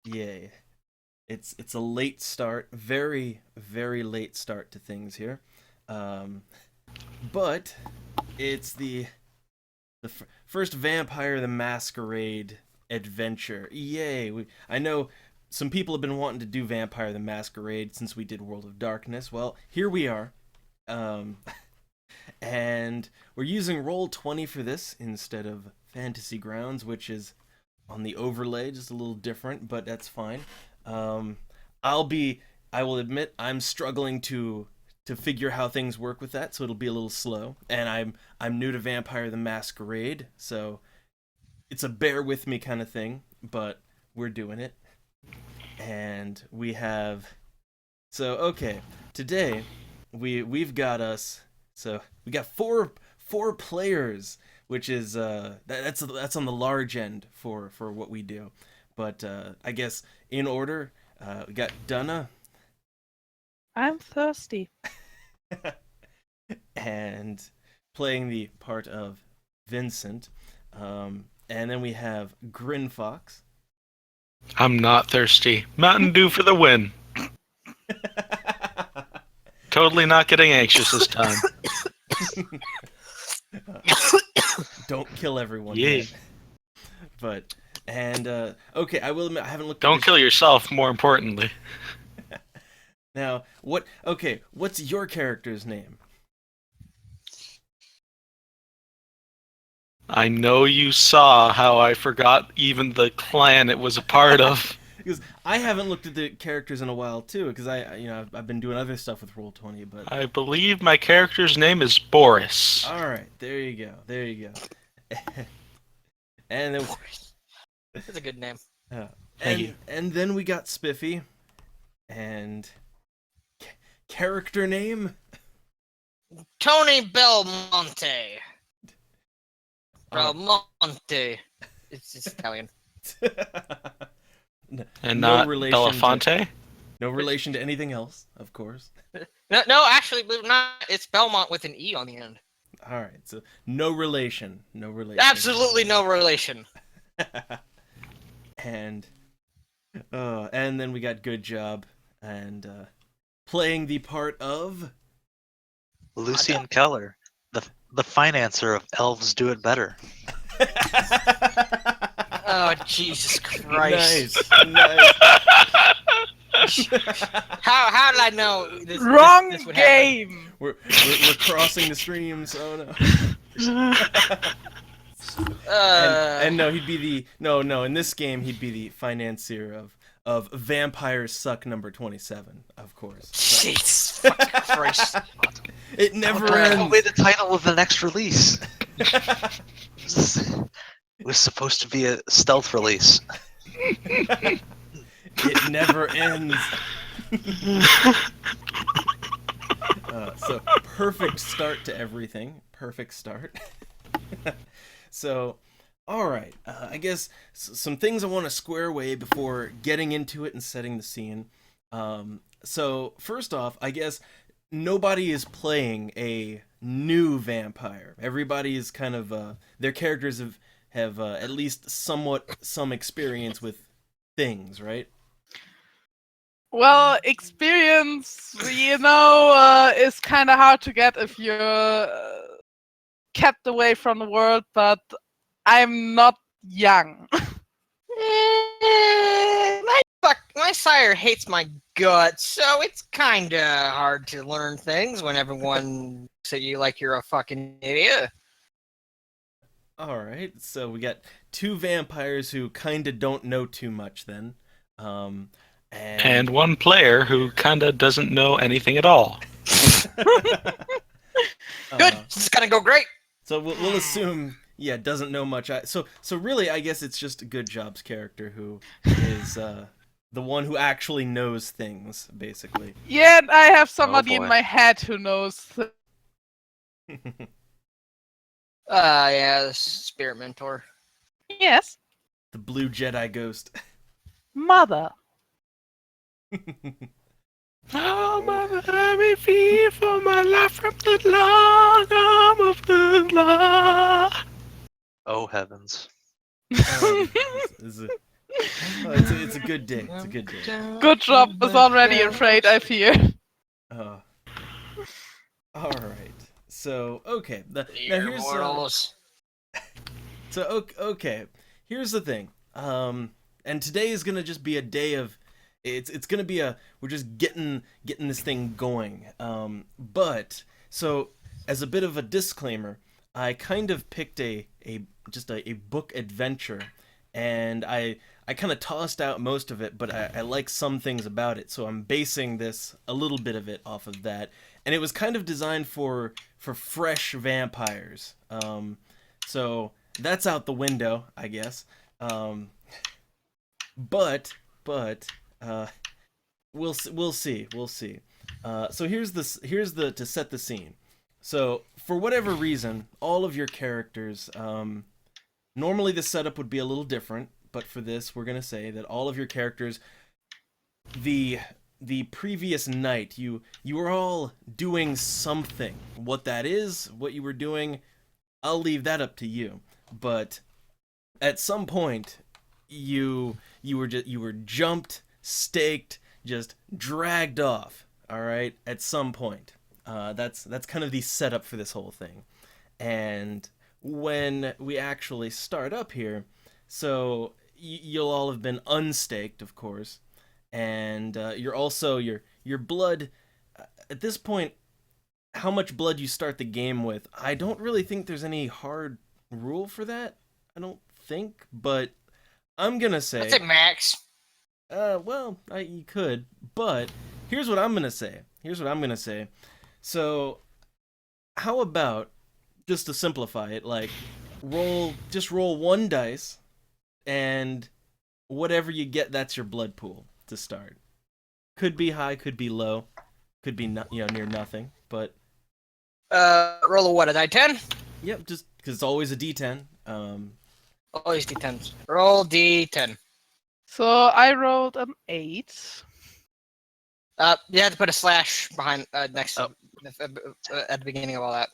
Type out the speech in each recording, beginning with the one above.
Yay. It's a late start, very very late start to things here. Um, but it's the first Vampire the Masquerade adventure. Yay! I know some people have been wanting to do Vampire the Masquerade since we did World of Darkness. Well, here we are. Um, and we're using Roll20 for this instead of Fantasy Grounds, which is on the overlay, just a little different, but that's fine. Um, I'll be, I will admit, I'm struggling to figure how things work with that, so it'll be a little slow. And I'm new to Vampire the Masquerade, so it's a bear with me kind of thing, but we're doing it. And we have so okay, today we've got us so we got four players, which is that's on the large end for what we do. But I guess in order, we got Dunna I'm thirsty. and playing the part of Vincent. And then we have Grin Fox. I'm not thirsty. Mountain Dew for the win. Totally not getting anxious this time. Don't kill everyone. Yeah. Yet. But and okay, I will admit I haven't looked. Don't kill yourself, more importantly. Now, what? Okay, what's your character's name? I know you saw how I forgot even the clan it was a part of. Because I haven't looked at the characters in a while too. Because I've been doing other stuff with Roll20, but I believe my character's name is Boris. all right, there you go, there you go. And then That's a good name. Thank you. and then we got Spiffy, and character name. Tony Belmonte. Belmonte. It's Italian. And no not relation Belafonte? No relation to anything else, of course. No, actually, believe it or not, it's Belmont with an E on the end. All right, so no relation, no relation. Absolutely no relation. and then we got Good Job and playing the part of Lucian Keller, the financer of Elves Do It Better. Oh, Jesus Christ. nice. How did I know this? Wrong this would happen? game. We're crossing the streams. Oh no. And no, he'd be the no. In this game, he'd be the financier of Vampire Suck number 27, of course. So, Jesus fucking Christ. it never Probably ends. the title of the next release. It was supposed to be a stealth release. It never ends. So perfect start to everything. Perfect start. So, all right. I guess some things I want to square away before getting into it and setting the scene. So first off, I guess nobody is playing a new vampire. Everybody is kind of their characters have at least somewhat some experience with things, right? Well, experience, is kind of hard to get if you're kept away from the world, but I'm not young. My sire hates my guts, so it's kinda hard to learn things when everyone looks at you like you're a fucking idiot. All right, so we got two vampires who kind of don't know too much then. And one player who kinda doesn't know anything at all. Good, it's gonna go great. So we'll assume, yeah, doesn't know much. So really, I guess it's just a Good Job's character who is the one who actually knows things, basically. Yeah, and I have somebody in boy. my head who knows. Yeah, the spirit mentor. Yes, The Blue Jedi Ghost. mother. Oh, mother, let me fear for my life from the long arm of the law. Oh heavens. This is Oh, it's a good day. It's a good day. Good job is already afraid, I fear. Uh, all right. So okay. Now Dear here's mortals. okay. Here's the thing. And today is gonna just be a day of. It's gonna be we're just getting this thing going. But so as a bit of a disclaimer, I kind of picked just a book adventure, and I kind of tossed out most of it, but I like some things about it, so I'm basing a little bit of it off of that. And it was kind of designed for fresh vampires. So that's out the window, I guess. But we'll see. So here's the to set the scene. So for whatever reason, all of your characters. Normally the setup would be a little different, but for this, we're gonna say that all of your characters, the previous night, you were all doing something. What that is, what you were doing, I'll leave that up to you. But at some point, you were jumped, staked, just dragged off. All right, at some point. That's kind of the setup for this whole thing, and when we actually start up here, so you'll all have been unstaked, of course, and you're also your blood. At this point, how much blood you start the game with, I don't really think there's any hard rule for that. I don't think, but I'm gonna say. That's it, Max. Well, you could, but here's what I'm gonna say. So, how about, just to simplify it, like roll one dice, and whatever you get, that's your blood pool to start. Could be high, could be low, could be near nothing, but Roll a what? A die-10? yep, just because it's always a D10. Always D10s. Roll D10. So I rolled an 8. You have to put a slash behind next to at the beginning of all that.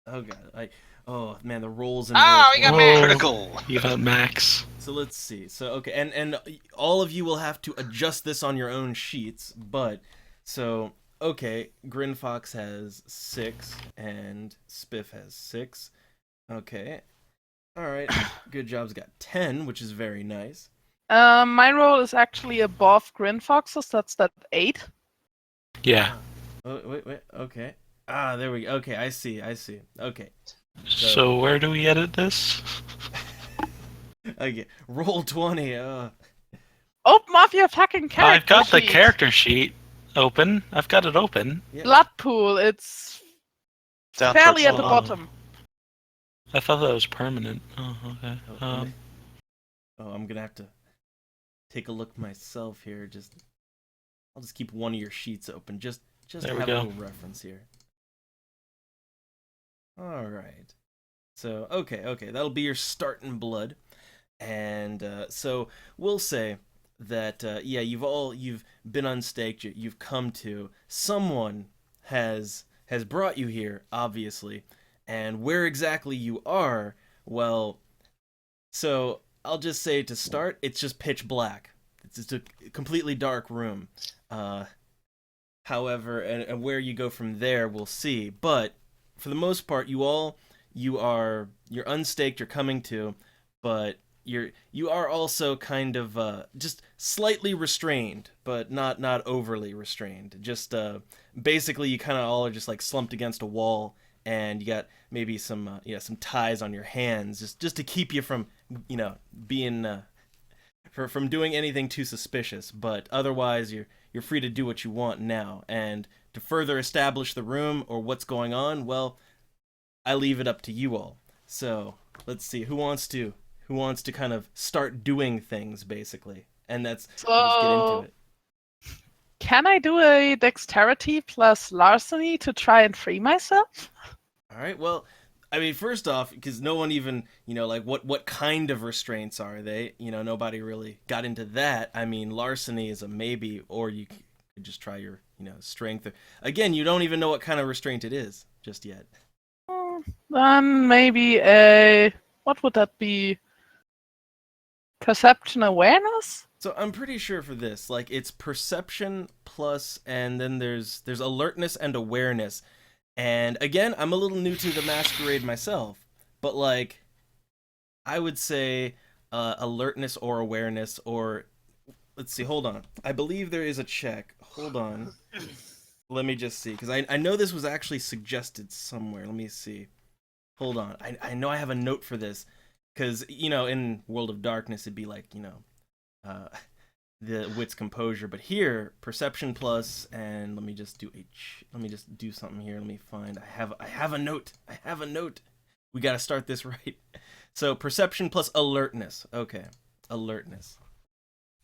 Oh god, oh man, the rolls. Oh, you got Whoa. Max. Critical. You got Max. So let's see. So okay, and all of you will have to adjust this on your own sheets. But so okay, Grinfox has 6 and Spiff has 6. Okay, all right, good job's got 10, which is very nice. My roll is actually above Grinfox's. That's that 8. Yeah. Oh, wait, okay. Ah, there we go. Okay, I see. Okay. So where do we edit this? Okay, roll 20. Open up your fucking character I've got the sheet. character sheet open. I've got it open. Yeah. Blood pool. It's Down fairly towards at the the bottom. I thought that was permanent. Oh, okay. I'm gonna have to take a look myself here. I'll just keep one of your sheets open, just to There we have a go. little reference here. All right. So okay, that'll be your starting blood, and so we'll say that yeah, you've been unstaked. You've come to, someone has brought you here, obviously, and where exactly you are, well, so I'll just say to start, it's just pitch black. It's just a completely dark room. However, and where you go from there, we'll see. But for the most part, you're unstaked. You're coming to, but you are also kind of just slightly restrained, but not overly restrained. Just basically, you kind of all are just like slumped against a wall, and you got maybe some ties on your hands, just to keep you from being from doing anything too suspicious. But otherwise, you're free to do what you want now. And to further establish the room or what's going on, well, I leave it up to you all. So let's see who wants to kind of start doing things, basically, and we'll just get into it. Can I do a dexterity plus larceny to try and free myself? All right. Well, I mean, first off, because no one even, like what kind of restraints are they? Nobody really got into that. I mean, larceny is a maybe, or you could just try your, strength. Again, you don't even know what kind of restraint it is just yet. Then maybe what would that be? Perception awareness? So I'm pretty sure for this, like it's perception plus, and then there's alertness and awareness. And again, I'm a little new to the masquerade myself, but like I would say alertness or awareness, or let's see, hold on. I believe there is a check. Hold on. Let me just see, because I know this was actually suggested somewhere. Let me see. Hold on. I know I have a note for this, because, you know, in World of Darkness, it'd be like, you know, the wit's composure. But here, perception plus, and let me just do something here. Let me find. I have a note. I have a note. We got to start this right. So perception plus alertness. Okay, alertness.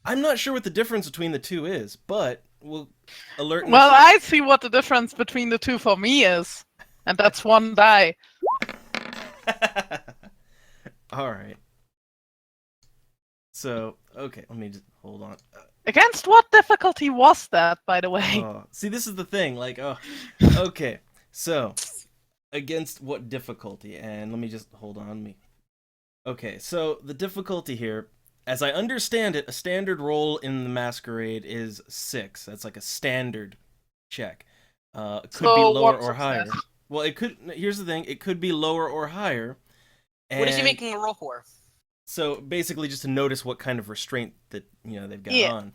I'm not sure what the difference between the two is, but we'll alertness. Well, I see what the difference between the two for me is, and that's one die. All right. So, okay, let me just hold on. Against what difficulty was that, by the way? See, this is the thing. Like, okay. So, against what difficulty? And let me just hold on. Okay, so the difficulty here, as I understand it, a standard roll in the Masquerade is 6. That's like a standard check. It could be lower or higher. Well, it could. Here's the thing. It could be lower or higher. What is he making a roll for? So basically, just to notice what kind of restraint that they've got on.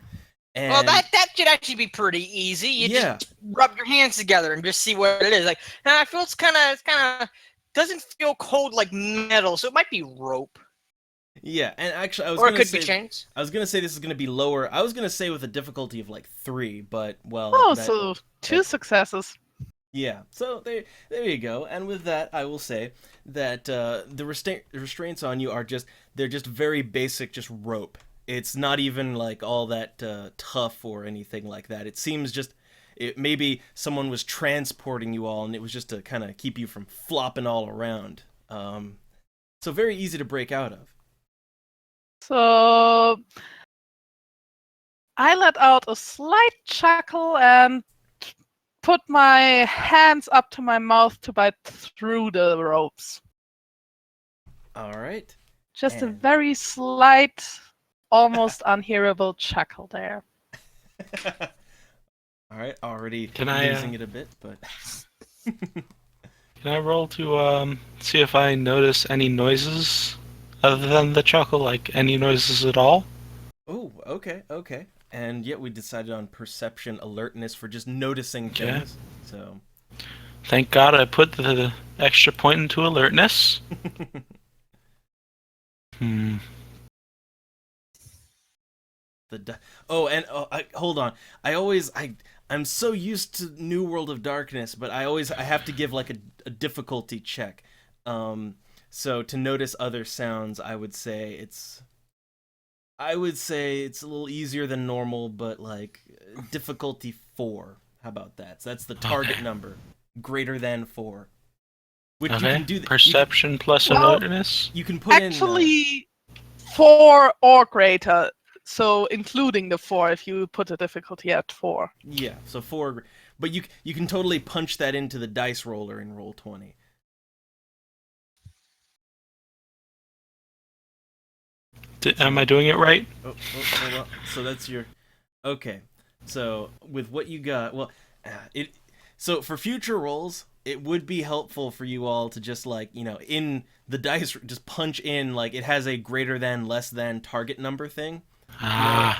And well, that should actually be pretty easy. You just rub your hands together and just see what it is. Like, and I feel it's kind of doesn't feel cold like metal, so it might be rope. Yeah, and actually, or it could be chains. I was gonna say this is gonna be lower. I was gonna say with a difficulty of like 3, but well. Oh, so 2 successes. Yeah, so there you go. And with that, I will say that the restraints on you are they're just very basic, just rope. It's not even like all that tough or anything like that. It seems maybe someone was transporting you all, and it was just to kind of keep you from flopping all around. So very easy to break out of. So I let out a slight chuckle and put my hands up to my mouth to bite through the ropes. All right. Just a very slight, almost unhearable chuckle there. All right, already losing it a bit, but... Can I roll to see if I notice any noises other than the chuckle, like any noises at all? Oh, okay. And yet we decided on perception alertness for just noticing things. So, thank God I put the extra point into alertness. Hold on. I'm so used to New World of Darkness, but I have to give like a difficulty check. So to notice other sounds, I would say it's a little easier than normal, but like difficulty 4. How about that? So that's the target number, greater than 4. Which you can do perception plus alertness. You can put actually 4 or greater. So including the 4, if you put the difficulty at 4. Yeah, so 4, but you can totally punch that into the dice roller in Roll20. Am I doing it right? Oh, hold on. So that's your... Okay. So with what you got, well, so for future rolls, it would be helpful for you all to just like, in the dice, just punch in, like it has a greater than, less than target number thing. I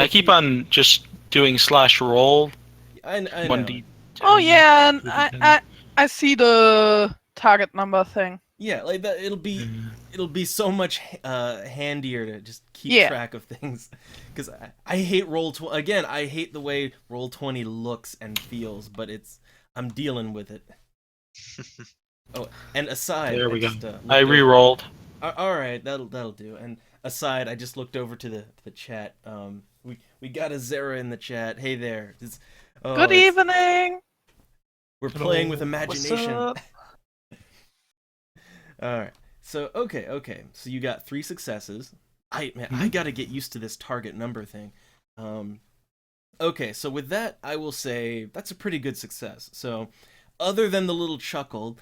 keep on just doing /roll. I know. 1d10. Oh yeah, and I see the target number thing. Yeah, like that. It'll be so much handier to just keep track of things, because I hate Roll20. Again, I hate the way Roll20 looks and feels, but I'm dealing with it. Oh, and aside, there we go. I re-rolled. All right, that'll do. And aside, I just looked over to the chat. We got a Zera in the chat. Hey there. Good evening. We're playing with imagination. What's up? All right. So okay. So you got 3 successes. I got to get used to this target number thing. Okay. So with that, I will say that's a pretty good success. So, other than the little chuckle,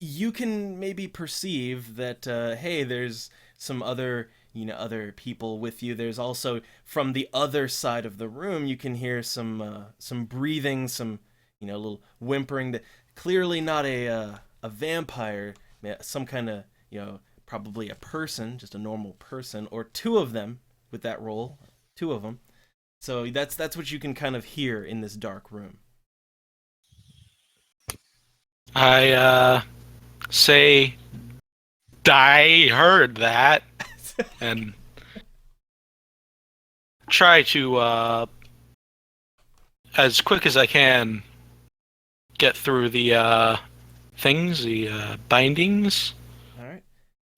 you can maybe perceive that hey, there's some other other people with you. There's also from the other side of the room you can hear some breathing, some little whimpering. That clearly not a vampire, some kind of probably a person, just a normal person, or two of them with that role, two of them. So that's what you can kind of hear in this dark room. I say, I heard that, and try to, as quick as I can, get through the things, the bindings. All right,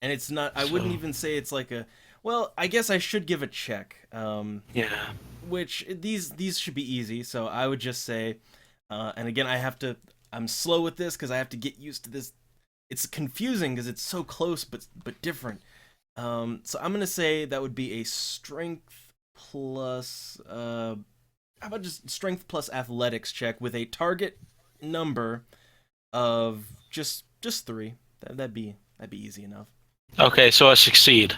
and it's not. I wouldn't even say it's like a. Well, I guess I should give a check. Yeah. Which these should be easy. So I would just say, and again, I'm slow with this because I have to get used to this. It's confusing because it's so close but different. So I'm gonna say that would be a strength plus. How about just strength plus athletics check with a target number of just 3. That'd be easy enough. Okay, so I succeed.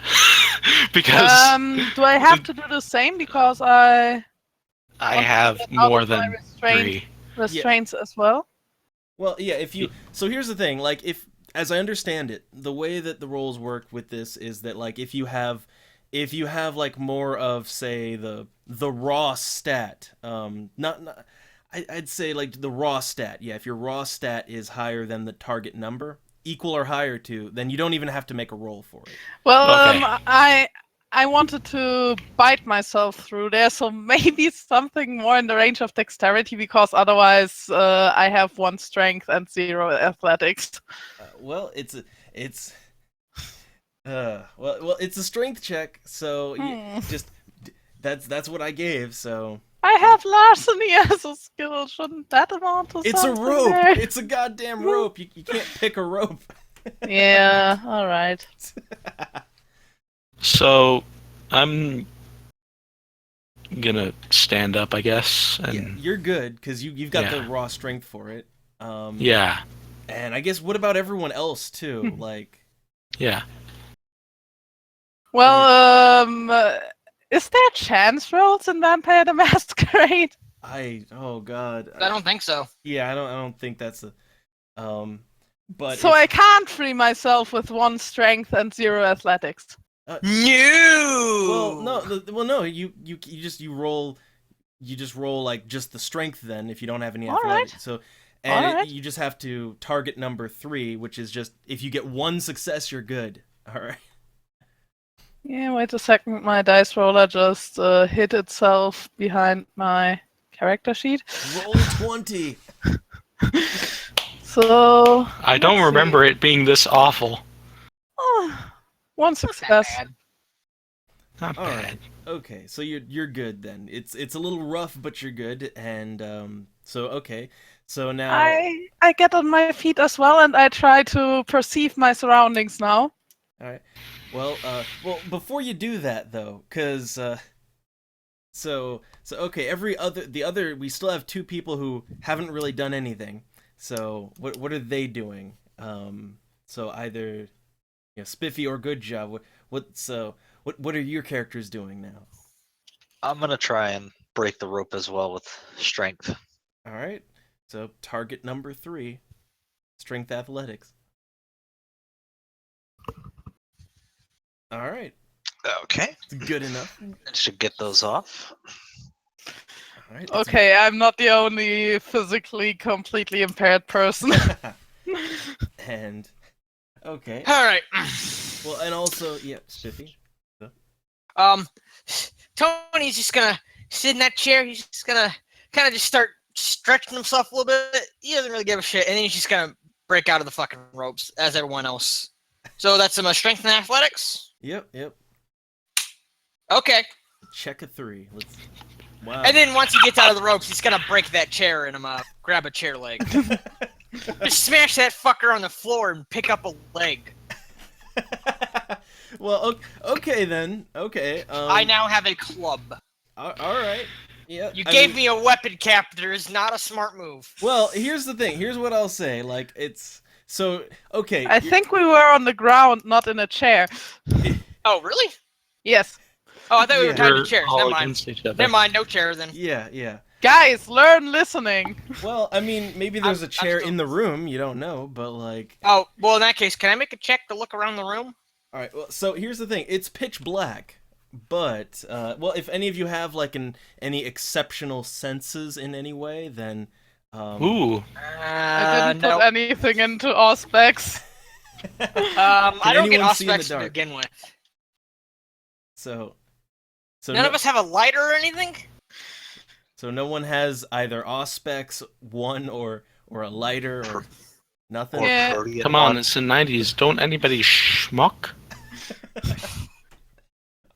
Because do I have to do the same because I have out more of my than 3. restraints as well? Well, yeah, if you so here's the thing, like if as I understand it, the way that the roles work with this is that like if you have like more of say the raw stat, I'd say like the raw stat. Yeah, if your raw stat is higher than the target number, equal or higher to, then you don't even have to make a roll for it. Well, Okay. I wanted to bite myself through there, so maybe something more in the range of dexterity, because otherwise I have 1 strength and 0 athletics. Well, it's a strength check, so just that's what I gave. So I have larceny as a skill. Shouldn't that amount to it's a something rope. there? It's a goddamn rope. You can't pick a rope. Yeah. All right. So I'm gonna stand up, I guess, Yeah, and you're good because you've got the Yeah. raw strength for it. yeah. And I guess what about everyone else too? Like, Yeah. Well, is there chance rolls in Vampire the Masquerade? oh god, I don't think so. yeah, I don't think that's a but So I can't free myself with 1 strength and 0 athletics. No. no, you just roll like just the strength then if you don't have any All athletics. right. So and All right. you just have to target number 3, which is just if you get 1 success you're good. All right. Yeah, wait a second. My dice roller just hit itself behind my character sheet. Roll 20. So I don't let's see. remember it being this awful. Oh, 1 Not that success. bad. Not All bad. right. Okay, so you're good then. It's a little rough, but you're good. And so okay, so now I get on my feet as well, and I try to perceive my surroundings now. all right. Well, before you do that though, because so okay, we still have 2 people who haven't really done anything. So what are they doing? So either Spiffy or Good Job. What are your characters doing now? I'm gonna try and break the rope as well with strength. All right. So target number 3, strength athletics. All right. Okay. It's good enough. Should get those off. All right. Okay, I'm not the only physically completely impaired person. And okay. All right. Well, and also, yeah, Spiffy. Tony's just gonna sit in that chair. He's just gonna kind of just start stretching himself a little bit. He doesn't really give a shit, and then he's just gonna break out of the fucking ropes as everyone else. So that's some strength and athletics. Yep. Okay. Check a 3. Let's. Wow. And then once he gets out of the ropes, he's gonna break that chair and grab a chair leg. Just smash that fucker on the floor and pick up a leg. Well, okay then. Okay. I now have a club. All right. Yeah. You I gave mean- me a weapon, Captor. Is not a smart move. Well, here's the thing. Here's what I'll say. Like it's so okay. I think we were on the ground, not in a chair. Oh, really? Yes. Oh, I thought we were Yeah. tied to We're chairs. all Never mind. against each other. Never mind. No chair then. Yeah. Guys, learn listening. Well, I mean, maybe there's a I'm chair still- in the room. You don't know, but like, Oh, well, in that case, can I make a check to look around the room? all right. Well, so here's the thing: it's pitch black. But well, if any of you have like any exceptional senses in any way, then Ooh. I didn't no. put anything into Auspex. I don't get anyone see in the Auspex to dark? begin with. so None no, of us have a lighter or anything? so no one has either Auspex 1 or a lighter or nothing. Or Yeah. Protean Come on, one. it's the 90s. Don't anybody schmuck?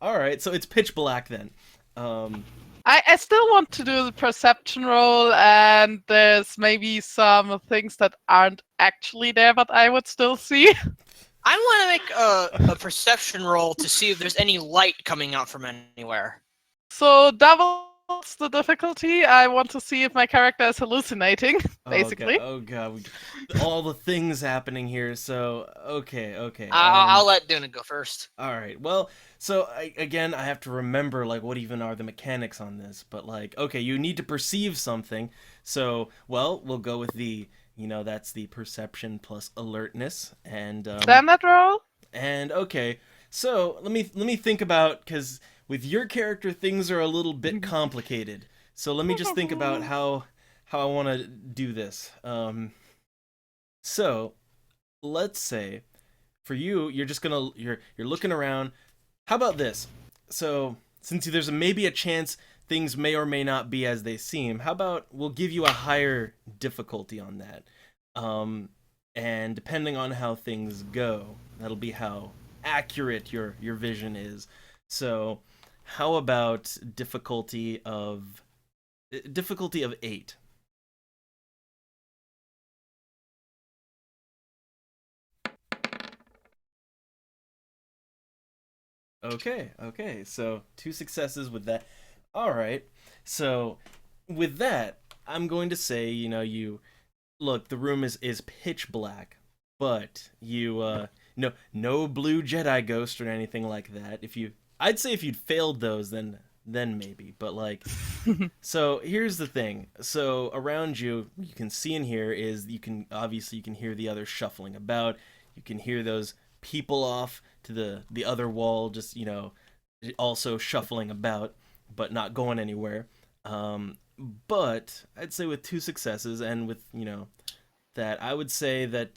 All right, so it's pitch black then. I still want to do the perception roll, and there's maybe some things that aren't actually there, but I would still see. I want to make a perception roll to see if there's any light coming out from anywhere. So doubles the difficulty. I want to see if my character is hallucinating, basically. Oh god, all the things happening here. So okay. I'll let Duna go first. All right. Well, so again, I have to remember like what even are the mechanics on this, but like okay, you need to perceive something. So, well, we'll go with the, that's the perception plus alertness and Standard roll? and okay. So, let me think about, cuz with your character things are a little bit complicated. So, let me just think about how I want to do this. So, let's say for you, you're just going to you're looking around. How about this? So, since there's maybe a chance things may or may not be as they seem, how about we'll give you a higher difficulty on that? And depending on how things go, that'll be how accurate your vision is. So, how about difficulty of 8? Okay. So 2 successes with that. All right. So with that, I'm going to say, you look, the room is pitch black, but you no blue Jedi ghost or anything like that. I'd say if you'd failed those, then maybe. But like, so here's the thing. So around you can see and hear is you can hear the others shuffling about. You can hear those people off to the other wall, just also shuffling about, but not going anywhere. But I'd say with 2 successes and with that, I would say that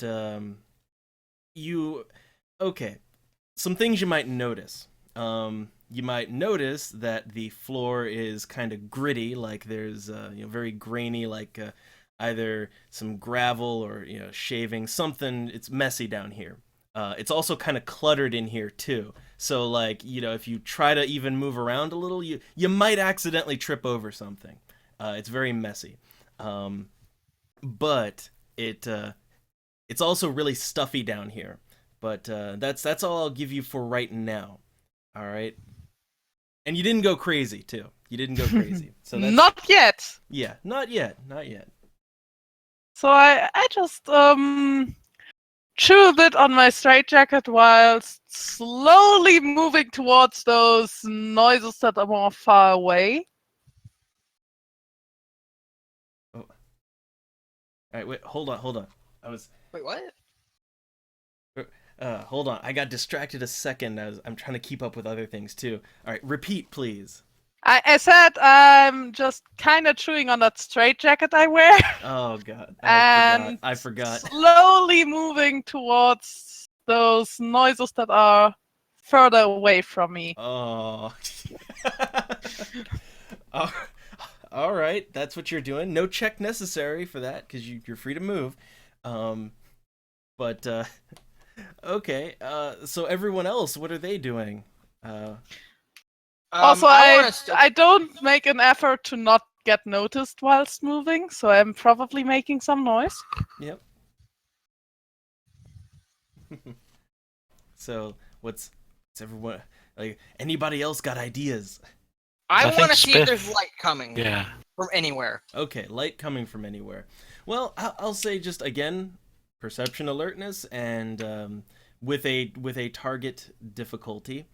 some things you might notice. You might notice that the floor is kind of gritty, like there's very grainy, like either some gravel or shaving, something. It's messy down here. It's also kind of cluttered in here too. So like if you try to even move around a little, you might accidentally trip over something. It's very messy, but it's also really stuffy down here. But that's all I'll give you for right now. All right. And you didn't go crazy too. You didn't go crazy. So that's, Not yet. Yeah, not yet. So I just chew a bit on my straitjacket while slowly moving towards those noises that are more far away. All right, wait, hold on. Wait, what? Hold on. I got distracted a second. I'm trying to keep up with other things too. All right, repeat, please. I said I'm just kind of chewing on that straitjacket I wear. Oh god, And I forgot. slowly moving towards those noises that are further away from me. Oh. All right, that's what you're doing. No check necessary for that because you're free to move. But okay. So everyone else, what are they doing? Also, wanna I don't make an effort to not get noticed whilst moving, so I'm probably making some noise. Yep. So what's everyone like? Anybody else got ideas? I I want to think see if Spiff- there's light coming Yeah. from anywhere. Okay, light coming from anywhere. Well, I'll say just again, perception alertness and with a target difficulty.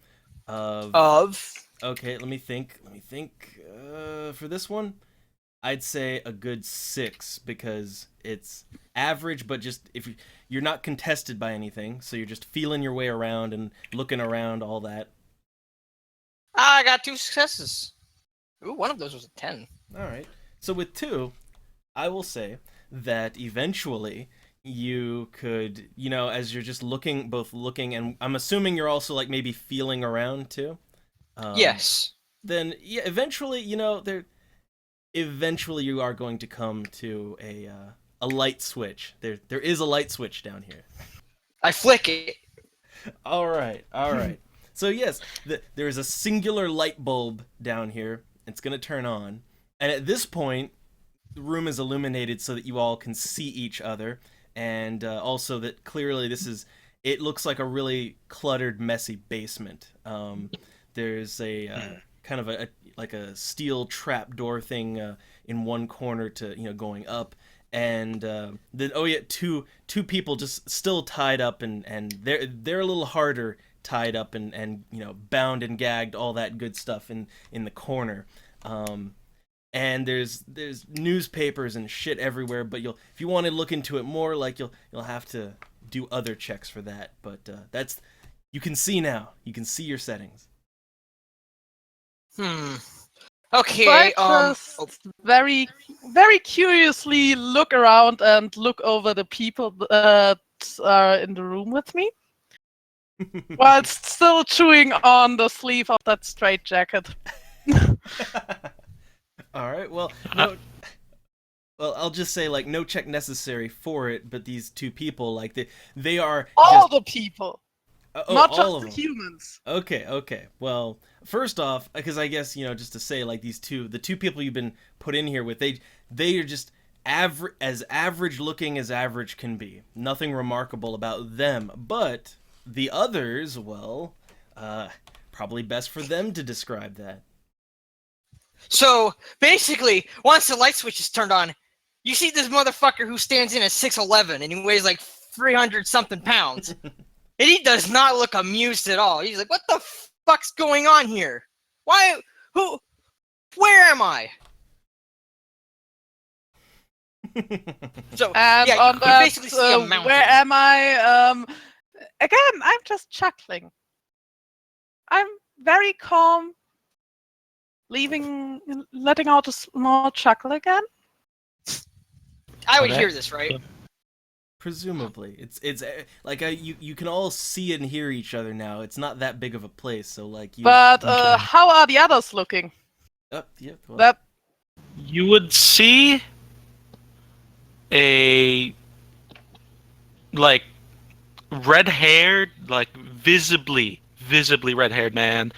of Okay, let me think. For this one, I'd say a good 6 because it's average, but just if you're not contested by anything, so you're just feeling your way around and looking around, all that. I got 2 successes. Ooh, one of those was a 10. All right. So with 2, I will say that eventually you could, as you're just looking, and I'm assuming you're also like maybe feeling around too. Yes. Then yeah, eventually, eventually you are going to come to a light switch. There is a light switch down here. I flick it. All right. So yes, there is a singular light bulb down here. It's gonna turn on, and at this point, the room is illuminated so that you all can see each other, and also that clearly it looks like a really cluttered, messy basement. There's a kind of a steel trap door thing in one corner to going up, and then two people just still tied up, and they're a little harder tied up and bound and gagged, all that good stuff in the corner. And there's newspapers and shit everywhere, but if you want to look into it more, like you'll have to do other checks for that. But you can see now. You can see your settings. Okay. Very, very curiously look around and look over the people that are in the room with me, while still chewing on the sleeve of that straitjacket. All right. Well, I'll just say no check necessary for it. But these 2 people, they are the people. Not just the humans. Okay. Well, first off, because I guess just to say the 2 people you've been put in here with, they are just as average looking as average can be. Nothing remarkable about them. But the others, well, probably best for them to describe that. So basically, once the light switch is turned on, you see this motherfucker who stands in at 6'11" and he weighs like 300 something pounds. And he does not look amused at all. He's like, what the fuck's going on here? Why? Where am I? So, And yeah, on you that, basically see a mountain. where am I? Again, I'm just chuckling. I'm very calm, letting out a small chuckle again. I would hear this, right? Presumably, it's like you can all see and hear each other now. It's not that big of a place, so like you. But how are the others looking? Yeah. Well. That You would see a red-haired, visibly red-haired man,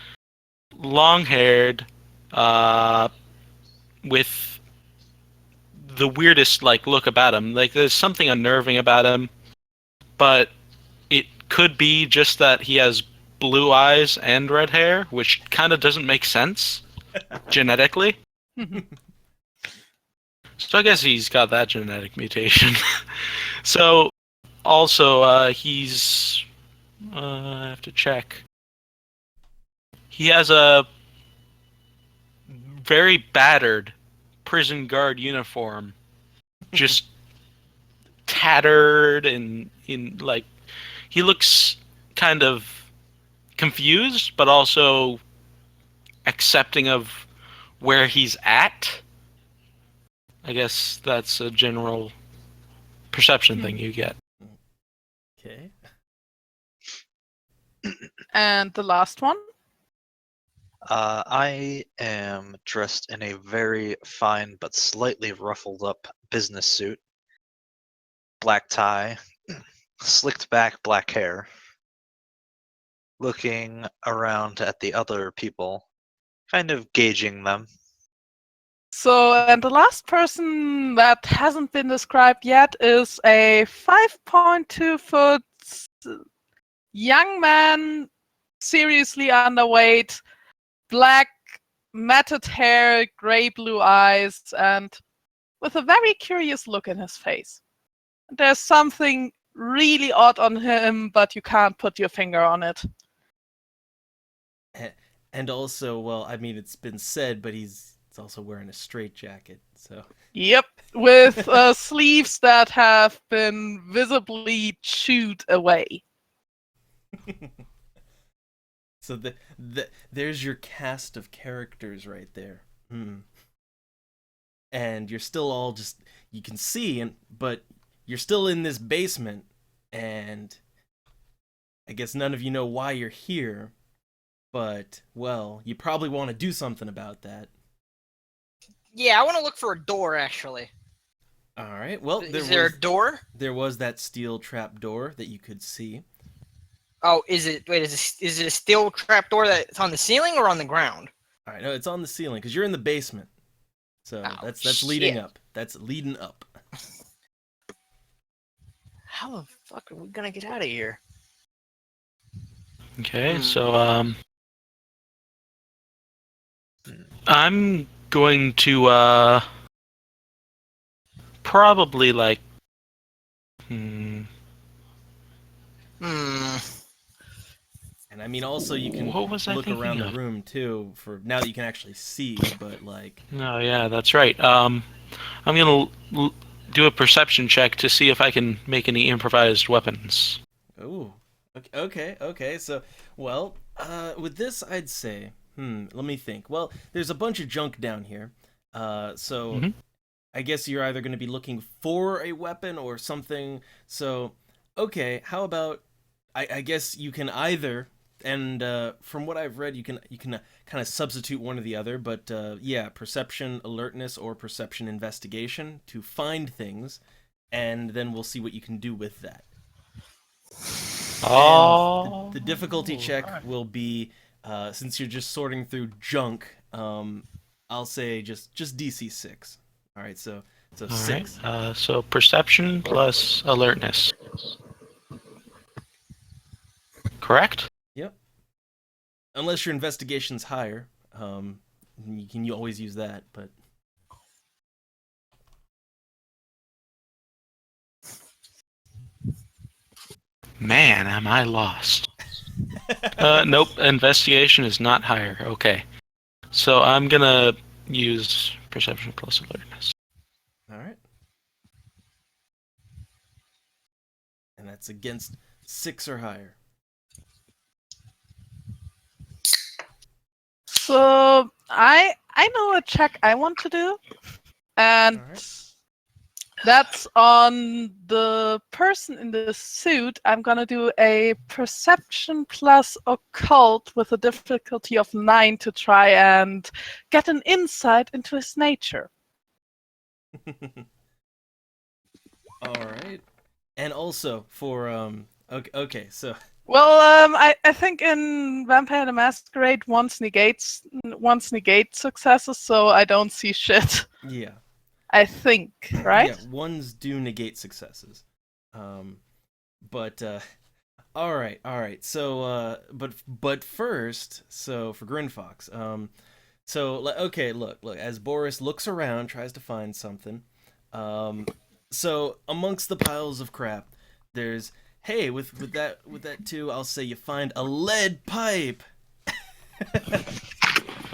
long-haired, with the weirdest look about him. There's something unnerving about him, but it could be just that he has blue eyes and red hair, which kind of doesn't make sense genetically. So I guess he's got that genetic mutation. So also he's I have to check. He has a very battered prison guard uniform, just tattered, and he looks kind of confused, but also accepting of where he's at. I guess that's a general perception thing you get. Okay. and the last one. I am dressed in a very fine but slightly ruffled up business suit, black tie, slicked back black hair, looking around at the other people, kind of gauging them. So, and the last person that hasn't been described yet is a 5.2 foot young man, seriously underweight, black matted hair, gray blue eyes, and with a very curious look in his face. There's something really odd on him, but you can't put your finger on it. And also, well, I mean, it's been said, but he's also wearing a straitjacket, so. Yep, with sleeves that have been visibly chewed away. So there's your cast of characters right there. And you're still all just, you can see, but you're still in this basement, and I guess none of you know why you're here, but, well, you probably want to do something about that. Yeah, I want to look for a door, actually. All right, well, Is there a door? there was that steel trap door that you could see. Oh, is it a steel trap door that's on the ceiling or on the ground? All right, no, it's on the ceiling, because you're in the basement. So Oh, that's leading shit. up. That's leading up. How the fuck are we gonna get out of here? Okay, so I'm going to probably like And I mean, also you can What was I look thinking around of? the room too, for now that you can actually see. But like, No, yeah, that's right. I'm gonna do a perception check to see if I can make any improvised weapons. oh, okay. So, well, with this, I'd say, let me think. Well, there's a bunch of junk down here. So Mhm. I guess you're either going to be looking for a weapon or something. So, okay, how about I guess you can either, and from what I've read, you can kind of substitute one or the other. But yeah, perception alertness or perception investigation to find things, and then we'll see what you can do with that. Oh, And the difficulty check alright. will be, since you're just sorting through junk, I'll say just DC 6. All right, so All 6. right. So perception plus alertness. Correct? Yep. Unless your investigation's higher, you always use that. But Man, am I lost. Nope, investigation is not higher. Okay. So I'm gonna use perception plus alertness. all right, and that's against 6 or higher. So I know a check I want to do, and Alright. that's on the person in the suit. I'm gonna do a perception plus occult with a difficulty of 9 to try and get an insight into his nature. All right, and also for okay, so Well, I think in Vampire the Masquerade once negates successes, so I don't see shit. yeah. I think, right? Yeah, ones do negate successes. But all right. So but first, so for Grinfox, okay, look, as Boris looks around, tries to find something. So amongst the piles of crap, there's hey, with that too, I'll say you find a lead pipe.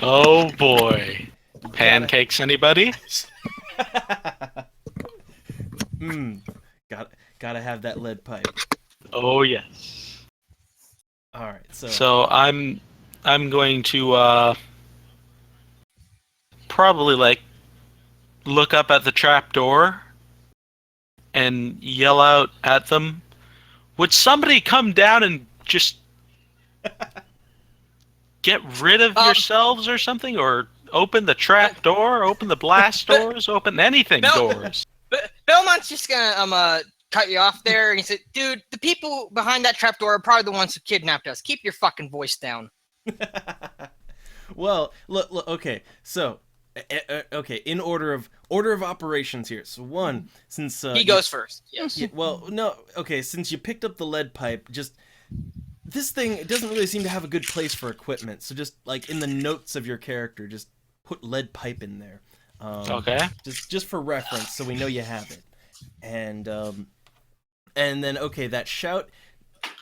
Oh boy. Pancakes, anybody? Gotta have that lead pipe. Oh yes. All right, So I'm going to probably like look up at the trap door and yell out at them. Would somebody come down and just get rid of yourselves or something, or open the trap door, open the blast doors, open anything doors? But Belmont's just gonna cut you off there, and he said, "Dude, the people behind that trapdoor are probably the ones who kidnapped us. Keep your fucking voice down." Well, look. Okay, so okay, in order of operations here. So one, since He goes first. Yes. well, no, okay, since you picked up the lead pipe, just this thing, it doesn't really seem to have a good place for equipment. So just like in the notes of your character, just put lead pipe in there. Okay. Just for reference, so we know you have it. And then okay, that shout,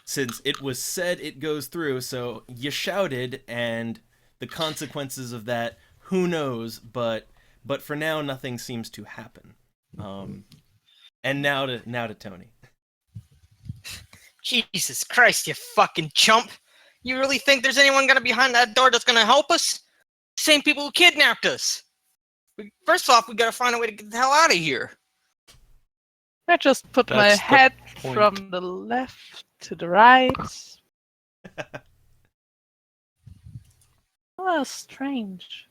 since it was said, it goes through. So you shouted, and the consequences of that, who knows? But for now, nothing seems to happen. And now to Tony. Jesus Christ, you fucking chump! You really think there's anyone gonna be behind that door that's gonna help us? Same people who kidnapped us. First off, we gotta find a way to get the hell out of here. I just put my That's the head point. from the left to the right. Oh, strange.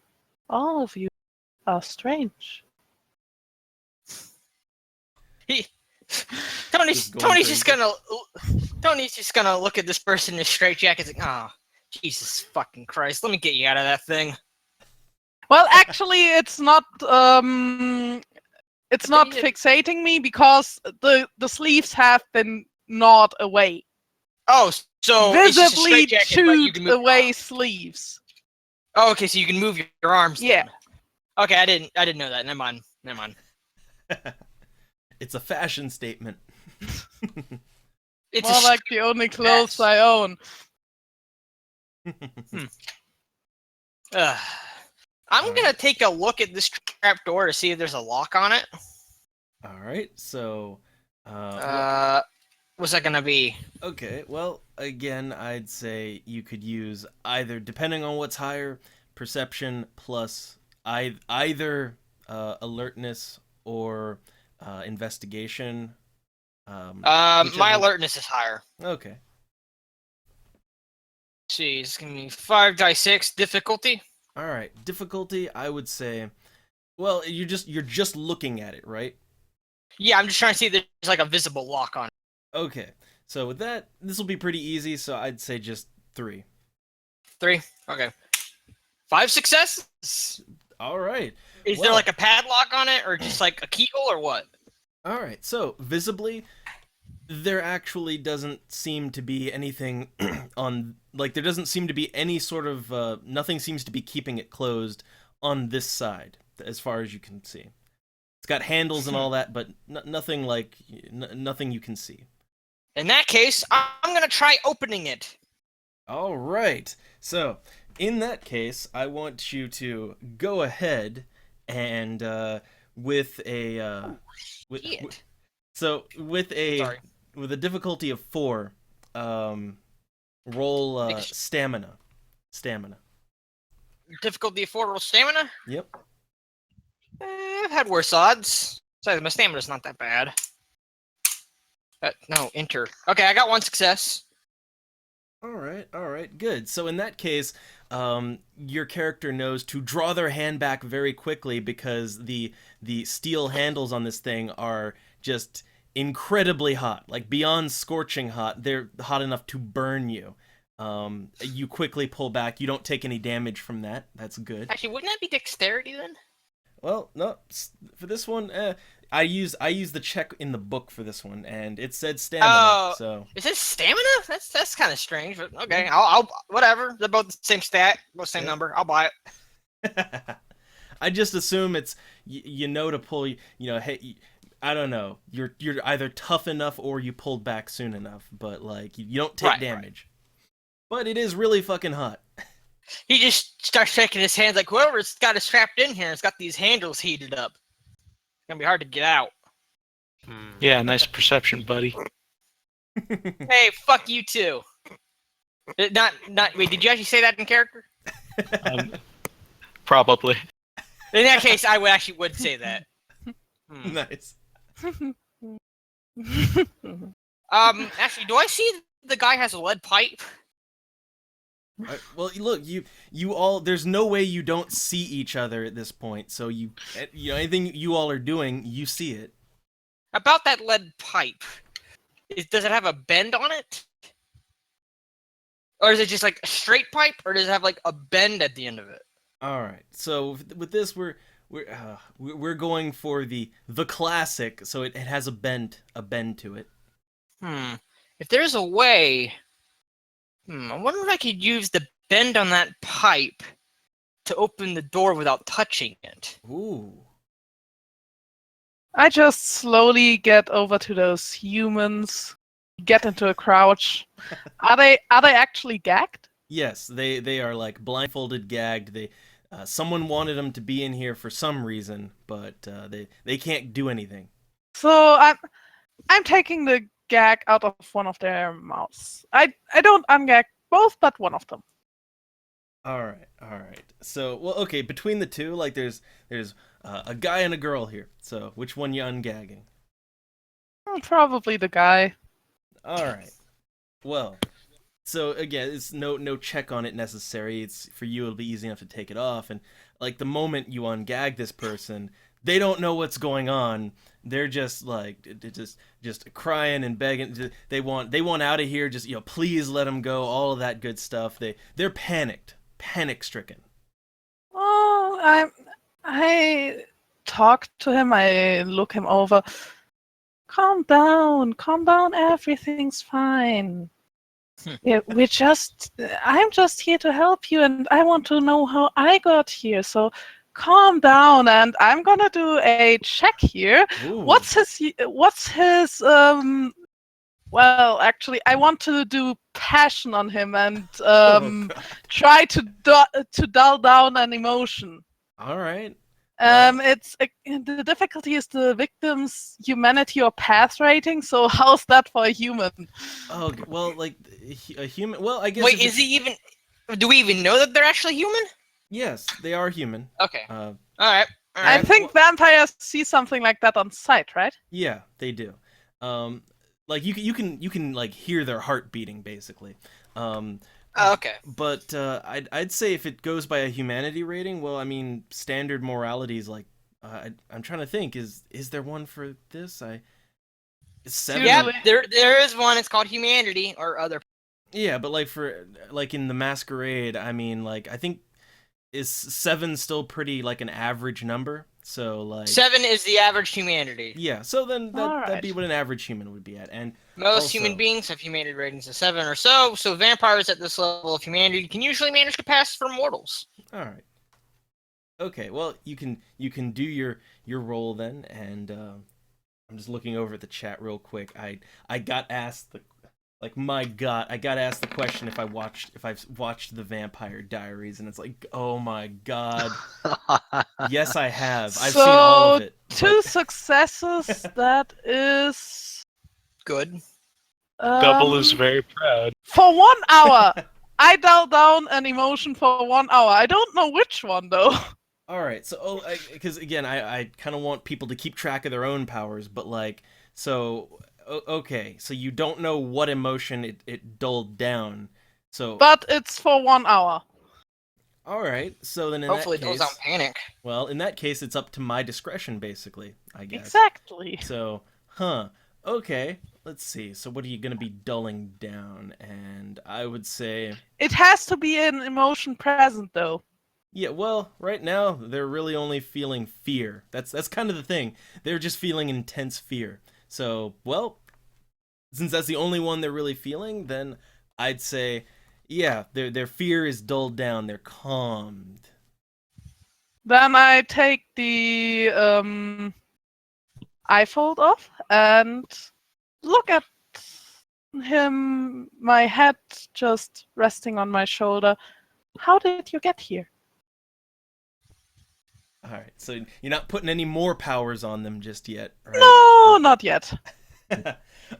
All of you are strange. Tony's Just going just gonna look at this person in a straitjacket and think, oh, Jesus fucking Christ, let me get you out of that thing. Well, actually, it's not fixating me because the sleeves have been gnawed away. Oh, so it's just a Visibly straitjacket, but you can chewed move away sleeves. Oh, okay, so you can move your arms. Yeah. Then. Okay, I didn't know that. Never mind. It's a fashion statement. It's More like the only clothes Yes. I own. I'm gonna take a look at this trap door to see if there's a lock on it. All right, so What's that gonna be? okay, well, again, I'd say you could use either, depending on what's higher, perception plus either alertness or investigation. My whichever- alertness is higher. Okay. Let's see, it's gonna be 5d6 difficulty. All right, difficulty. I would say, well, you're just looking at it, right? Yeah, I'm just trying to see if there's like a visible lock on it. Okay. So with that, this will be pretty easy. So I'd say just 3. 3. Okay. 5 successes. All right. Is there Well- like a padlock on it, or just like a keyhole, or what? All right. So visibly, there actually doesn't seem to be anything on, like, there doesn't seem to be any sort of nothing seems to be keeping it closed on this side, as far as you can see. It's got handles and all that, but nothing like nothing you can see. In that case, I'm gonna try opening it. All right. So, in that case, I want you to go ahead and with a Shit. so with a Sorry. with a difficulty of 4, roll Make a- stamina. Difficulty of 4 roll stamina. Yep. I've had worse odds. Besides, my stamina's not that bad. No, enter. Okay, I got 1 success. All right, good. So in that case, your character knows to draw their hand back very quickly because the steel handles on this thing are just incredibly hot, like beyond scorching hot. They're hot enough to burn you. You quickly pull back. You don't take any damage from that. That's good. Actually, wouldn't that be dexterity then? Well, no, for this one, I use the check in the book for this one, and it said stamina. Oh. So Is it stamina? That's kind of strange, but okay. I'll whatever. They're both the same stat, both same Yeah. number. I'll buy it. I just assume it's you know to pull. Hey, I don't know. You're either tough enough or you pulled back soon enough, but like you don't take Right. damage. But it is really fucking hot. He just starts shaking his hands like whoever's got it strapped in here has got these handles heated up. It's gonna be hard to get out. Yeah, nice perception, buddy. Hey, fuck you too. Not. Wait, did you actually say that in character? Probably. In that case, I would say that. Nice. Actually, do I see the guy has a lead pipe? Well, look, you all. There's no way you don't see each other at this point. So you anything you all are doing, you see it. About that lead pipe, does it have a bend on it? Or is it just like a straight pipe, or does it have like a bend at the end of it? All right. So with this, we're going for the classic. So it has a bend to it. If there's a way, I wonder if I could use the bend on that pipe to open the door without touching it. Ooh. I just slowly get over to those humans, get into a crouch. Are they actually gagged? Yes, they are like blindfolded, gagged. Someone wanted them to be in here for some reason, but they can't do anything. So I'm taking the gag out of one of their mouths. I don't ungag both, but one of them. All right, all right. So, well, okay. Between the two, like, there's a guy and a girl here. So, which one you ungagging? Probably the guy. All right. Well, so again, it's no check on it necessary. It's for you. It'll be easy enough to take it off. And like the moment you ungag this person, they don't know what's going on. They're just like just crying and begging. They want out of here. Just please let them go. All of that good stuff. They're panic stricken. Oh, I talk to him. I look him over. Calm down. Everything's fine. Yeah, I'm just here to help you, and I want to know how I got here. So calm down, and I'm gonna do a check here. Ooh. What's his well, actually, I want to do passion on him and God. try to dull down an emotion. All right. The difficulty is the victim's humanity or path rating. So how's that for a human? Oh well, like a human. Well, I guess. Wait, is he even? Do we even know that they're actually human? Yes, they are human. Okay. Uh, All right. I think vampires see something like that on sight, right? yeah, they do. Like you can like hear their heart beating basically. Okay. But I'd say if it goes by a humanity rating, well, I mean, standard morality is like I'm trying to think. Is there one for this? It's 7. Yeah, Usually- there is one. It's called humanity or other. Yeah, but like in the Masquerade, I mean, like I think is 7 still pretty like an average number? So like 7 is the average humanity. Yeah, so then that'd be Alright. what an average human would be at, and Most Also- human beings have humanity ratings of 7 or so. So vampires at this level of humanity can usually manage to pass for mortals. all right. Okay, well you can do your roll then, and I'm just looking over at the chat real quick. I got asked my God, I got asked the question if I've watched the Vampire Diaries, and it's like, oh my God, yes I have. I've seen all of it. Two successes. That is Good. Double is um, very proud. for 1 hour. I dull down an emotion for 1 hour. I don't know which one though. All right, so because again, I kind of want people to keep track of their own powers, but like, so okay, so you don't know what emotion it dulled down, so But it's for 1 hour. all right, so then in Hopefully, that it goes case, on panic. well, in that case, it's up to my discretion, basically, I guess. Exactly. So, okay, let's see. So what are you gonna be dulling down? And I would say, It has to be an emotion present though. yeah, well, right now they're really only feeling fear. That's kind of the thing. They're just feeling intense fear. So, well, since that's the only one they're really feeling, then I'd say, yeah, their fear is dulled down. They're calmed. Then I take the eye fold off and look at him, my head just resting on my shoulder. How did you get here? All right, so you're not putting any more powers on them just yet, right? No, not yet.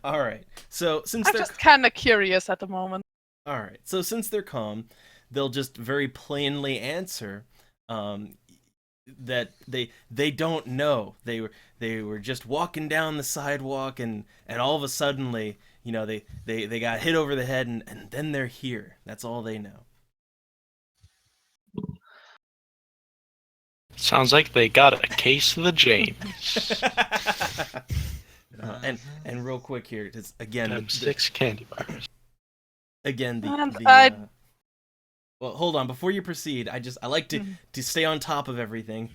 All right. So since I'm they're just kind of curious at the moment. all right, so since they're calm, they'll just very plainly answer that they don't know. They were just walking down the sidewalk, and all of a suddenly, they got hit over the head, and then they're here. That's all they know. Sounds like they got a case of the James. And real quick here, just again, Them 6 candy bars. again And the well, hold on, before you proceed, I like to stay on top of everything,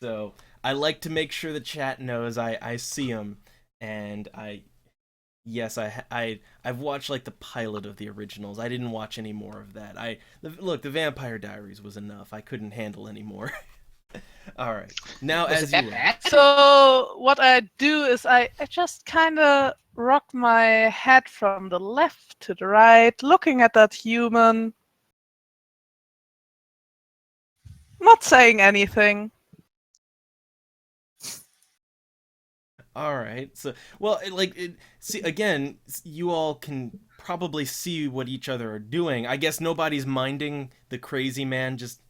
so I like to make sure the chat knows I see them, and I've watched like the pilot of the originals. I didn't watch any more of that. Look, the Vampire Diaries was enough. I couldn't handle any more. All right, now Was as it you that bad? So what I do is I just kind of rock my head from the left to the right, looking at that human. Not saying anything. All right. So, well, see again, you all can probably see what each other are doing. I guess nobody's minding the crazy man just,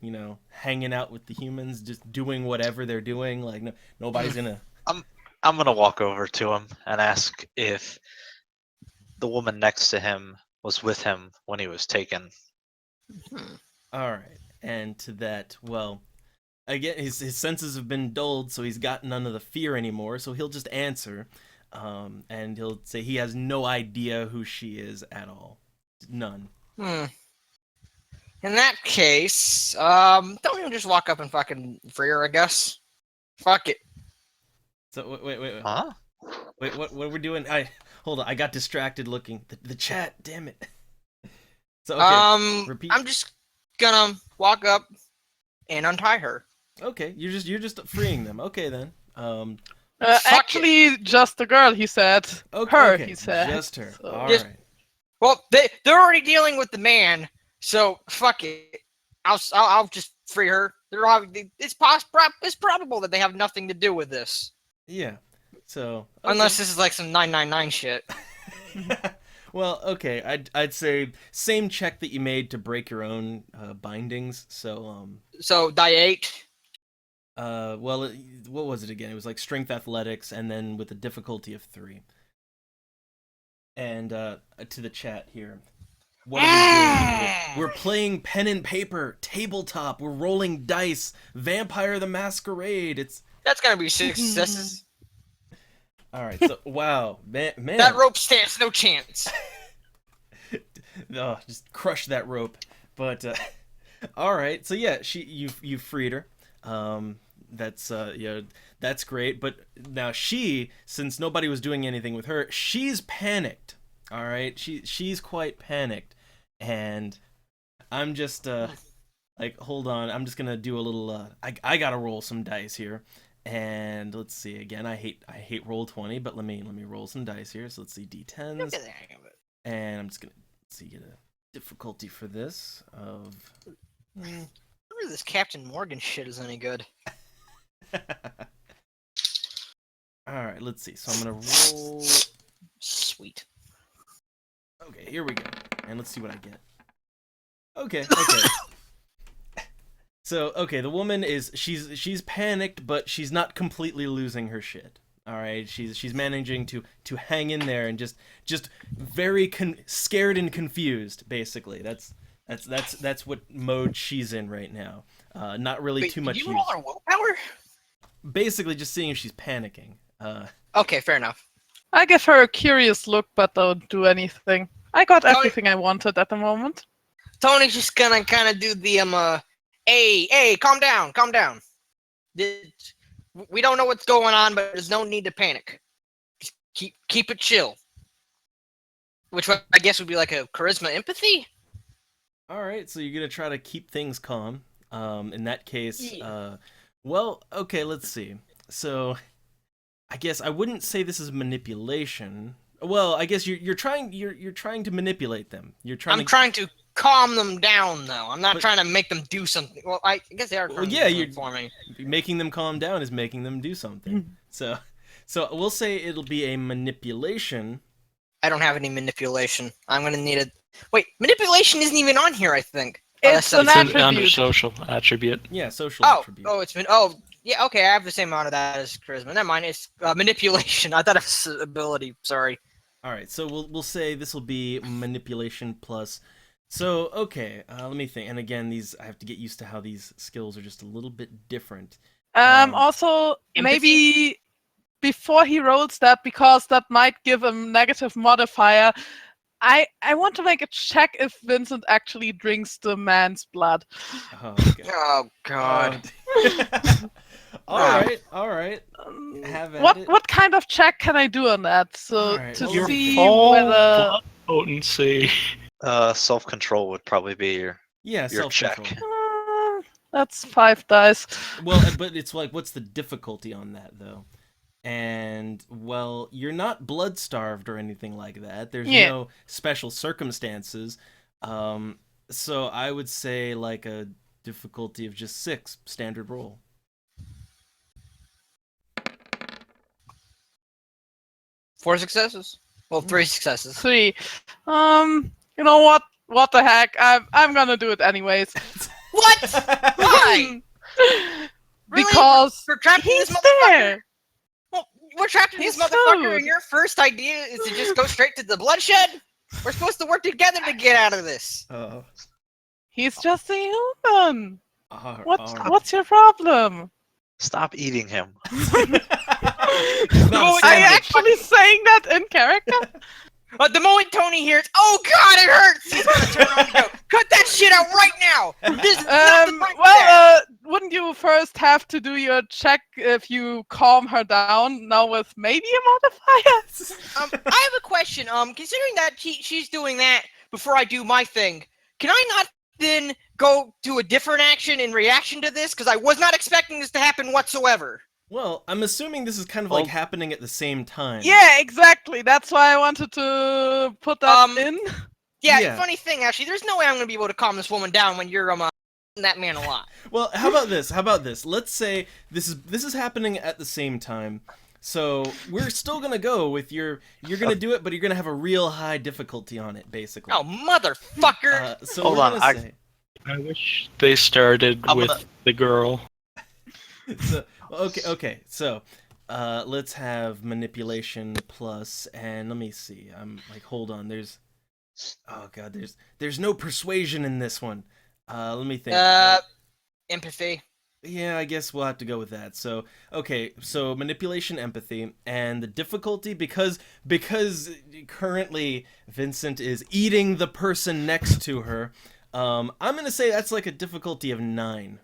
hanging out with the humans, just doing whatever they're doing. Like nobody's gonna. I'm gonna walk over to him and ask if the woman next to him was with him when he was taken. All right. And to that, well, again, his senses have been dulled, so he's got none of the fear anymore. So he'll just answer, and he'll say he has no idea who she is at all. None. In that case, don't even just walk up and fucking free her, I guess. Fuck it. So wait. Huh? Wait, what we're doing? Hold on. I got distracted looking. The chat. Damn it. So okay. Repeat. I'm just gonna walk up and untie her. Okay, you're just freeing them. Okay then. Fuck Actually, just the girl, he said. Okay, Her, okay, he said. just her. So- All Just- right. Well, they're already dealing with the man, so fuck it. I'll just free her. It's probable that they have nothing to do with this, Yeah. So unless this is like some 999 shit. well, okay. I'd say same check that you made to break your own bindings. So So die 8. well, what was it again? It was like strength athletics, and then with a difficulty of 3. And to the chat here, what are we doing? We're playing pen and paper, tabletop. We're rolling dice. Vampire the Masquerade. It's That's gonna be 6 successes. all right. So wow, man. That rope stands no chance. Oh, just crush that rope. But all right. So yeah, you freed her. That's that's great. But now since nobody was doing anything with her, she's panicked. All right, she's quite panicked, and I'm just like, hold on, I'm just gonna do a little. I gotta roll some dice here, and let's see again. I hate Roll20, but let me roll some dice here. So let's see You'll D10s, get the hang of it. and I'm just gonna get a difficulty for this of. I wonder if this Captain Morgan shit is any good. All right, let's see. So I'm gonna roll. Sweet. Okay, here we go, and let's see what I get. Okay. So okay, the woman she's panicked, but she's not completely losing her shit. All right, she's managing to hang in there and just very scared and confused. Basically, that's what mode she's in right now. Not really Wait, too much did you use. roll her willpower? Basically, just seeing if she's panicking. Okay, fair enough. I give her a curious look, but don't do anything. I got Tony- everything I wanted at the moment. Tony's just gonna kind of do the hey, calm down. We don't know what's going on, but there's no need to panic. Just keep it chill. Which I guess would be like a charisma empathy. All right, so you're gonna try to keep things calm. In that case, Yeah. well, okay, let's see. So, I guess I wouldn't say this is manipulation. Well, I guess you're trying to manipulate them. I'm trying to calm them down, though. I'm not But- trying to make them do something. Well, I guess they are Well, trying to yeah, do you're- something for me. making them calm down is making them do something. So we'll say it'll be a manipulation. I don't have any manipulation. I'm gonna need it. Wait, manipulation isn't even on here, I think. Oh, It's that's an It's something- an, under attribute. social attribute. Yeah, social Oh, attribute. it's been. Oh, yeah. Okay, I have the same amount of that as charisma. Never mind. It's manipulation. I thought it was ability. Sorry. All right, so we'll say this will be manipulation plus. So okay, let me think. And again, I have to get used to how these skills are just a little bit different. Also, Empathy? maybe before he rolls that, because that might give a negative modifier, I want to make a check if Vincent actually drinks the man's blood. Oh, okay. Oh God. All right. Um, Have at what it. what kind of check can I do on that? So Alright, to well, Your see full whether blood potency. Self-control would probably be your Yeah, your self-control. check. That's 5 dice. Well, but it's like, what's the difficulty on that though? And well, you're not blood starved or anything like that. There's Yeah. no special circumstances. So I would say like a difficulty of just 6, standard roll. Four successes. Well, 3 successes. 3. You know what? What the heck? I'm gonna do it anyways. What? Why? Really? Because We're trapped in he's this motherfucker. there. Well, we're trapped in this He's motherfucker, food. and your first idea is to just go straight to the bloodshed? We're supposed to work together to get out of this. He's just a human. All What's your problem? Stop eating him. Not a Are you sandwich. actually saying that in character? But the moment Tony hears, "Oh God, it hurts," he's gonna turn around and go, "Cut that shit out right now!" This is not the time for that. Wouldn't you first have to do your check if you calm her down now with maybe a modifier? I have a question. Considering that she's doing that before I do my thing, can I not then go do a different action in reaction to this? Because I was not expecting this to happen whatsoever. Well, I'm assuming this is kind of like happening at the same time. Yeah, exactly. That's why I wanted to put that in. Yeah, funny thing, actually, there's no way I'm gonna be able to calm this woman down when you're that man a lot. Well, how about this? Let's say this is happening at the same time. So we're still gonna go with you're gonna do it, but you're gonna have a real high difficulty on it, basically. Oh, motherfucker! So Hold we're on, gonna say, I wish they started I'm with gonna- the girl. so, okay. So let's have manipulation plus, and let me see. I'm like, hold on. There's no persuasion in this one. Let me think. Empathy. Yeah, I guess we'll have to go with that. So, okay, so manipulation, empathy, and the difficulty because currently Vincent is eating the person next to her. I'm gonna say that's like a difficulty of 9.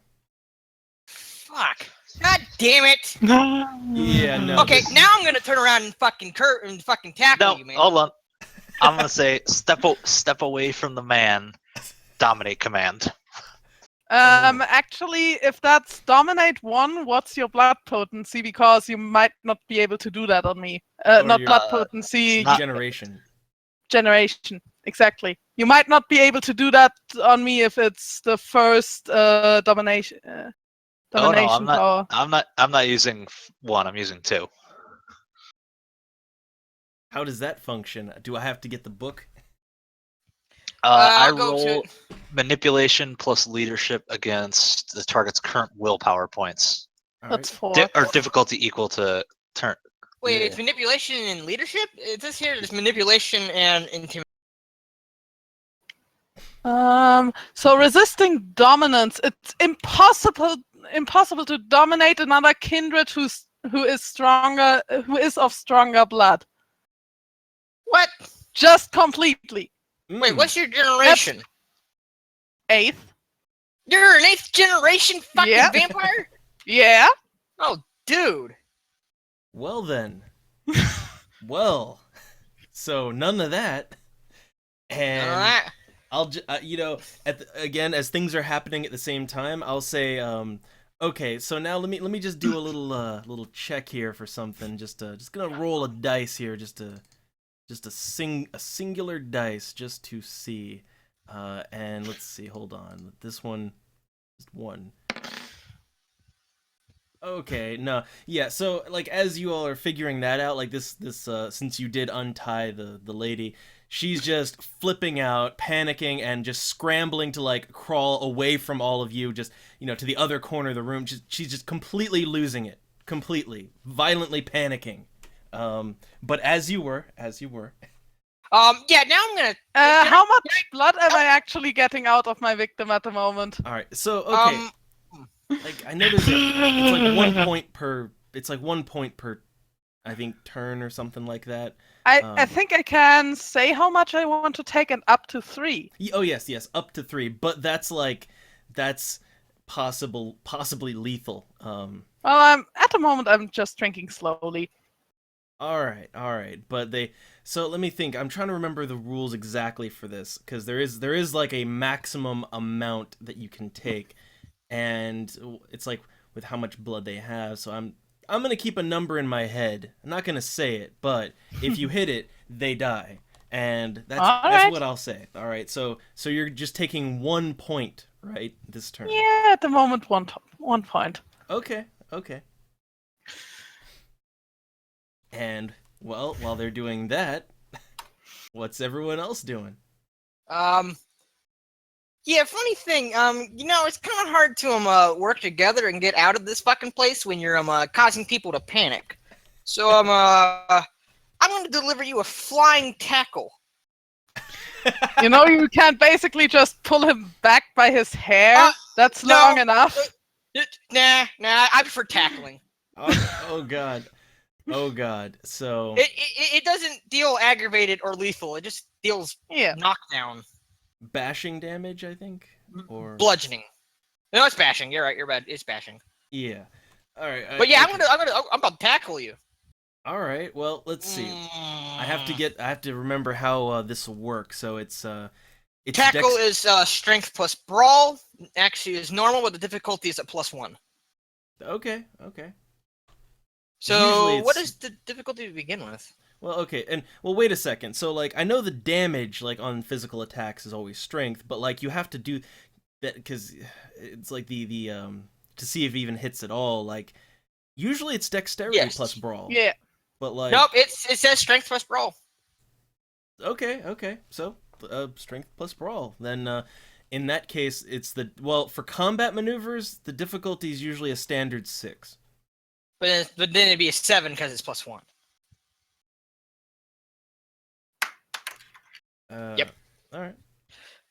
Fuck. God damn it! Yeah, no. Okay, now I'm gonna turn around and fucking tackle No, you, man. hold on. I'm gonna say step away from the man. Dominate command. Actually, if that's dominate 1, what's your blood potency? Because you might not be able to do that on me. Not your- blood potency, not- Generation. generation. Exactly. You might not be able to do that on me if it's the first domination. Domination power. I'm not using 1. I'm using 2. How does that function? Do I have to get the book? I I'll go to roll manipulation plus leadership against the target's current willpower points, All That's right. 4. or difficulty equal to turn. Wait, Yeah. it's manipulation and leadership? It says here it's manipulation and intimidation. So resisting dominance, it's impossible to dominate another kindred who is of stronger blood. What? Just completely. Wait, Mm. what's your generation? 8th. You're an 8th generation fucking Yeah. vampire? Yeah. Oh, dude. Well then. Well. So none of that. And Alright. I'll again, as things are happening at the same time, I'll say okay, so now let me just do a little check here for something. Just gonna roll a dice here, just a singular dice just to see. And let's see, hold on. This one, just 1. Okay, no. Yeah, so like as you all are figuring that out, like this since you did untie the lady, she's just flipping out, panicking, and just scrambling to like crawl away from all of you, just to the other corner of the room. She's just completely losing it. Completely. Violently panicking. But as you were. Yeah, now I'm gonna How much blood am I actually getting out of my victim at the moment? Alright, so okay. Like I know it's like 1 point per I think turn or something like that. I think I can say how much I want to take and up to 3. Oh yes, up to 3, but that's possibly lethal. Well, at the moment I'm just drinking slowly. All right, but so let me think. I'm trying to remember the rules exactly for this because there is like a maximum amount that you can take, and it's like with how much blood they have. So I'm gonna keep a number in my head. I'm not gonna say it, but if you hit it, they die, and that's Alright. what I'll say. All right, so you're just taking 1 point, right? This turn. Yeah, at the moment, 1 point. Okay. And well, while they're doing that, what's everyone else doing? Yeah, funny thing, it's kind of hard to work together and get out of this fucking place when you're causing people to panic. So I'm going to deliver you a flying tackle. You know, you can't basically just pull him back by his hair. That's no. long enough. Nah, I prefer tackling. Oh god. So It doesn't deal aggravated or lethal. It just deals knockdown, bashing damage, I think, or bludgeoning. No, it's bashing. You're right. You're bad. It's bashing. yeah. All right. But yeah, okay. I'm about to tackle you. All right. Well, let's see. I have to remember how this will work. So it's tackle is strength plus brawl. Actually, is normal, but the difficulty is at +1. Okay. So Usually what it's- is the difficulty to begin with? Well, okay, and well, wait a second. So, like, I know the damage, like, on physical attacks is always strength, but like, you have to do that because it's like the to see if it even hits at all. Like, usually it's dexterity Yes. plus brawl. Yeah. But like, Nope, it says strength plus brawl. okay. So, strength plus brawl. Then, in that case, it's for combat maneuvers, the difficulty is usually a standard 6. But then it'd be a 7 because it's +1. Yep. All right.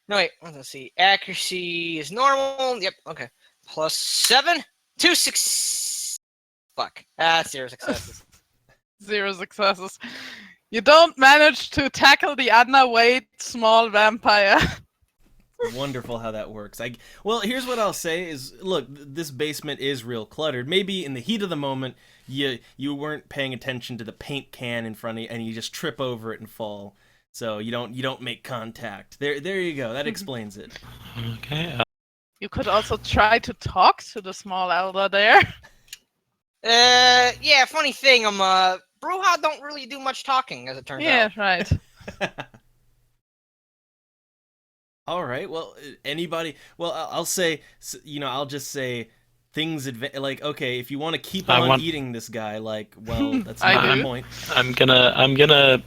No, wait. Let's see. Accuracy is normal. Yep. Okay. +7. 2 6. Fuck. 0 successes. 0 successes. You don't manage to tackle the underweight small vampire. Wonderful how that works. Well, here's what I'll say is, look, this basement is real cluttered. Maybe in the heat of the moment, you weren't paying attention to the paint can in front of you, and you just trip over it and fall. So you don't make contact. There you go. That explains it. Okay. You could also try to talk to the small elder there. Yeah. Funny thing. Bruja don't really do much talking, as it turns Yeah, out. right. All right. Well, anybody? Well, I'll say. I'll just say things. Like, okay, if you want to keep on eating this guy, like, well, that's I not do. the point. I'm gonna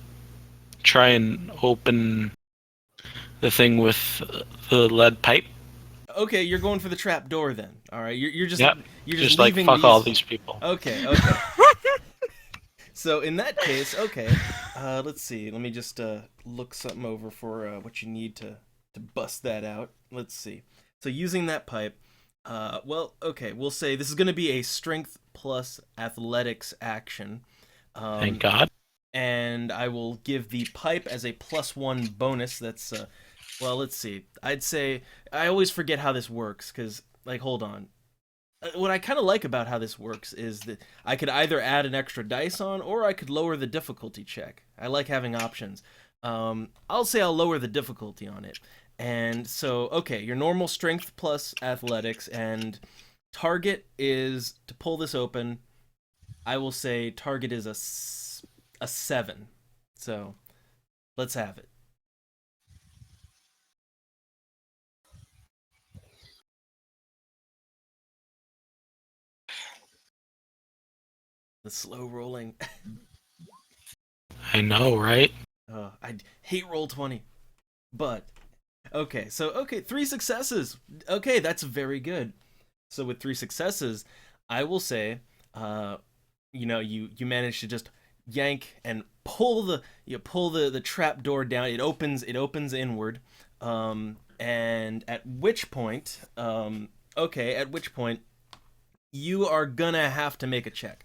try and open the thing with the lead pipe. Okay, you're going for the trap door then. All right, you're just Yep. you're Just leaving like fuck all these people. Okay. So in that case, okay, let's see. Let me just look something over for what you need to bust that out. Let's see. So using that pipe, well, okay, we'll say this is going to be a strength plus athletics action. Thank God. And I will give the pipe as a +1 bonus. That's well, let's see. I'd say I always forget how this works because, like, hold on. What I kind of like about how this works is that I could either add an extra dice on, or I could lower the difficulty check. I like having options. I'll say I'll lower the difficulty on it. And so, okay, your normal strength plus athletics, and target is, to pull this open, I will say target is a 7. So, let's have it. The slow rolling. I know, right? I hate Roll20. But, okay, 3 successes. Okay, that's very good. So with 3 successes, I will say, you manage to just yank and pull the trap door down. It opens inward. And at which point, you are gonna have to make a check.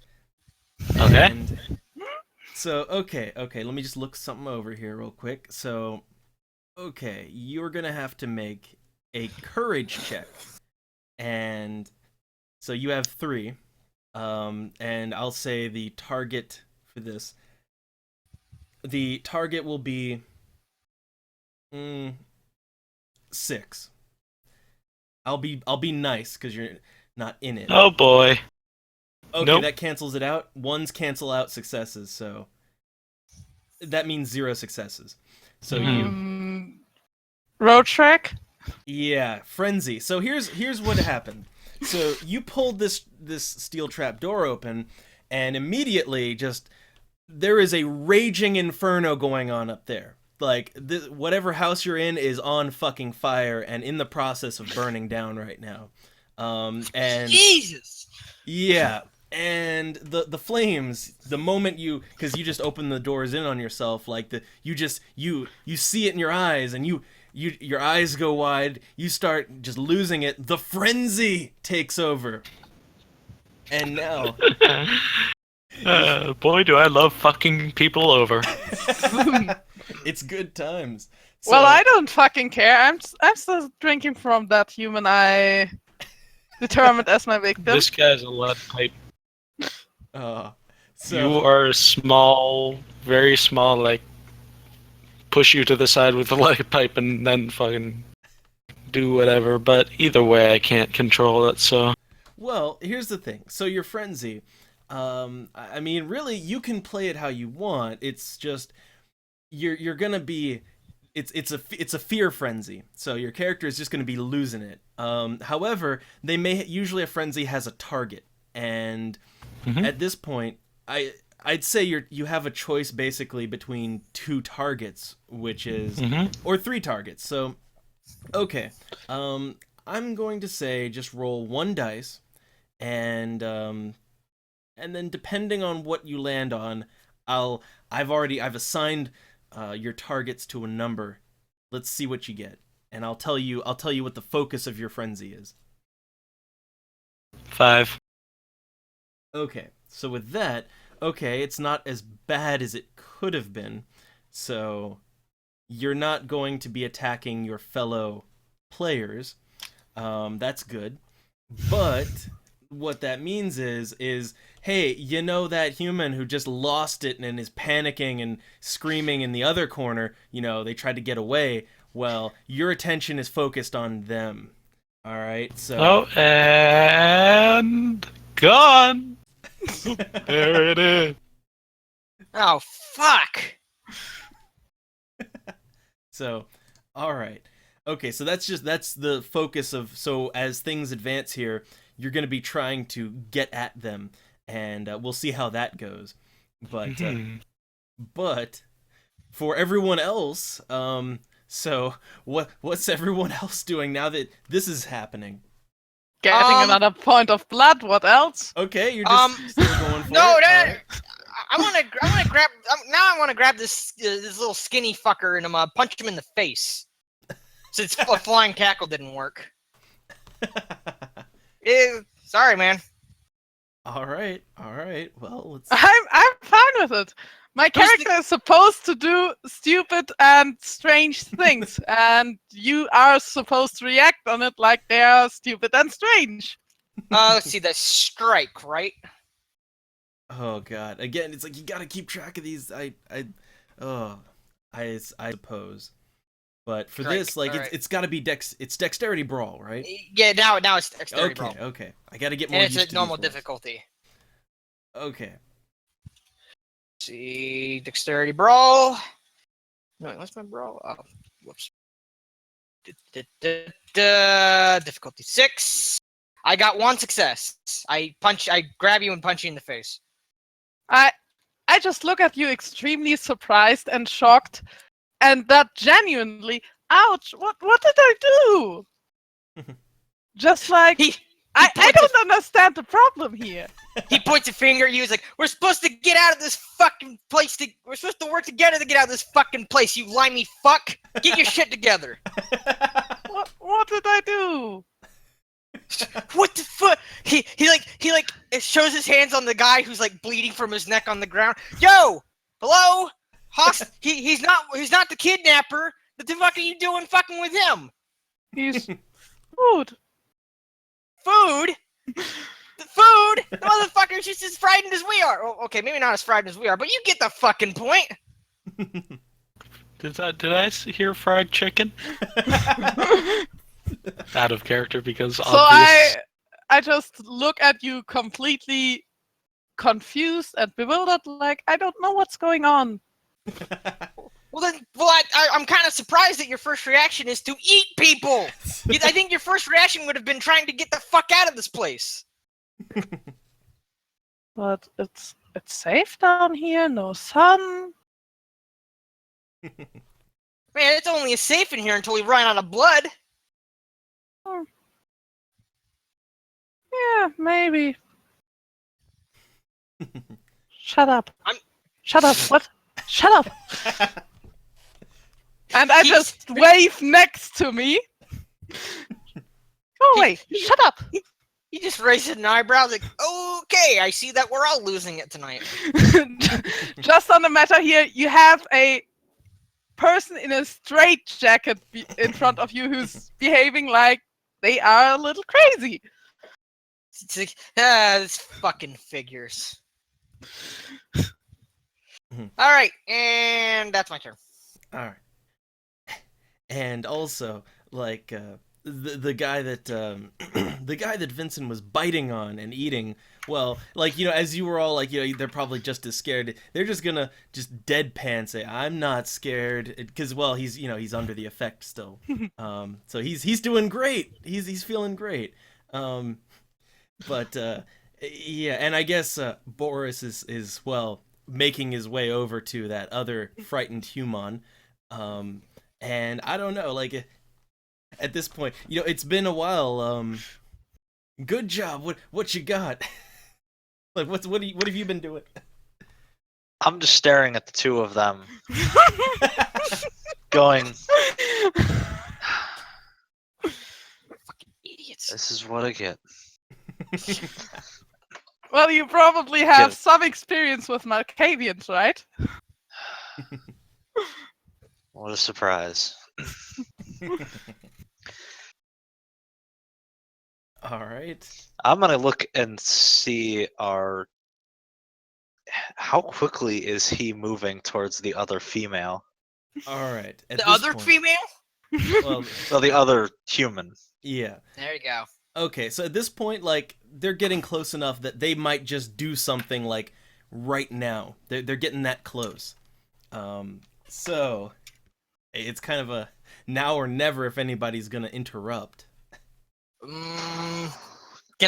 Okay. And so, okay, let me just look something over here real quick. So, okay, you're gonna have to make a courage check. And so you have 3. And I'll say the target for this. The target will be 6. I'll be nice because you're not in it. Oh boy. Okay, Nope. That cancels it out. Ones cancel out successes, so that means 0 successes. So you Road Shrek, Yeah, frenzy. So here's what happened. So you pulled this steel trap door open, and immediately just there is a raging inferno going on up there. Like whatever house you're in is on fucking fire and in the process of burning down right now. And Jesus. yeah, and the flames, the moment because you just open the doors in on yourself, like you see it in your eyes, and your eyes go wide, you start just losing it. The frenzy takes over, and now Boy, do I love fucking people over. it's good times. Well, I don't fucking care. I'm still drinking from that human I determined as my victim. This guy's a lead pipe. So You are small, very small, like push you to the side with the lead pipe and then fucking do whatever. But either way, I can't control it, so. Well, here's the thing. So your frenzy, I mean, really, you can play it how you want. It's just you're gonna be, it's a fear frenzy. So your character is just gonna be losing it. However, usually a frenzy has a target, and at this point, I'd say you have a choice basically between 2 targets, which is or 3 targets. So okay, I'm going to say just roll 1 dice, and then depending on what you land on, I've assigned your targets to a number. Let's see what you get, and I'll tell you what the focus of your frenzy is. 5. Okay, so with that, it's not as bad as it could have been. So you're not going to be attacking your fellow players. That's good. But what that means is, hey, you know that human who just lost it and is panicking and screaming in the other corner, they tried to get away. Well, your attention is focused on them. All right, so... Oh, and gone! There it is. Oh, fuck. So, all right. Okay, so that's the focus of, so as things advance here, you're going to be trying to get at them, and we'll see how that goes. But but for everyone else, so what's everyone else doing now that this is happening? Getting another point of blood. What else? Okay, you're just still going for No, it. no, All no. right. I want to grab. Now I want to grab this little skinny fucker and I'm gonna punch him in the face. Since a flying tackle didn't work. Sorry, man. All right. Well, let's. I'm fine with it. My character is supposed to do stupid and strange things, and you are supposed to react on it like they are stupid and strange. Let's see, the strike, right? Oh God! Again, it's like you gotta keep track of these. I suppose. But for Strike, this, like, alright. it's got to be it's dexterity brawl, right? Yeah, now it's dexterity brawl. Okay. I got to get more And it's used at to normal these rolls. difficulty. Okay. See, dexterity brawl. No, what's my brawl? Oh, whoops. Difficulty 6. I got 1 success. I grab you and punch you in the face. I just look at you extremely surprised and shocked, and that genuinely, ouch! What did I do? Just like I don't understand the problem here. He points a finger at you. He's like, "We're supposed to get out of this fucking place. We're supposed to work together to get out of this fucking place. You limey fuck! Get your shit together." What did I do? What the fuck? He shows his hands on the guy who's like bleeding from his neck on the ground. Yo, hello, he's not the kidnapper. What the fuck are you doing fucking with him? He's food. Food? The food? The motherfucker's just as frightened as we are. Oh, okay, maybe not as frightened as we are, but you get the fucking point. Did I hear fried chicken? Out of character because So obvious. I just look at you completely confused and bewildered, like I don't know what's going on. I'm kind of surprised that your first reaction is to eat people. I think your first reaction would have been trying to get the fuck out of this place. But it's safe down here. No sun. Man, it's only safe in here until we run out of blood. Yeah, maybe. Shut up. I'm- Shut up. What? Shut up. And I He's- just wave next to me. Go away. Shut up. He just raised an eyebrow like, okay, I see that we're all losing it tonight. Just on the matter here, you have a person in a straitjacket in front of you who's behaving like they are a little crazy. It's like, this fucking figures. Alright, and that's my turn. All right. And also, like the guy that the guy that Vincent was biting on and eating. Well, like, you know, as you were all like, you know, they're probably just as scared. They're just gonna just deadpan say, "I'm not scared," because, well, he's, you know, he's under the effect still. So he's doing great. He's feeling great. But yeah, and I guess Boris is well making his way over to that other frightened human. And I don't know, like, at this point, you know, it's been a while. Good job. What you got? Like, what have you been doing? I'm just staring at the two of them, going, Idiots. "This is what I get." Well, you probably have Good. some experience with Malkavians, right? What a surprise! All right. I'm gonna look and see how quickly is he moving towards the other female? All right. At The this other point- female? Well, So the other human. yeah. There you go. Okay, so at this point, like, they're getting close enough that they might just do something, like, right now. They're getting that close. So it's kind of a now or never if anybody's gonna interrupt. Can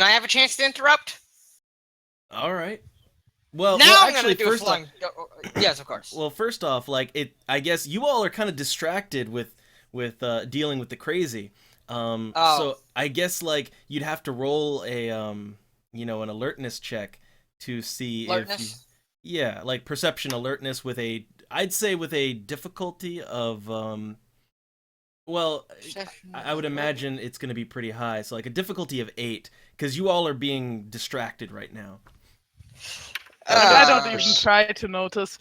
I have a chance to interrupt? All right. Well, Now well, I'm actually, gonna do a first off, flying. Yes, of course. well, first off, like, I guess you all are kind of distracted with dealing with the crazy. Oh. So I guess, like, you'd have to roll a you know, an alertness check to see if you, Alertness? yeah, like perception alertness with a, I'd say with a difficulty of well, I would imagine it's going to be pretty high. So like a difficulty of 8, because you all are being distracted right now. I don't even Pers- try to notice.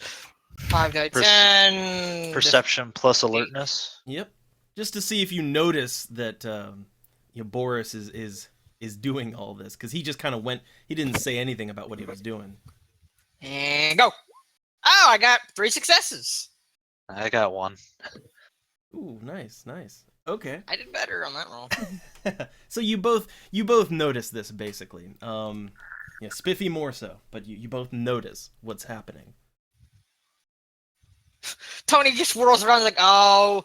5 to Perce- 10. Perception plus alertness. Yep. Just to see if you notice that you know, Boris is doing all this, because he just kind of went. He didn't say anything about what he was doing. And go. Oh, I got 3 successes. I got one. Ooh, nice. Okay. I did better on that roll. So you both notice this basically. Yeah, Spiffy more so, but you both notice what's happening. Tony just whirls around like, oh,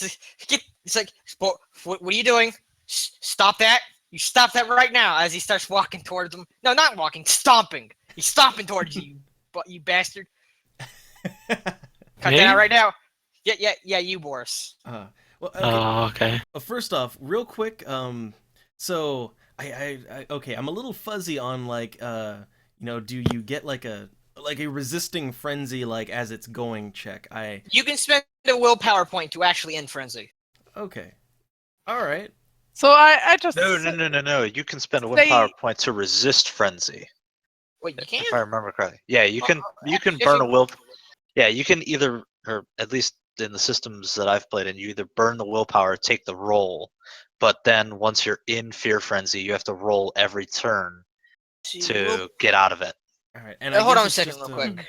it's like, what are you doing? Stop that! You stop that right now! As he starts walking towards them. No, not walking, stomping. He's stomping towards you, you bastard. Cut Me? that out right now. Yeah, you, Boris. Well, okay. Oh, okay. First off, real quick, so I okay, I'm a little fuzzy on, like, you know, do you get like a resisting frenzy, like, as it's going check? You can spend a willpower point to actually end frenzy. Okay, all right. So I just No. You can spend a Say- willpower point to resist frenzy. Wait, you can? If I remember correctly. Yeah, you can if burn you- a will. Yeah, you can either, or at least in the systems that I've played in, you either burn the willpower, take the roll, but then once you're in fear frenzy, you have to roll every turn to get out of it. All right, and Hold guess on a it's second, just, real quick.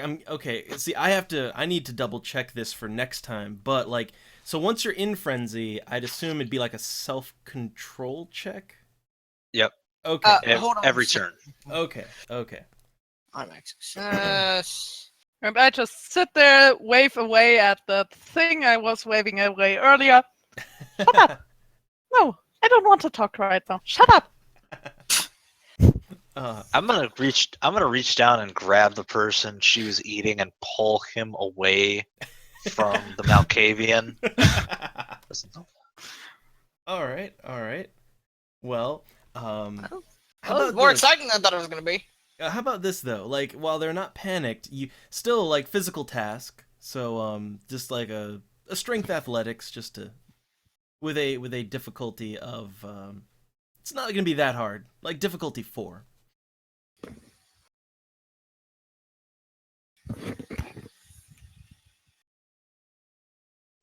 I'm okay. See, I need to double check this for next time. But, like, so once you're in frenzy, I'd assume it'd be like a self-control check. Yep. Okay. Hold on a Every second. turn. Okay. Automatic success. And I just sit there, wave away at the thing I was waving away earlier. Shut up! No, I don't want to talk right now. Shut up! I'm gonna reach down and grab the person she was eating and pull him away from the Malkavian. All right. Well, how That was about more this? exciting than I thought it was gonna be. How about this though? Like, while they're not panicked, you still like physical task. So, just like a strength athletics, just to with a difficulty of it's not gonna be that hard. Like difficulty 4.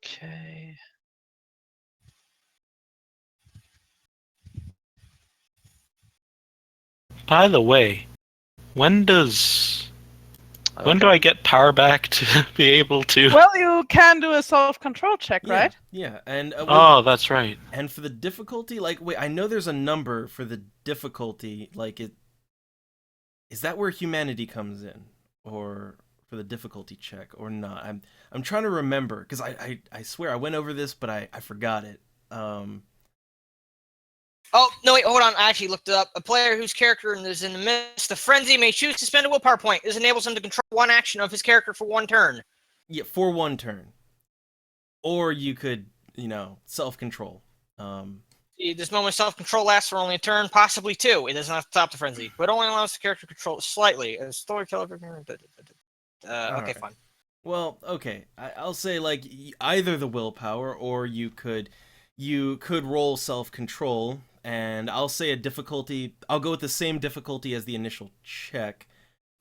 Okay. By the way, when do I get power back to be able to? Well, you can do a self-control check, Yeah, right? yeah, and Oh, that's right. and for the difficulty, like, wait, I know there's a number for the difficulty. Like, is that where humanity comes in, or for the difficulty check, or not? I'm trying to remember because I swear I went over this, but I forgot it. Oh, no, wait, hold on. I actually looked it up. A player whose character is in the midst of frenzy may choose to spend a willpower point. This enables him to control one action of his character for one turn. Yeah, for one turn, or you could, self control. This moment of self-control lasts for only a turn, possibly two. It does not stop the frenzy, but only allows the character to control it slightly. As storyteller. Okay, Alright. fine. Well, okay, I'll say like either the willpower, or you could roll self control, and I'll say a difficulty. I'll go with the same difficulty as the initial check,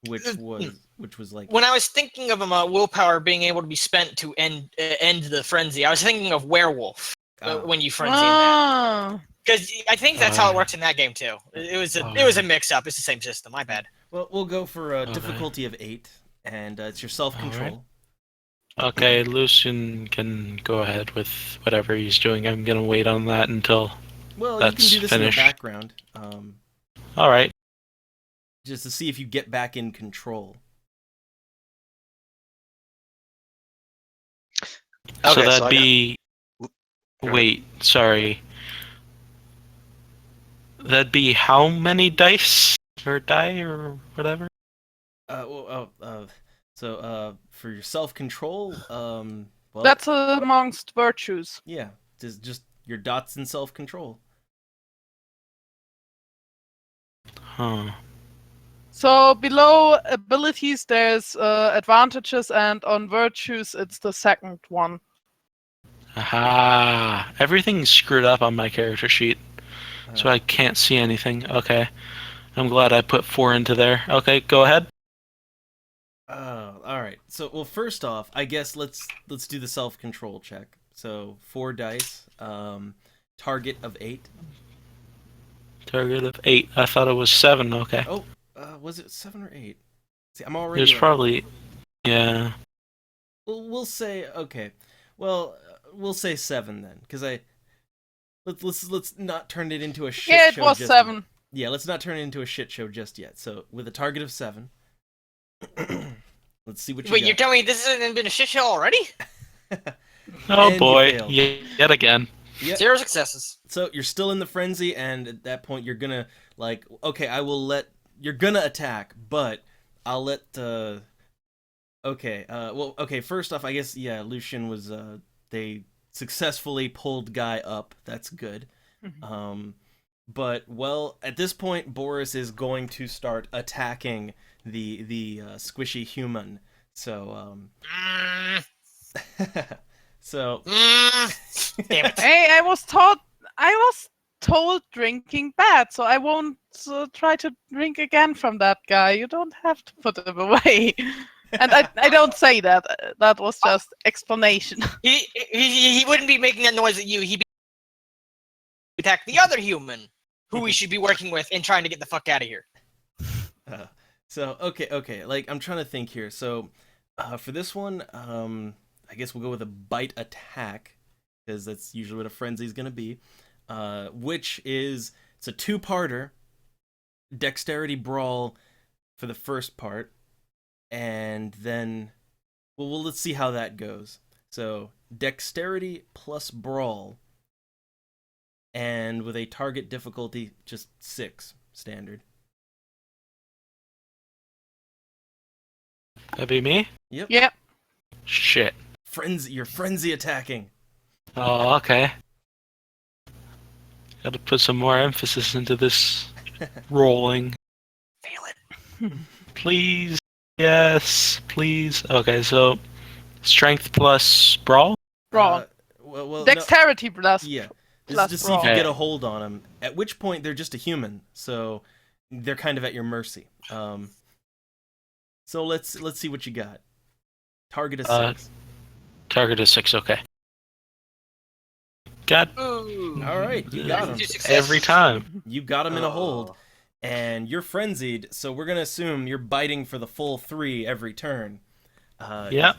which was like When I was thinking of willpower being able to be spent to end the frenzy, I was thinking of werewolf when you frenzy in that. Oh. Because I think that's how it works in that game too. It was a mix-up. It's the same system. My bad. Well, we'll go for a Okay. difficulty of 8, and it's your self control. Okay, Lucian can go ahead with whatever he's doing. I'm gonna wait on that until. Well, That's you can do this finished. in the background, All right. just to see if you get back in control. So Okay, that'd I be. Wait, sorry. That'd be how many dice or die or whatever? So for your self control, well, That's amongst virtues. yeah, just your dots in self control. Huh. So below abilities, there's advantages, and on virtues, it's the second one. Aha! Everything's screwed up on my character sheet, so I can't see anything. Okay. I'm glad I put 4 into there. Okay, go ahead. All right. So, well, first off, I guess let's do the self control check. So 4 dice, target of 8. Target of 8. I thought it was 7. Okay. Oh, was it 7 or 8? See, I'm already. There's probably. Yeah. We'll say okay. Well, we'll say 7 then, because let's not turn it into a shit Yeah, it show. was just 7. Yet. Yeah, let's not turn it into a shit show just yet. So with a target of 7, let's see what you Wait, got. you're telling me this hasn't been a shit show already? Oh And you boy. failed. Yet again. Yep. 0 successes. So you're still in the frenzy, and at that point you're gonna like, okay, you're gonna attack, but I'll let okay, first off, I guess, yeah, Lucian was they successfully pulled Guy up. That's good. But well, at this point Boris is going to start attacking the squishy human. So so Damn it. Hey, I was told drinking bad, so I won't try to drink again from that guy. You don't have to put him away. And I don't say that. That was just explanation. He wouldn't be making that noise at you. He'd be attack the other human who we should be working with and trying to get the fuck out of here. So okay. Like, I'm trying to think here. So for this one, I guess we'll go with a bite attack, because that's usually what a frenzy's gonna be. Which is, it's a 2-parter, dexterity brawl for the first part, and then well, let's see how that goes. So dexterity plus brawl, and with a target difficulty just 6 standard. That'd be me? Yep. Yep. Shit. You're frenzy attacking. Oh, okay. Gotta put some more emphasis into this rolling. Feel it. Please. Yes, please. Okay, so strength plus brawl? Brawl. Well, Dexterity plus. No, yeah. This plus is to see if you brawl. get a hold on them. At which point they're just a human, so they're kind of at your mercy. So let's see what you got. Target of 6. Target is 6, okay. God. Ooh. All right, you got him. Two successes. Every time. You got him in a hold, Oh. and you're frenzied. So we're gonna assume you're biting for the full 3 every turn. Yep.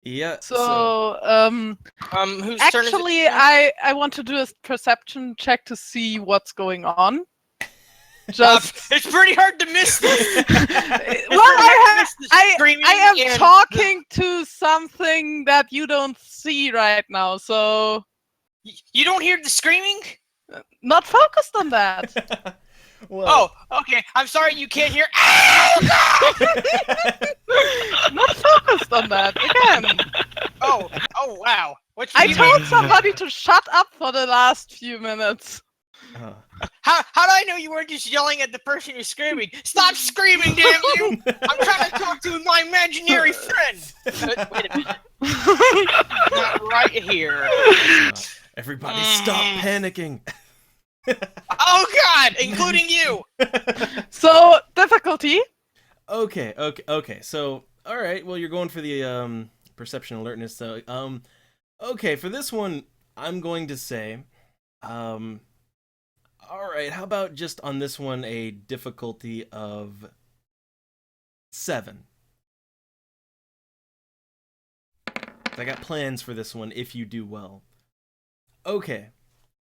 Yeah. So, Whose turn is it? actually, I want to do a perception check to see what's going on. Just It's pretty hard to miss this. well, It's pretty hard to miss the screaming I am and talking to something that you don't see right now, so You don't hear the screaming? not focused on that. well, Oh, okay. I'm sorry you can't hear. Oh, God! Not focused on that again. Oh, wow. What I you told somebody to shut up for the last few minutes. How do I know you weren't just yelling at the person you're screaming? Stop screaming, damn you! I'm trying to talk to my imaginary friend. Wait a minute. Not right here. Everybody, stop panicking. Oh God, including you. So difficulty. Okay. So, all right. Well, you're going for the perception alertness. So, okay. For this one, I'm going to say, all right. How about just on this one a difficulty of 7? I got plans for this one if you do well. Okay.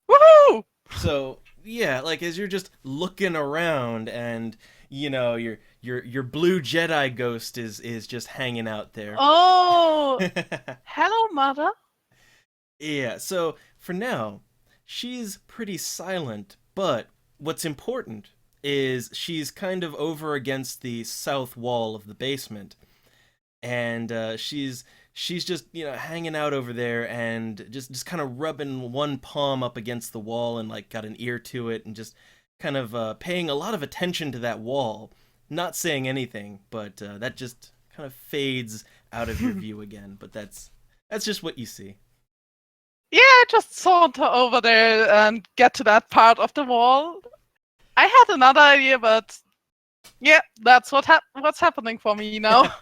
Woohoo! So yeah, like as you're just looking around, and you know your blue Jedi ghost is just hanging out there. Oh, hello, mother. Yeah. So for now, she's pretty silent, but what's important is she's kind of over against the south wall of the basement, and she's just hanging out over there and just kind of rubbing one palm up against the wall and like got an ear to it and just kind of paying a lot of attention to that wall, not saying anything, but that just kind of fades out of your view again. But that's just what you see. Yeah, just saunter over there and get to that part of the wall. I had another idea, but yeah, that's what's happening for me now.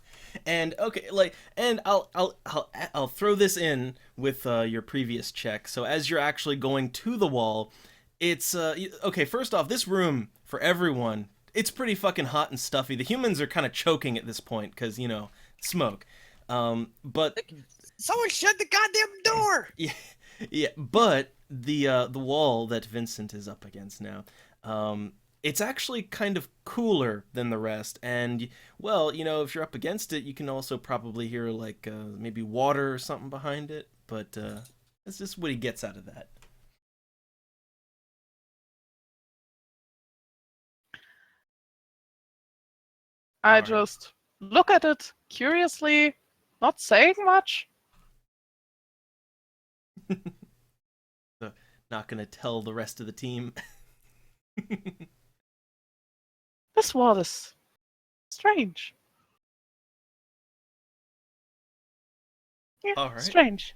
And okay, and I'll throw this in with your previous check. So as you're actually going to the wall, it's okay. First off, this room for everyone, it's pretty fucking hot and stuffy. The humans are kind of choking at this point because smoke. But Someone shut the goddamn door. yeah. But the wall that Vincent is up against now, it's actually kind of cooler than the rest, and well, if you're up against it, you can also probably hear like maybe water or something behind it, but that's just what he gets out of that. I Alright. just look at it curiously, not saying much. So, not gonna tell the rest of the team. This wall is strange. Yeah, All right. strange.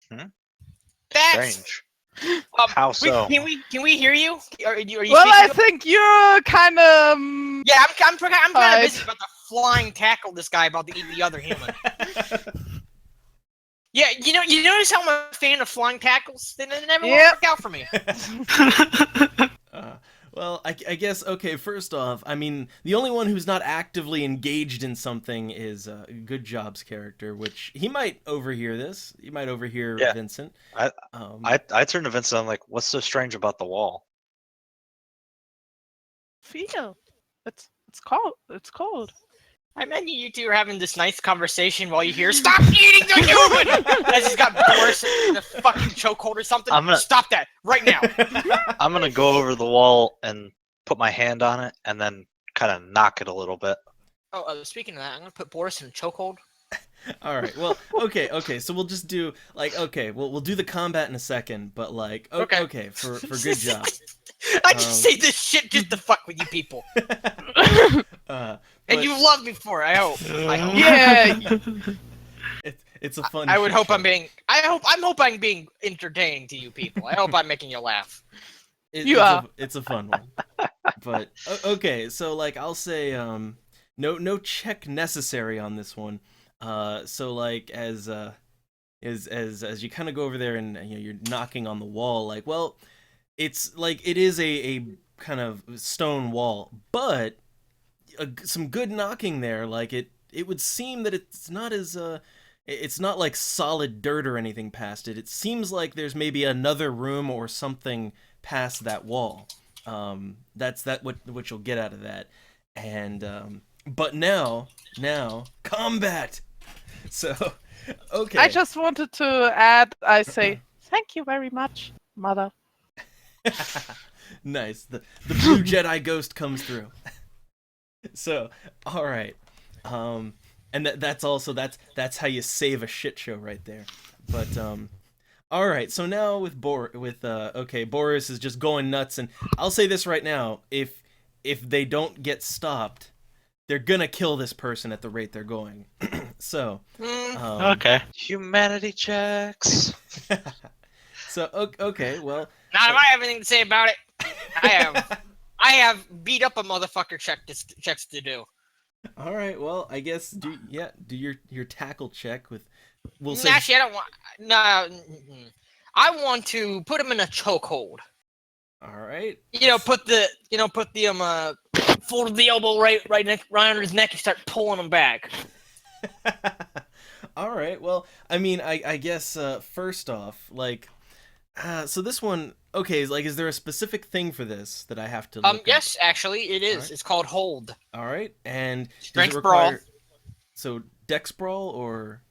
That's Strange. Wait, How so? can we hear you? Are you Well, I speaking? think you're kind of. Yeah, I'm kind of Alright. busy about to flying tackle this guy about to eat the other human. Yeah, you notice how I'm a fan of flying tackles? They never Yep. work out for me. Well, I guess, okay, first off, I mean, the only one who's not actively engaged in something is Good Job's character, which he might overhear this. He might overhear Yeah. Vincent. I turned to Vincent. I'm like, "What's so strange about the wall?" Feel. It's cold. It's cold. I imagine you two are having this nice conversation while you hear, "Stop eating the human!" As he's got Boris in the fucking chokehold or something. Stop that right now. I'm gonna go over the wall and put my hand on it, and then kind of knock it a little bit. Oh, speaking of that, I'm gonna put Boris in a chokehold. All right. Well, okay. So we'll just do we'll do the combat in a second, but okay, for good job. I just say this shit just to fuck with you people, and you love me for it. I hope. Yeah. It's a fun. I would shit hope show. I hope I'm being entertaining to you people. I hope I'm making you laugh. You are. It's a fun one. But okay, so I'll say no check necessary on this one. So as you kind of go over there and you're knocking on the wall, it's it is a kind of stone wall, but some good knocking there. It would seem that it's not as it's not like solid dirt or anything past it. It seems like there's maybe another room or something past that wall. That's what you'll get out of that. And but now combat. So okay. I just wanted to add, I say, thank you very much, mother. Nice. The blue Jedi ghost comes through. So, all right. And that's how you save a shit show right there. But all right. So now with Boris is just going nuts, and I'll say this right now, if they don't get stopped, they're gonna kill this person at the rate they're going. So, Okay. Humanity checks. So okay, well, Not if I have anything to say about it. I have beat up a motherfucker checks to do. all right. Well, I guess do your tackle check with. We'll say. Actually, I don't want. No, I want to put him in a chokehold. All right. Put the fold the elbow right under his neck and start pulling him back. All right. Well, I mean, I guess first off, so this one, okay, is there a specific thing for this that I have to look up? Yes, actually, it is. Right. It's called hold. All right, and does Strength it require, brawl. So dex brawl or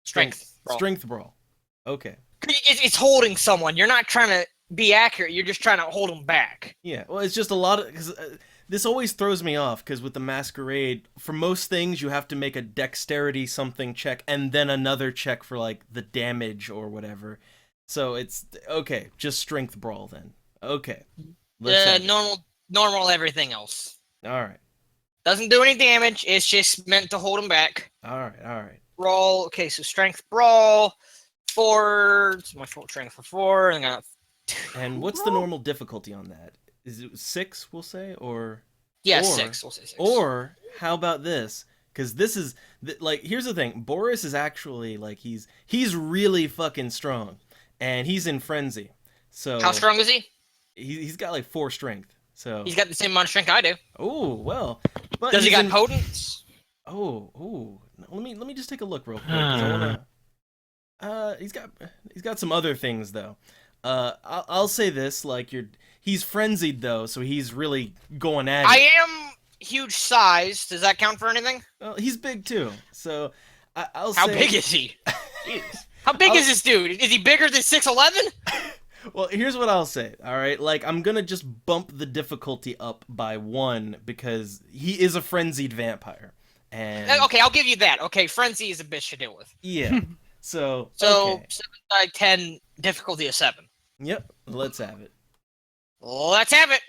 Strength brawl. Strength brawl. Okay. It's holding someone. You're not trying to be accurate. You're just trying to hold them back. Yeah. Well, it's just a lot of because this always throws me off because with the masquerade, for most things you have to make a dexterity something check and then another check for the damage or whatever. So it's okay. Just strength brawl then. Okay. Let's Normal everything else. All right. Doesn't do any damage. It's just meant to hold him back. All right. Roll. Okay, so strength brawl. 4. It's my full strength for 4. And I got 2. And what's the normal difficulty on that? Is it 6? We'll say, or yeah, or, 6. We'll say 6. Or how about this? Because this is here's the thing. Boris is actually he's really fucking strong, and he's in frenzy. So how strong is he? He's got 4 strength. So He's got the same amount of strength I do. oh well. But Does he he's got in- potence? Oh. Let me just take a look real quick. 'Cause I wanna. He's got some other things though. I'll say this: he's frenzied though, so he's really going at it. I am huge size. Does that count for anything? Well, he's big too, so I'll say. How big is he? Jeez. How big is this dude? Is he bigger than 6'11"? Well, here's what I'll say. All right, I'm gonna just bump the difficulty up by 1 because he is a frenzied vampire, and Okay, I'll give you that. Okay, frenzy is a bitch to deal with. yeah. So So okay. 7 by 10, difficulty of 7. Yep, let's have it. Let's have it.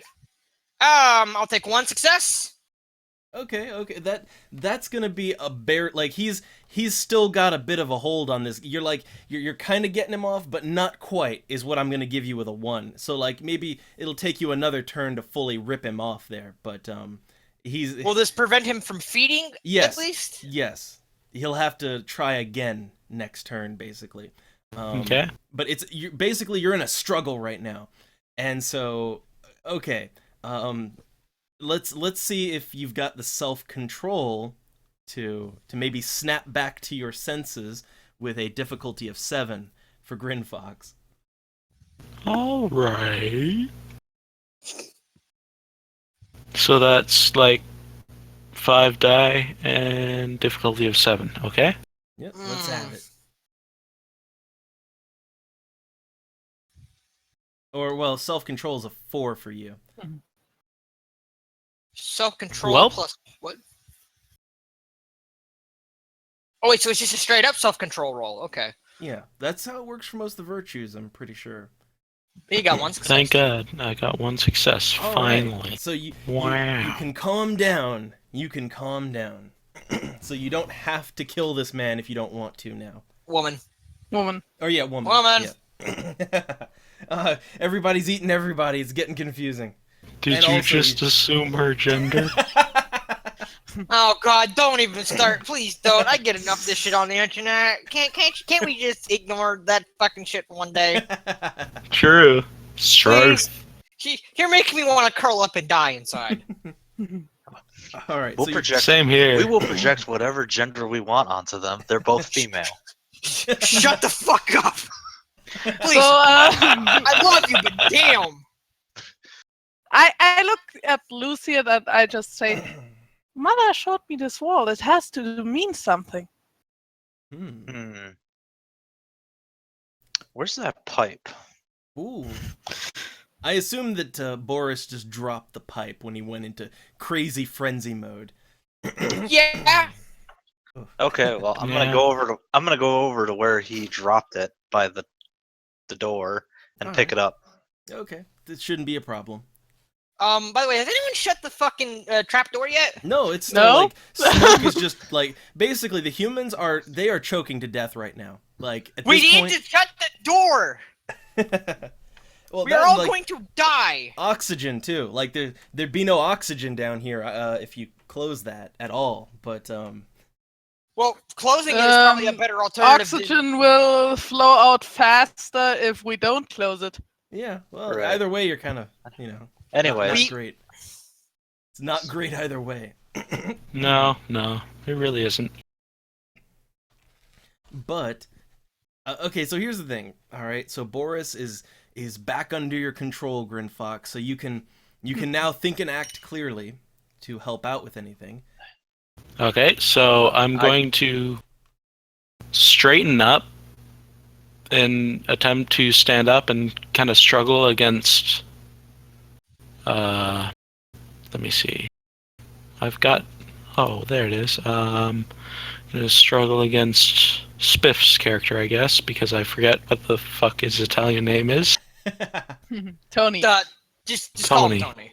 I'll take 1 success. Okay. That's gonna be a bear. He's still got a bit of a hold on this. You're kind of getting him off, but not quite. Is what I'm gonna give you with a 1. So maybe it'll take you another turn to fully rip him off there. But he's. Will this prevent him from feeding? Yes. At least. Yes, he'll have to try again next turn, basically. Okay. But you're in a struggle right now, and so okay. Let's see if you've got the self-control to maybe snap back to your senses with a difficulty of 7 for Grin Fox. All right. So that's 5 die and difficulty of 7. Okay. Yep, let's have it. Or, well, self-control is a 4 for you. Self-control Well- plus what? Oh wait, so it's just a straight up self-control roll. Okay. Yeah, that's how it works for most of the virtues, I'm pretty sure. You got one success. Thank God, I got 1 success. All right, Finally. so you Wow. can calm down. You can calm down. So you don't have to kill this man if you don't want to now. Woman. Woman. Or yeah, woman. Woman. Yeah. Everybody's eating everybody. It's getting confusing. Did and you also just assume her gender? Oh God, don't even start. Please don't. I get enough of this shit on the internet. Can't we just ignore that fucking shit for one day? True. Please. You're making me want to curl up and die inside. All right. We'll so project. Same here. We will project whatever gender we want onto them. They're both female. Shut the fuck up. Please. So, I love you, but damn. I look at Lucy and I just say, Mother showed me this wall. It has to mean something. Hmm. Where's that pipe? Ooh. I assume that Boris just dropped the pipe when he went into crazy frenzy mode. Yeah. Okay, well I'm Yeah. gonna go over to where he dropped it by the door and pick it up. Okay, this shouldn't be a problem. By the way, has anyone shut the fucking trapdoor yet? No, it's still No? like smoke is just like basically the humans are choking to death right now. Like at We this need point, to shut the door. well, We are that, all like, going to die. oxygen too. Like there'd be no oxygen down here if you close that at all. But Well, closing it is probably a better alternative. Oxygen will flow out faster if we don't close it. yeah, well, Right. either way, you're kind of not Anyways, great. It's not great either way. No, it really isn't. But okay, so here's the thing. All right, so Boris is back under your control, Grinfox. So you can now think and act clearly to help out with anything. Okay, so I'm going to straighten up and attempt to stand up and kind of struggle against. Let me see. I've got. Oh, there it is. Gonna struggle against Spiff's character, I guess, because I forget what the fuck his Italian name is. Tony. Just call him Tony. Tony.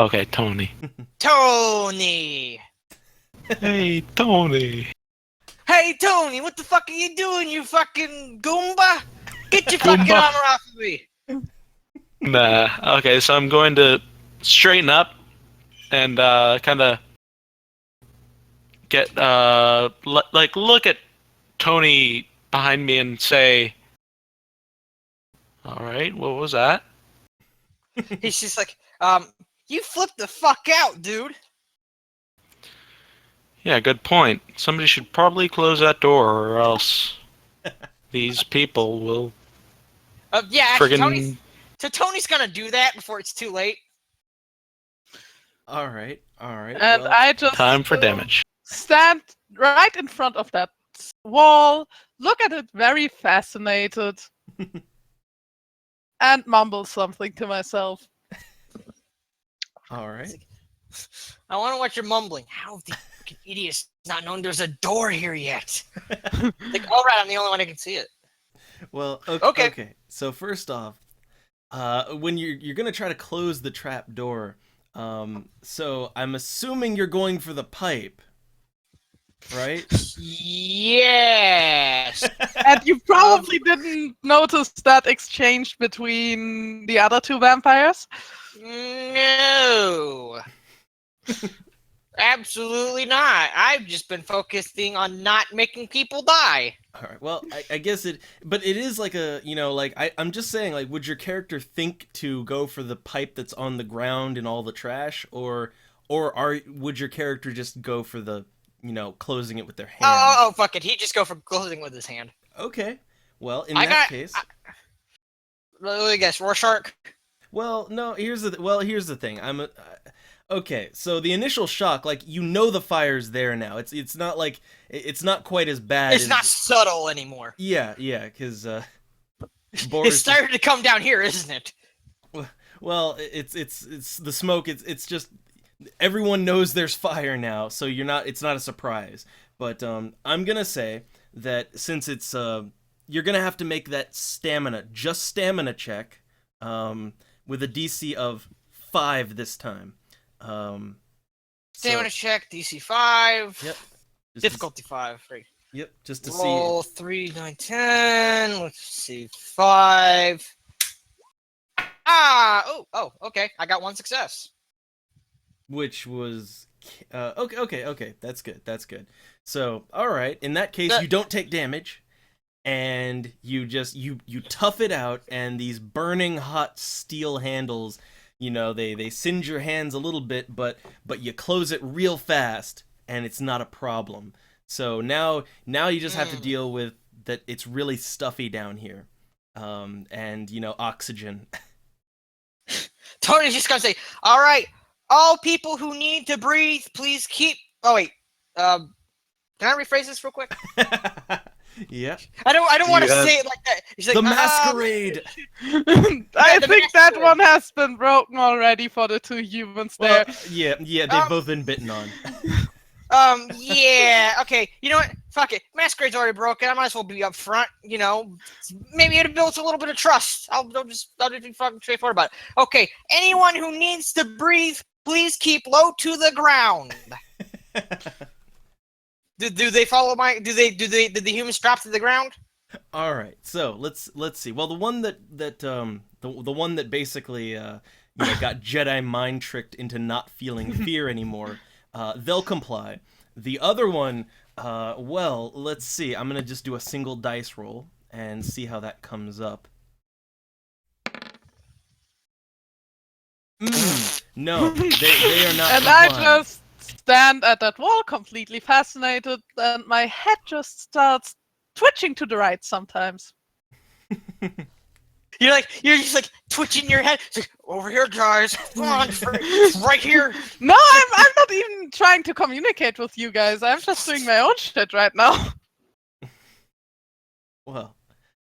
Okay, Tony. Tony. Hey, Tony. Hey, Tony, what the fuck are you doing, you fucking Goomba? Get your fucking Goomba. armor off of me. Nah. Okay, so I'm going to straighten up and kind of get look at Tony behind me and say, "All right, what was that?" He's just like, you flipped the fuck out, dude. Yeah, good point. Somebody should probably close that door, or else these people will Yeah, actually, friggin' Tony's gonna do that before it's too late. All right. And well, I just time for damage. stand right in front of that wall, look at it very fascinated, and mumble something to myself. all right. I want to watch your mumbling. How have the fucking idiots not known there's a door here yet? Like, all right, I'm the only one who can see it. Well, Okay. okay. So first off, when you're gonna try to close the trap door, so I'm assuming you're going for the pipe, right? Yes. And you probably didn't notice that exchange between the other two vampires. No. Absolutely not. I've just been focusing on not making people die. All right. Well, I guess but it is like a, like I'm just saying, like, would your character think to go for the pipe that's on the ground and all the trash, or would your character just go for the, closing it with their hand? Oh, fuck it. He'd just go for closing with his hand. Okay. Well, in I that got- case, Let me guess, Rorschach? well, no. Here's the thing. Okay, so the initial shock, like you know the fire's there now. It's not like it's not quite as bad. It's as, not subtle anymore. Yeah, because It's Boris. starting to come down here, isn't it? Well, it's the smoke. It's just everyone knows there's fire now, so you're not. It's not a surprise. But I'm gonna say that since it's you're gonna have to make that stamina check, with a DC of 5 this time. Stamina check, DC 5. Yep. Difficulty 5. Right. Yep. Just to Roll 3, 9, 10. Let's see. 5. Oh, okay. I got 1 success. which was okay. That's good. So, all right. In that case, you don't take damage, and you just you tough it out, and these burning hot steel handles, they singe your hands a little bit, but you close it real fast, and it's not a problem. So now you just have to deal with that. It's really stuffy down here, and oxygen. Tony's just gonna say, "All right, all people who need to breathe, please keep." Oh wait, can I rephrase this real quick? Yeah. I don't want to have- say it like that. He's like, The masquerade. I the think that masquerade. one has been broken already for the 2 humans Well, there. yeah, they've both been bitten on. Yeah, okay. You know what? Fuck it. Masquerade's already broken. I might as well be up front. Maybe it builds a little bit of trust. I'll just be fucking straightforward about it. Okay, anyone who needs to breathe, please keep low to the ground. Do they follow my? Did the humans drop to the ground? All right, so let's see. Well, the one that the one that basically got Jedi mind tricked into not feeling fear anymore, they'll comply. The other one, well, let's see. I'm gonna just do a single dice roll and see how that comes up. No, they are not. And I complying. just stand at that wall completely fascinated, and my head just starts twitching to the right sometimes. You're just like twitching your head. It's like, over here, guys. Come on, it's right here. No, I'm not even trying to communicate with you guys. I'm just doing my own shit right now. Well,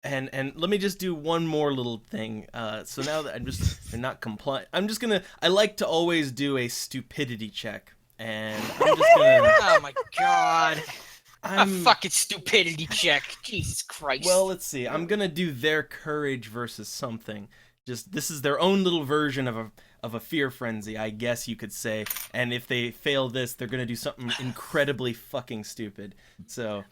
and let me just do one more little thing. So now that they're not compliant. I like to always do a stupidity check, and I'm just gonna. Oh my god. A I'm fucking stupidity check. Jesus Christ. well. Let's see. I'm gonna do their courage versus something. Just this is their own little version of a fear frenzy, I guess you could say. And if they fail this, they're gonna do something incredibly fucking stupid. So.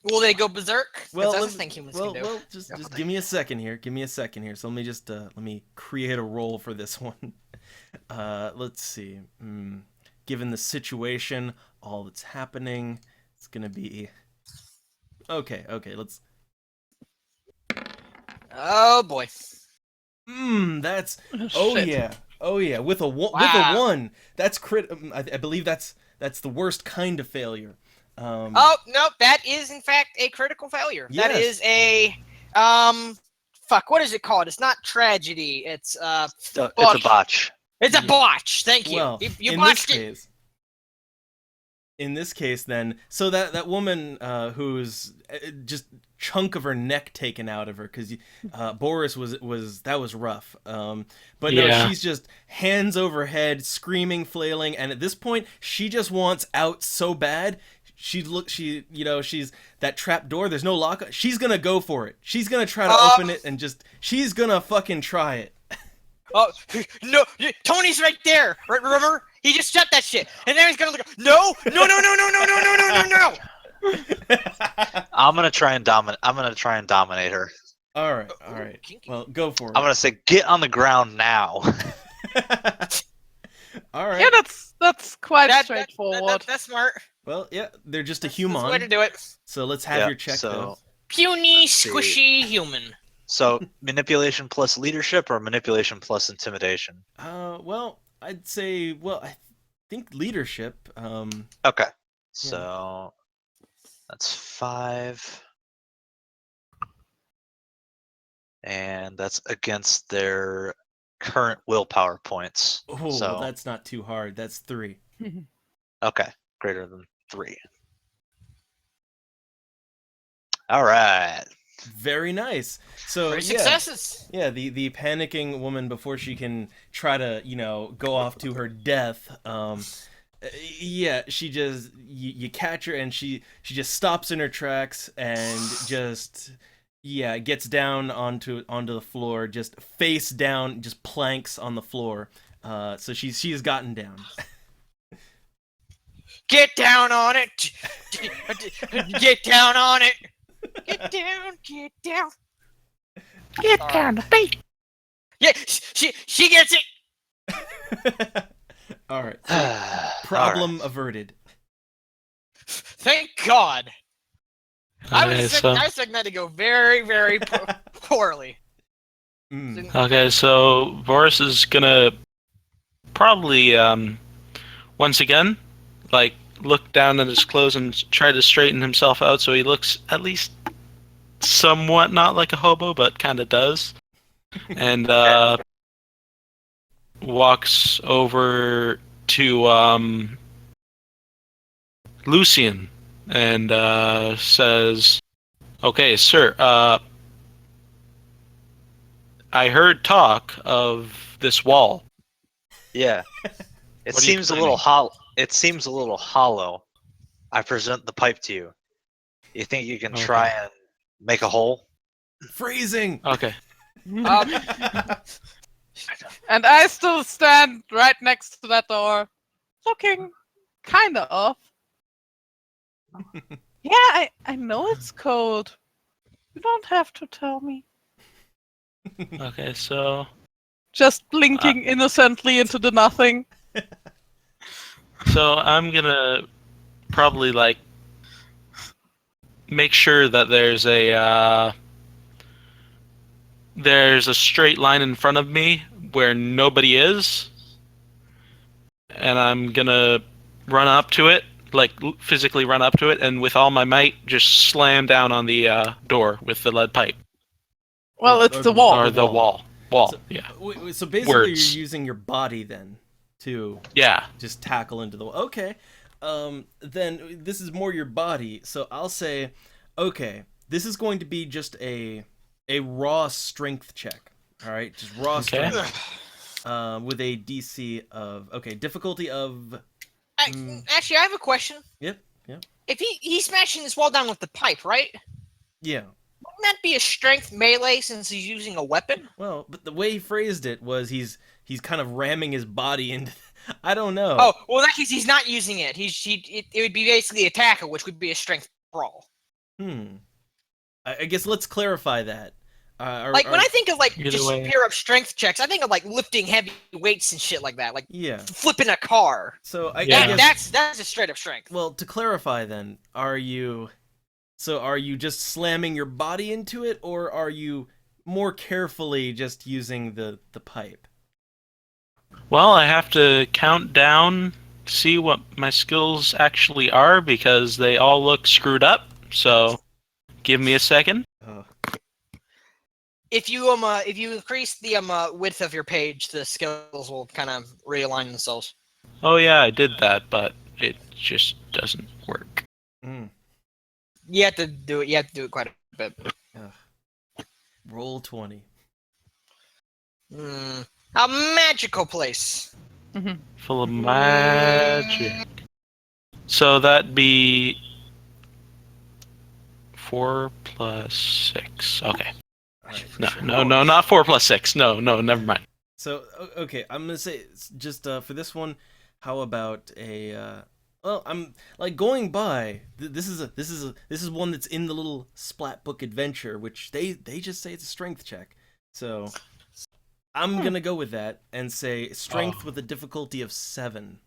Will they go berserk? 'Cause Well, that's let- the thing humans well, can do. well, just give me a second here. Give me a second here. So let me create a roll for this one. Let's see. Given the situation, all that's happening, it's gonna be. Okay. Let's. Oh boy. That's. Oh Shit. yeah. Oh yeah. With a Wow. 1, that's crit. I believe that's the worst kind of failure. Oh no, that is in fact a critical failure. That Yes. is a fuck. What is it called? It's not tragedy. It's It's a botch. It's a botch. Thank you. Well, You in botched this it. case, then, so that woman who's just chunk of her neck taken out of her because Boris was rough. But no, Yeah. she's just hands over head, screaming, flailing, and at this point, she just wants out so bad. She's that trap door. There's no lock. She's gonna go for it. She's gonna try to open it and she's gonna fucking try it. Oh no, Tony's right there. Right, remember? He just shut that shit, and then he's gonna look. No. I'm gonna try and dominate her. All right. Kinky. Well, go for it. I'm gonna say, get on the ground now. All right. Yeah, that's quite straightforward. That's smart. Well, yeah, they're just a That's the way to human. do it. So let's have Yeah, your check. so- Puny, Let's see. squishy human. So manipulation plus leadership or manipulation plus intimidation? Well, I'd say, I think leadership. Okay. So that's 5. And that's against their current willpower points. Oh, so well, that's not too hard. That's 3. okay, greater than 3. All right. Very nice. So 3 yeah, successes. yeah. The panicking woman, before she can try to go off to her death, yeah, she just you catch her and she just stops in her tracks and just gets down onto the floor, just face down, just planks on the floor. So she's gotten down. Get down on it. Get down on it. Get down. Get down. Get Sorry. down, babe. Yeah, she gets it. All right. So problem averted. Thank God. I Okay, was so expecting that to go very, very poorly. Mm. okay, so Boris is gonna probably once again like look down at his clothes and try to straighten himself out so he looks at least somewhat not like a hobo, but kind of does, and walks over to Lucian and says, "Okay, sir. I heard talk of this wall. Yeah. It What are you seems a little It seems a little hollow. I present the pipe to you. You think you can try and make a hole? Freezing. Okay. And I still stand right next to that door, looking kind of off. Yeah, I know it's cold. You don't have to tell me. Okay, so Just blinking innocently into the nothing. I'm gonna probably like make sure that there's a straight line in front of me where nobody is, and I'm gonna run up to it, like physically run up to it, and with all my might just slam down on the door with the lead pipe Well, it's the wall. or the wall. Wall. So- Yeah. So basically, Words. you're using your body then to Yeah. just tackle into the wall. Okay. Then this is more your body. So I'll say, okay, this is going to be just a raw strength check. All right, just raw Okay. strength. With a DC of difficulty of Actually, I have a question. Yep. If he's smashing this wall down with the pipe, right? Yeah. Wouldn't that be a strength melee since he's using a weapon? Well, but the way he phrased it was he's kind of ramming his body into. I don't know. Oh, well, in that case, he's not using it. It would be basically a tackle, which would be a strength brawl. I guess let's clarify that. When I think of Either just way. pair up strength checks, I think of lifting heavy weights and shit like that, like yeah. flipping a car. So I Yeah. guess. That's a straight up strength. Well, to clarify, then, are you just slamming your body into it, or are you more carefully just using the pipe? Well, I have to count down, see what my skills actually are because they all look screwed up. So, give me a second. If you increase the width of your page, the skills will kind of realign themselves. Oh yeah, I did that, but it just doesn't work. You have to do it. You have to do it quite a bit. Roll 20. A magical place. Full of magic. So that'd be 4 plus 6. Okay. All right, No, not 4 plus 6. No, never mind. So okay, I'm gonna say just for this one, how about a well, I'm going by. This is one that's in the little Splat Book Adventure, which they just say it's a strength check. So I'm gonna go with that and say strength with a difficulty of 7.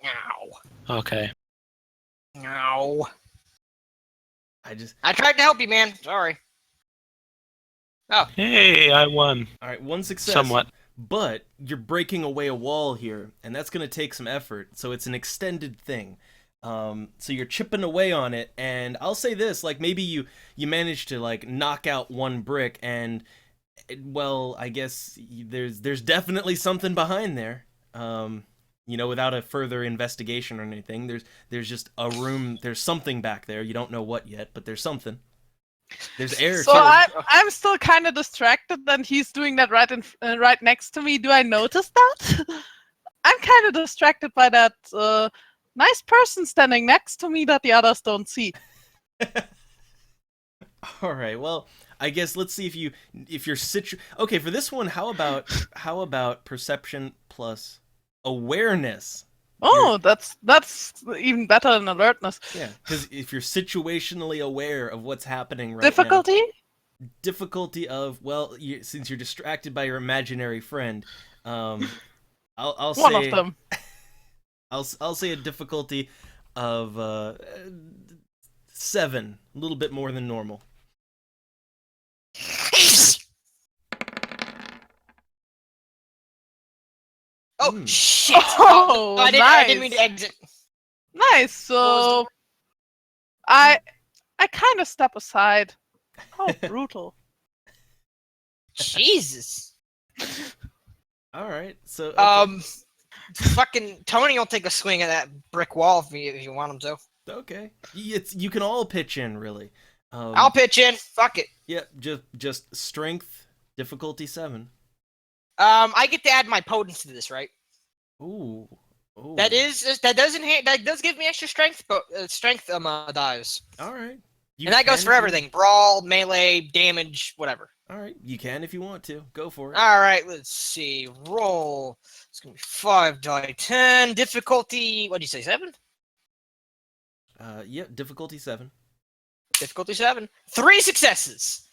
Ow. Okay. Ow. I tried to help you, man. Sorry. Oh. Hey, I won. All right, one success. Somewhat. But you're breaking away a wall here, and that's going to take some effort. So it's an extended thing. So you're chipping away on it, and I'll say this: maybe you manage to knock out one brick, and Well, I guess there's definitely something behind there. Without a further investigation or anything, there's just a room. There's something back there. You don't know what yet, but there's something. There's air So too. I'm still kind of distracted, and he's doing that right next to me. Do I notice that? I'm kind of distracted by that nice person standing next to me that the others don't see. All right. Well, I guess let's see if you're Okay, for this one, how about perception plus awareness? Oh, that's even better than alertness. Yeah, because if you're situationally aware of what's happening right Difficulty? now, difficulty of since you're distracted by your imaginary friend, I'll say One of them. I'll say a difficulty of 7, a little bit more than normal. Oh Hmm. shit! Oh, I didn't mean to exit. Nice. So I kind of step aside. How brutal. Jesus. All right, so okay. Fucking Tony will take a swing at that brick wall if you want him to. Okay, you can all pitch in really. I'll pitch in. Fuck it. Yep, just strength, difficulty 7. I get to add my potence to this, right? Ooh. That does give me extra strength, but strength dies, All right. and that goes for everything: brawl, melee, damage, whatever. All right, you can if you want to. Go for it. All right, let's see. Roll. It's gonna be 5 die 10. Difficulty. What did you say? 7. Yep, difficulty 7. Difficulty 7. 3 successes.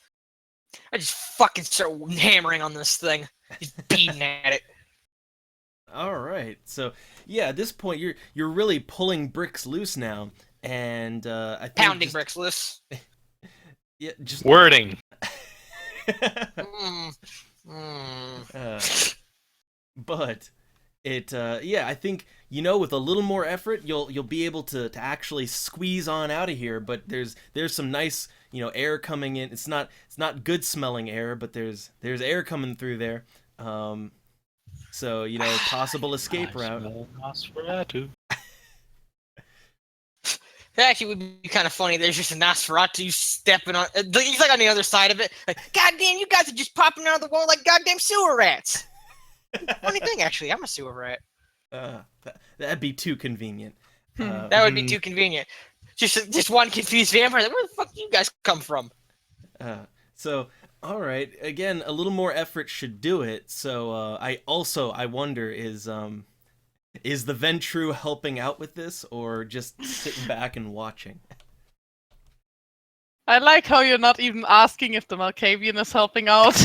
I just fucking start hammering on this thing, just beating at it. All right. So yeah, at this point you're really pulling bricks loose now, and I think Pounding bricks loose. Yeah, just Wording. But it I think with a little more effort you'll be able to actually squeeze on out of here, but there's some nice air coming in. It's not good smelling air, but there's air coming through there. So possible escape route. Nosferatu. It actually would be kind of funny. There's just a Nosferatu stepping on. He's like on the other side of it. Like, goddamn, you guys are just popping out of the wall like goddamn sewer rats. Funny thing, actually, I'm a sewer rat. That'd be too convenient. That would be too convenient. Just one confused vampire. Like, where the fuck do you guys come from? So, all right. Again, a little more effort should do it. So, I wonder is the Ventrue helping out with this, or just sitting back and watching? I like how you're not even asking if the Malkavian is helping out.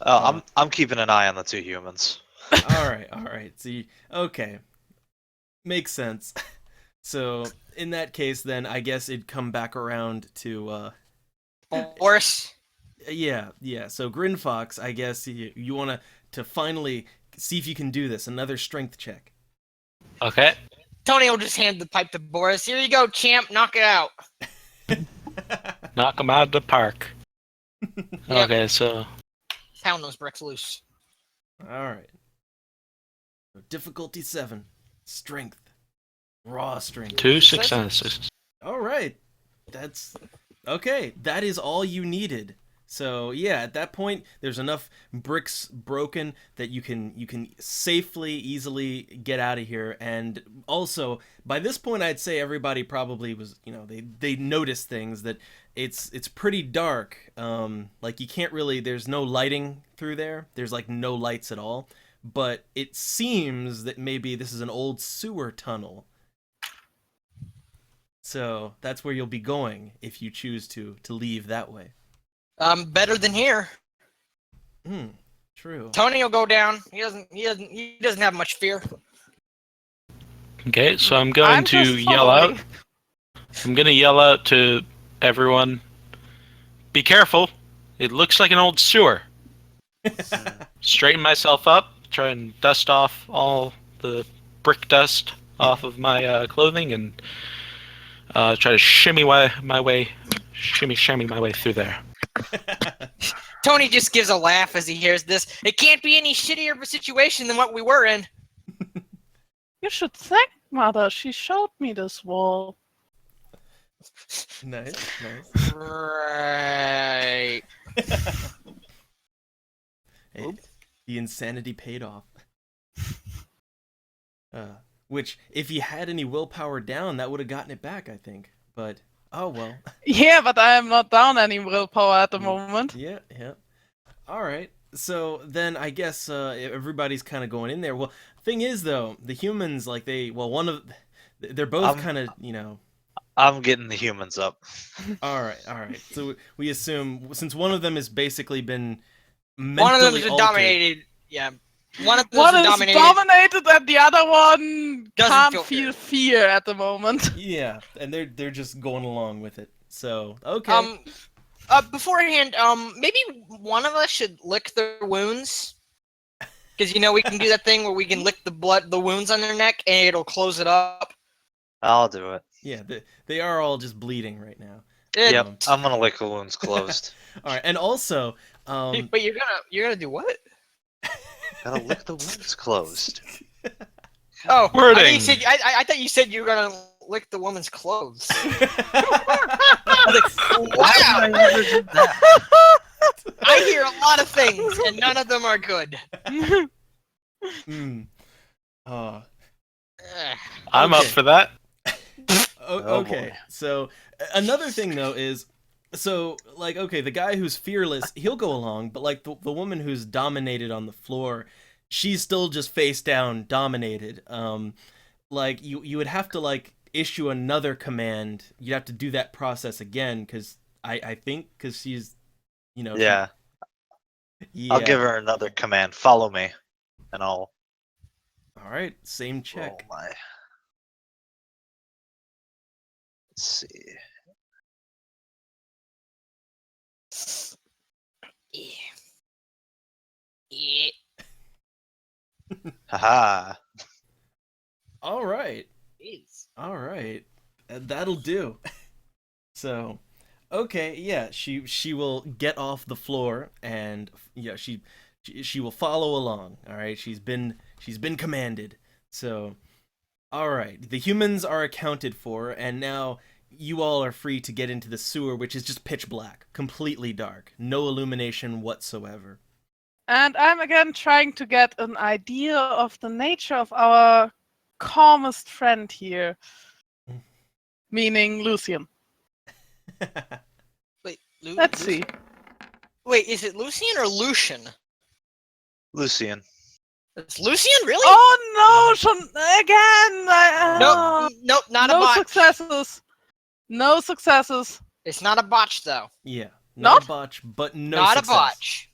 I'm keeping an eye on the 2 humans. All right. See, okay, makes sense. So in that case, then I guess it'd come back around to Boris. Yeah. So Grinfox, I guess you want to finally see if you can do this. Another strength check. Okay. Tony will just hand the pipe to Boris. Here you go, champ. Knock it out. Knock them out of the park. Yep. Okay, so Pound those bricks loose. All right. Difficulty 7. Strength. Raw strength. 2 successes. All right. That's okay. That is all you needed. So yeah, at that point, there's enough bricks broken that you can safely, easily get out of here. And also, by this point, I'd say everybody probably was, they noticed things that it's pretty dark. Like you can't really, there's no lighting through there. There's like no lights at all. But it seems that maybe this is an old sewer tunnel. So that's where you'll be going if you choose to leave that way. Better than here. True. Tony will go down. He doesn't have much fear. Okay, so I'm going to yell out. I'm going to yell out to everyone. Be careful. It looks like an old sewer. Straighten myself up. Try and dust off all the brick dust off of my clothing and try to shimmy my way through there. Tony just gives a laugh as he hears this. It can't be any shittier of a situation than what we were in. You should thank Mother. She showed me this wall. Nice, nice. Right. Hey, the insanity paid off. Which, if you had any willpower down, that would have gotten it back, I think. But, oh well. Yeah, but I am not down any willpower at the moment. Yeah, yeah. Alright, so then I guess everybody's kind of going in there. Well, thing is, though, the humans, like, they're both kind of, you know... I'm getting the humans up. Alright. So we assume, since one of them has basically been One of them mentally is altered... dominated. Yeah. One of them One is is dominated. dominated and the other one Doesn't can't feel feel fear at the moment. Yeah, and they're just going along with it. So, okay. Beforehand, maybe one of us should lick their wounds. Because, you know, we can do that thing where we can lick the wounds on their neck and it'll close it up. I'll do it. Yeah, they are all just bleeding right now. Yep, I'm gonna lick the wounds closed. Alright, and also... But you're gonna do what? Gotta lick the wounds closed. Oh, Wording. I thought you said you were gonna lick the woman's clothes. Why would I ever do that? I hear a lot of things, and none of them are good. Ugh. I'm up Okay. for that. Oh, Okay, boy. so another thing though is, so like, okay, the guy who's fearless, he'll go along, but like the woman who's dominated on the floor, she's still just face down, dominated. Like you would have to like issue another command. You'd have to do that process again because I think because she's, you know. Yeah, Yeah. I'll give her another command. Follow me, and I'll All right, same roll check. my. Let's see. Yeah. Yeah. Haha. All right. Jeez. All right, that'll do. So, okay, yeah, she will get off the floor, and yeah, she will follow along. All right, she's been commanded. So, all right, the humans are accounted for, and now you all are free to get into the sewer, which is just pitch black, completely dark, no illumination whatsoever. And I'm again trying to get an idea of the nature of our calmest friend here, meaning Lucian. Wait, Let's see. Wait, is it Lucian or Lucian? Lucian. It's Lucian, really? Oh no, Sean, again! Nope, not a no botch. successes. No successes. It's not a botch, though. Yeah, Not? not a botch, but no not success. a botch.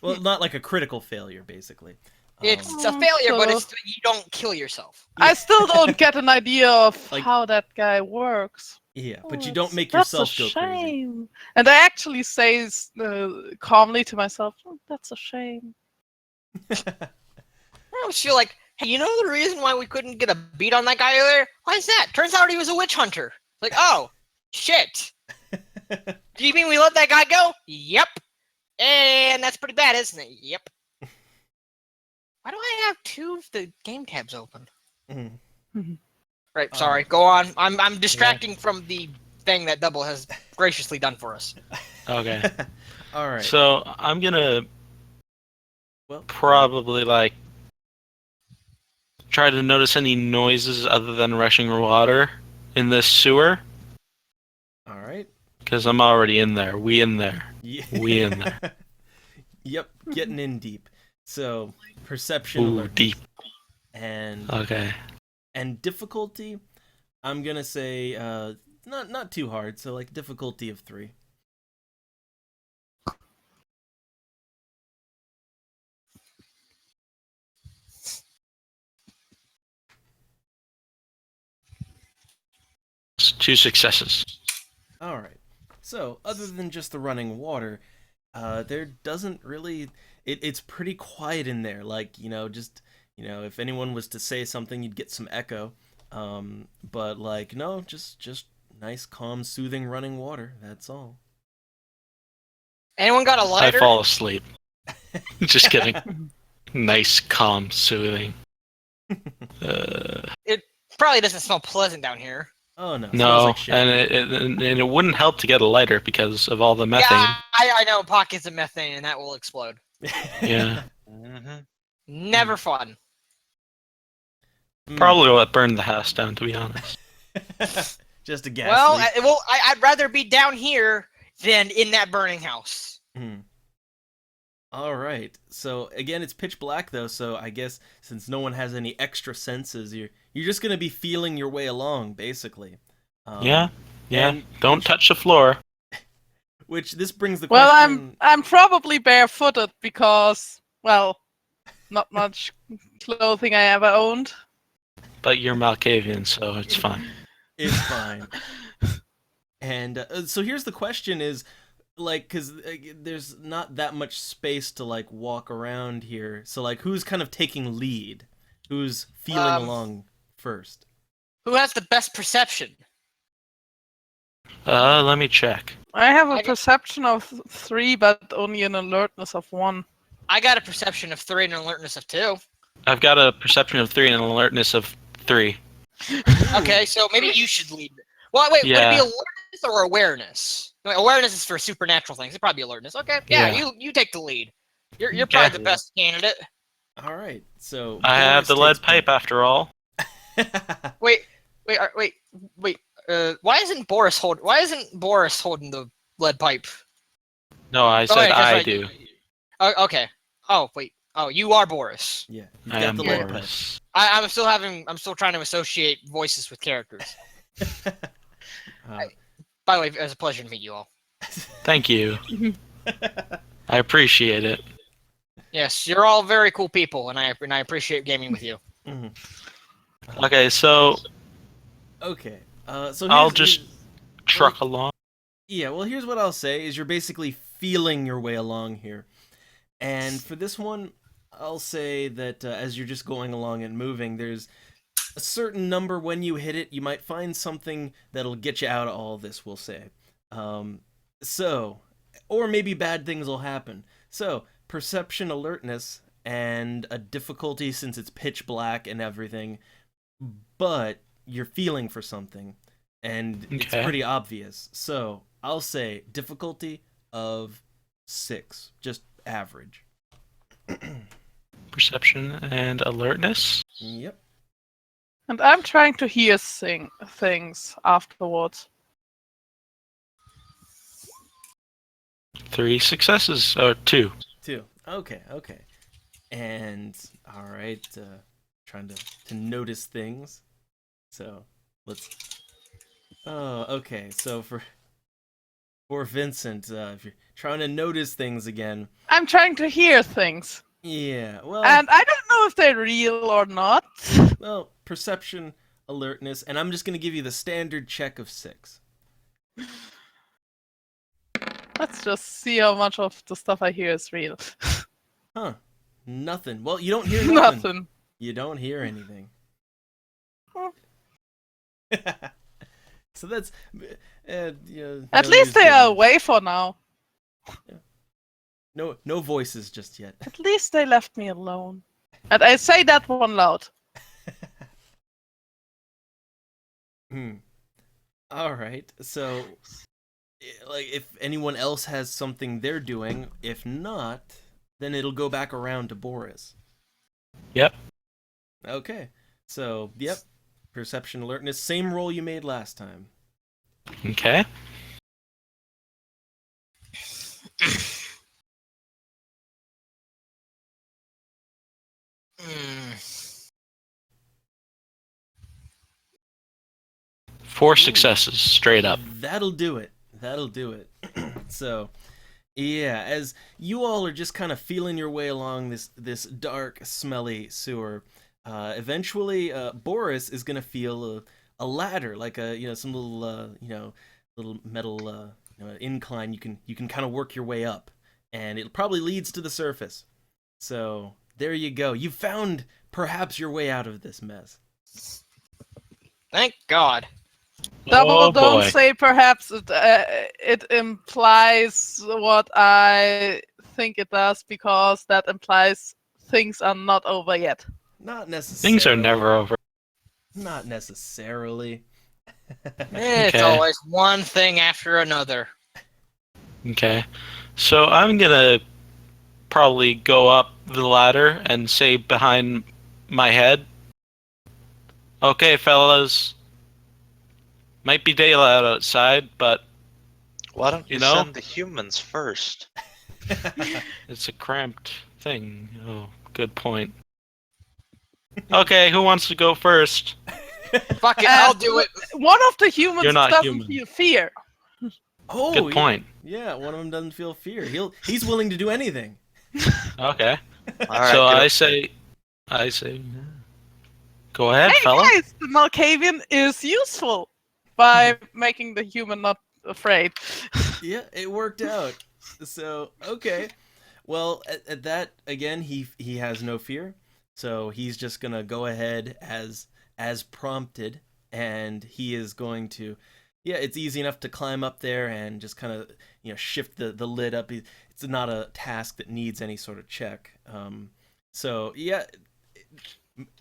Well, not like a critical failure, basically. It's a Um, failure, but so- it's you don't kill yourself. I still don't get an idea of Like- how that guy works. Yeah, but you Oh, don't make that's yourself a go crazy. shame. And I actually say calmly to myself, "Oh, that's a shame." I always feel like, hey, you know the reason why we couldn't get a beat on that guy earlier? Why is that? Turns out he was a witch hunter. Like, oh, shit. Do you mean we let that guy go? Yep. And that's pretty bad, isn't it? Yep. Why do I have two of the game tabs open? Mhm. Right, sorry. Go on. I'm distracting from the thing that Double has graciously done for us. Okay. All right. So I'm gonna Well, probably like try to notice any noises other than rushing water in this sewer all right. because I'm already in there. We in there. Yeah. We in there. Yep, getting in deep. So perception Ooh, alert deep. and Okay. difficulty. I'm gonna say not too hard. So like difficulty of 3. Two successes. All right. So other than just the running water, there doesn't really. It's pretty quiet in there. Like just if anyone was to say something, you'd get some echo. But like no, just nice, calm, soothing running water. That's all. Anyone got a I lighter? fall asleep. Just kidding. Nice, calm, soothing. Probably doesn't smell pleasant down here. Oh no, smells No, like shit. and it wouldn't help to get a lighter because of all the methane. Yeah, I know pockets of methane and that will explode. Yeah. Mm-hmm. Never fun. Hmm. Probably what burned the house down, to be honest. Just a gas Well, leak. I'd rather be down here than in that burning house. Hmm. All right. So again, it's pitch black though. So I guess since no one has any extra senses, you're just gonna be feeling your way along, basically. Yeah. and- Don't touch the floor. Which this brings the Well, question. I'm probably barefooted because, well, not much clothing I ever owned. But you're Malkavian, so it's fine. It's fine. And so here's the question: is like, because there's not that much space to like walk around here. So like, who's kind of taking lead? Who's feeling along first? Who has the best perception? Let me check. I have a I got- perception of 3, but only an alertness of 1. I got a perception of 3 and an alertness of 2. I've got a perception of 3 and an alertness of 3. Okay, so maybe you should lead. Well, wait, Yeah. would it be alertness or awareness? No, awareness is for supernatural things. It'd probably be alertness. Okay, yeah, Yeah. you take the lead. You're Okay. probably the best candidate. All right. So I have Boris the lead takes pipe after all. Wait. Why isn't Boris holding the lead pipe? No, I said wait, that's I right. do. Oh, okay. Oh, wait. Oh, you are Boris. Yeah, he's I got am the lead Boris. I'm still trying to associate voices with characters. pipe. By the way, it was a pleasure to meet you all. Thank you. I appreciate it. Yes, you're all very cool people, and I appreciate gaming with you. Mhm. Okay, so Okay. So I'll here's- just here's- truck along. Yeah, well, here's what I'll say: is you're basically feeling your way along here, and for this one, I'll say that as you're just going along and moving, there's a certain number. When you hit it, you might find something that'll get you out of all this. We'll say, or maybe bad things will happen. So perception, alertness, and a difficulty since it's pitch black and everything, but you're feeling for something, and it's Okay. pretty obvious. So I'll say difficulty of 6, just average. Perception and alertness. Yep. And I'm trying to hear things afterwards. 3 successes. Or 2. 2. Okay. And all right, trying to notice things. So let's. Oh, okay. So for Vincent, if you're trying to notice things again, I'm trying to hear things. yeah. Well, And I don't know if they're real or not. well, perception, alertness, and I'm just gonna give you the standard check of 6. Let's just see how much of the stuff I hear is real. Huh? Nothing. Well, you don't hear nothing. Nothing. You don't hear anything. Hmm. So that's. At no least news, they good are news. away for now. No voices just yet. At least they left me alone. And I say that one loud. All right. So, like, if anyone else has something they're doing, if not, then it'll go back around to Boris. Yep. Okay. So, yep. Perception, alertness, same roll you made last time. Okay. Hmm. 4 successes, straight up. That'll do it. That'll do it. So, yeah, as you all are just kind of feeling your way along this dark, smelly sewer, eventually Boris is gonna feel a ladder, like some little little metal incline. You can kind of work your way up, and it probably leads to the surface. So there you go. You found perhaps your way out of this mess. Thank God. Double don't boy. say perhaps it implies what I think it does, because that implies things are not over yet. Not necessarily. Things are never over. Not necessarily. It's Okay. always one thing after another. Okay. So I'm gonna probably go up the ladder and say behind my head, okay, fellas, might be daylight outside, but Why don't You you know? send the humans first? it's a cramped thing. Oh, good point. Okay, who wants to go first? Fuck it, I'll do it. One of the humans You're not doesn't human. feel fear. Oh, Good point. Yeah, one of them doesn't feel fear. He's willing to do anything. Okay. All right, So get I say, go ahead, Hey fella. guys, the Malkavian is useful by making the human not afraid. Yeah, it worked out. So okay, well at that again he has no fear, so he's just gonna go ahead as prompted, and he is going to, yeah, it's easy enough to climb up there and just kind of shift the lid up. It's not a task that needs any sort of check. So yeah,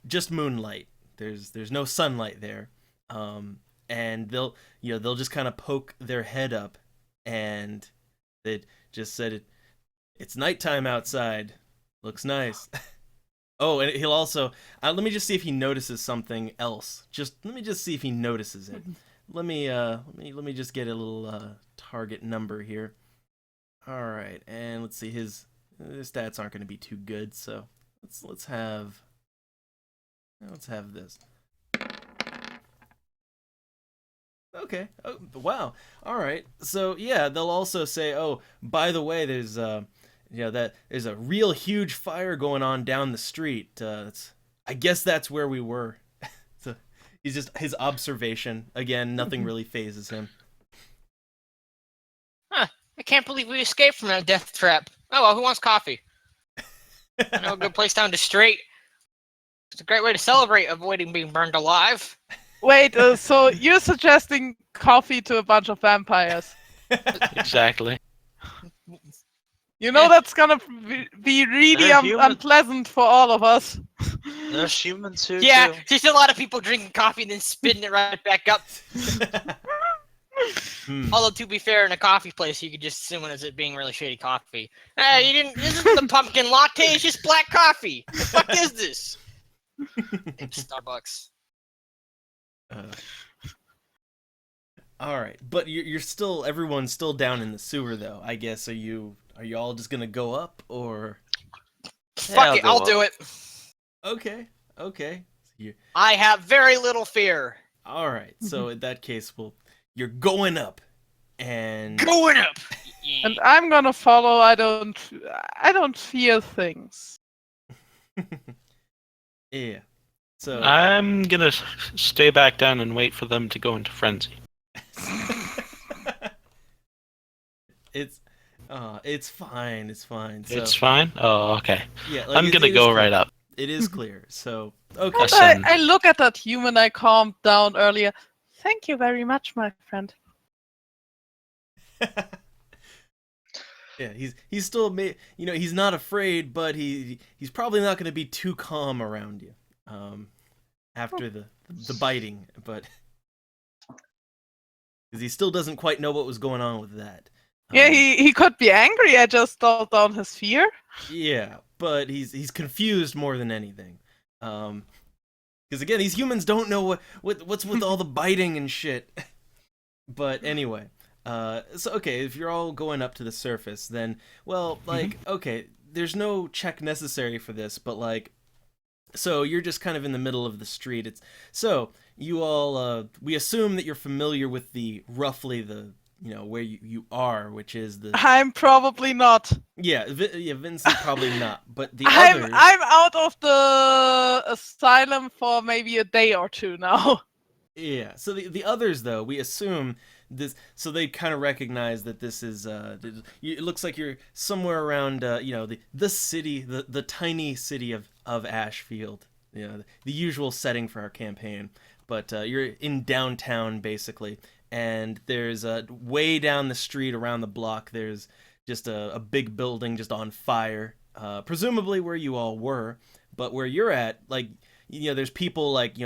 just moonlight. There's no sunlight there. And they'll just kind of poke their head up, and they just said it's nighttime outside. Looks nice. Oh, and he'll also let me just see if he notices something else. Let me just see if he notices it. Let me just get a little target number here. All right, and let's see, his stats aren't going to be too good, so let's have this. Okay. Oh, wow. All right. So yeah, they'll also say, "Oh, by the way, there's there's a real huge fire going on down the street. I guess that's where we were." So he's just his observation again. Nothing really phases him. Huh. I can't believe we escaped from that death trap. Oh well, who wants coffee? I know a good place down the street. It's a great way to celebrate avoiding being burned alive. Wait, so you're suggesting coffee to a bunch of vampires? Exactly. You know that's gonna be really They're human. unpleasant for all of us. There's humans here Yeah, too. there's a lot of people drinking coffee and then spitting it right back up. Although to be fair, in a coffee place, you could just assume it as it being really shitty coffee. Hey, you didn't. This isn't the pumpkin latte. It's just black coffee. The fuck is this? Starbucks. All right, but you're still, everyone's still down in the sewer though. I guess are you all just gonna go up, or? Fuck it, I'll do it. Okay. I have very little fear. All right. So in that case, you're going up, and Going up. And I'm gonna follow. I don't fear things. yeah. So I'm gonna stay back down and wait for them to go into frenzy. it's fine. It's fine. So, It's fine? Oh, okay. yeah, I'm gonna go right up. It is clear. So okay. And Listen. I look at that human I calmed down earlier. Thank you very much, my friend. Yeah, he's still he's not afraid, but he's probably not going to be too calm around you. After the biting, but because he still doesn't quite know what was going on with that. Yeah, he could be angry. I just thought down his fear. Yeah, but he's confused more than anything. Because again, these humans don't know what's with all the biting and shit. But anyway, so okay, if you're all going up to the surface, then okay, there's no check necessary for this, but like, so you're just kind of in the middle of the street. So you all, we assume that you're familiar with roughly the where you are, which is the I'm probably not. Vincent probably not, but the I'm others. out of the asylum for maybe a day or two now. Yeah. So the others, though, we assume this, so they kind of recognize that this is it looks like you're somewhere around the city, the tiny city of Ashfield, the usual setting for our campaign. but you're in downtown basically, and there's way down the street around the block. There's just a big building just on fire, presumably where you all were, but where you're at, like, you know, there's people like, you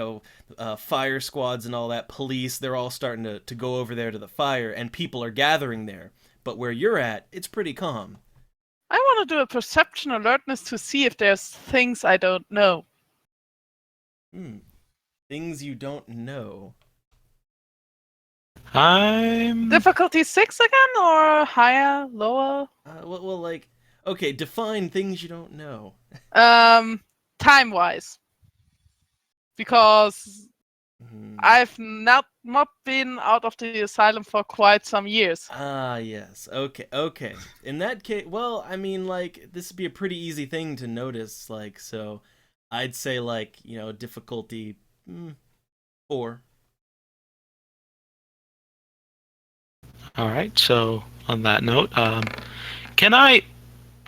know, fire squads and all that, police, they're all starting to go over there to the fire, and people are gathering there. But where you're at, it's pretty calm. I want to do a perception alertness to see if there's things I don't know. Things you don't know. I'm Difficulty 6 again, or higher, lower? Well, like, okay, define things you don't know. Time-wise. Because Hmm. I've not been out of the asylum for quite some years. Ah, yes. Okay. In that case, well, I mean, like, this would be a pretty easy thing to notice, like, so I'd say, like, you know, difficulty 4. all right. So on that note, can I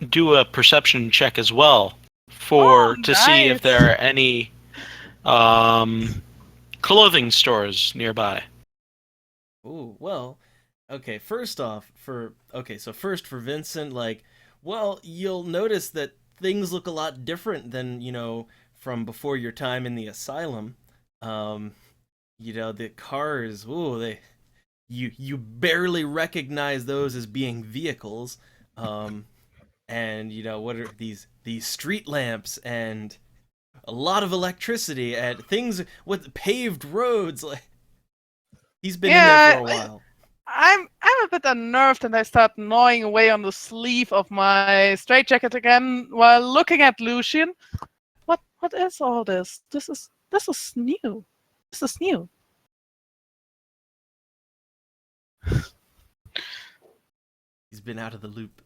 do a perception check as well to see if nice. there are any clothing stores nearby? Ooh, well, okay, first for Vincent, like, well, you'll notice that things look a lot different than, you know, from before your time in the asylum. You know, the cars, ooh, you barely recognize those as being vehicles. And, you know, what are these street lamps and a lot of electricity and things with paved roads, like, he's been in there for a while. I'm a bit unnerved, and I start gnawing away on the sleeve of my straitjacket again while looking at Lucian. What is all this? This is new. This is new. He's been out of the loop.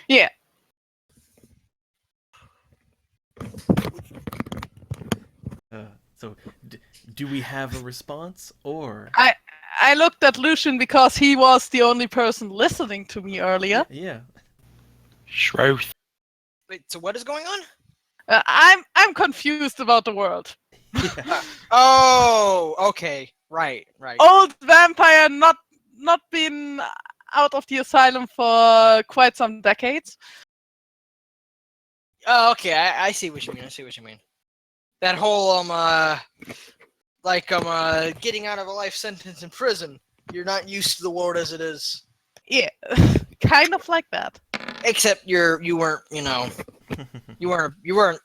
Yeah. So, do we have a response, or? I looked at Lucian because he was the only person listening to me earlier. Yeah. Shrouth. Wait, so what is going on? I'm confused about the world. Yeah. Oh, okay. Right. Old vampire, not been out of the asylum for quite some decades. Oh, okay. I see what you mean. That whole getting out of a life sentence in prison. You're not used to the world as it is. Yeah, kind of like that. Except you weren't, you know, you weren't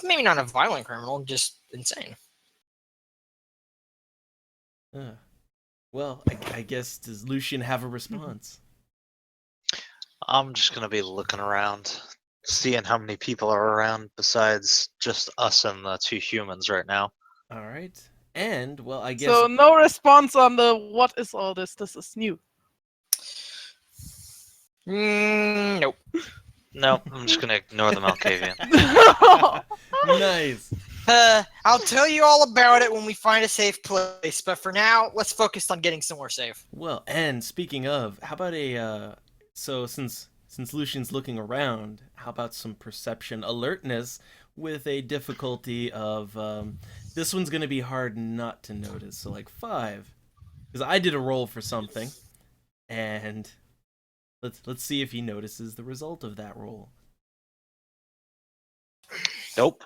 maybe not a violent criminal, just insane. Well, I guess, does Lucian have a response? I'm just gonna be looking around, seeing how many people are around besides just us and the 2 humans right now. All right. And, well, I guess. So no response on the what is all this? This is new. Nope. No, I'm just gonna ignore the Malkavian. Nice. I'll tell you all about it when we find a safe place. But for now, let's focus on getting somewhere safe. Well, and speaking of, how about so since Lucian's looking around, how about some perception alertness with a difficulty of this one's gonna be hard not to notice, so like 5, because I did a roll for something, and let's see if he notices the result of that roll. Nope.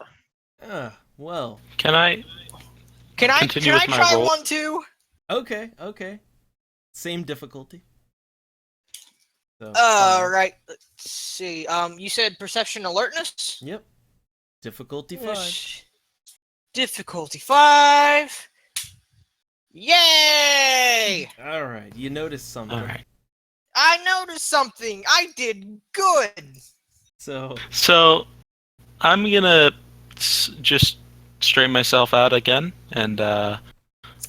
Well. Can I continue with my try roll? one too? Okay. Same difficulty. So, Right. Let's see. You said perception alertness? Yep. Difficulty 5. Difficulty 5. Yay! All right. You noticed something. All right. I noticed something. I did good. So I'm gonna just straighten myself out again and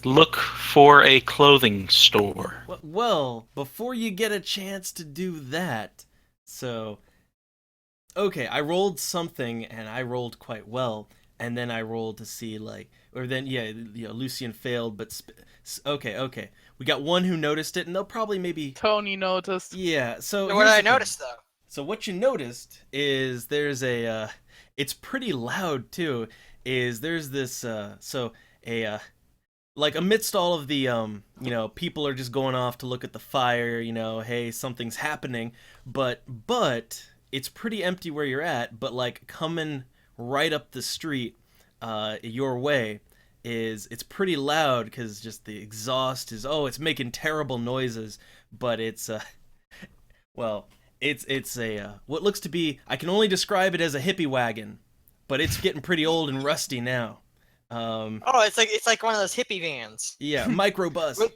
look for a clothing store. well, before you get a chance to do that, so okay, I rolled something and I rolled quite well, and then I rolled to see Lucian failed, but okay, we got one who noticed it, and they'll probably maybe Tony noticed. yeah. So What did here's I the thing. notice though? So what you noticed is there's a it's pretty loud too. Is there's this so like amidst all of the people are just going off to look at the fire, hey, something's happening, but it's pretty empty where you're at, but like coming right up the street your way it's pretty loud because just the exhaust is it's making terrible noises, but it's it's a what looks to be, I can only describe it as a hippie wagon, but it's getting pretty old and rusty now. Oh, it's like one of those hippie vans. Yeah, microbus.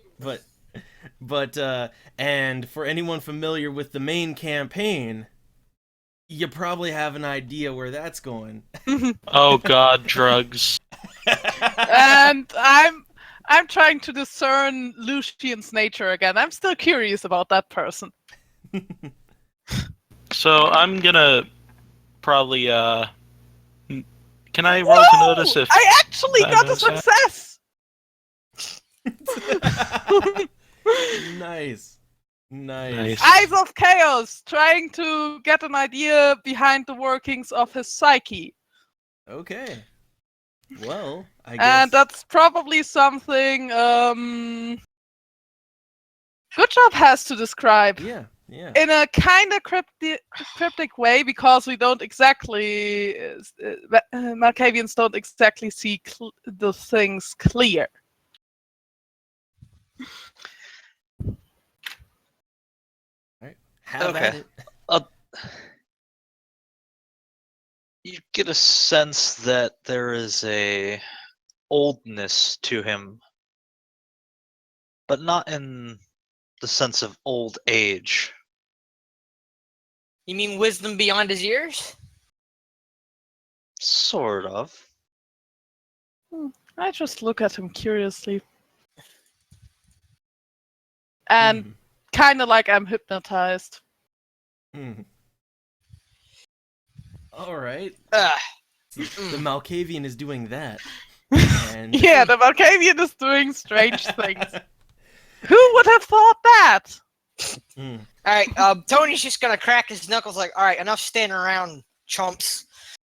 but and for anyone familiar with the main campaign, you probably have an idea where that's going. Oh God, drugs. And I'm trying to discern Lucian's nature again. I'm still curious about that person. So I'm gonna probably Can I roll to notice if I actually that got a is that? success! Nice. Eyes of Chaos, trying to get an idea behind the workings of his psyche. Okay. Well, I guess. And that's probably something Good Job has to describe. Yeah. In a kind of cryptic way, because we don't exactly, Malkavians don't exactly see the things clear. Have at it. You get a sense that there is a oldness to him, but not in the sense of old age. You mean wisdom beyond his years? Sort of. I just look at him curiously. And kind of like I'm hypnotized. All right. Ugh. The Malkavian is doing that. And Yeah, the Malkavian is doing strange things. Who would have thought that? All right, Tony's just gonna crack his knuckles like, all right, enough standing around, chumps.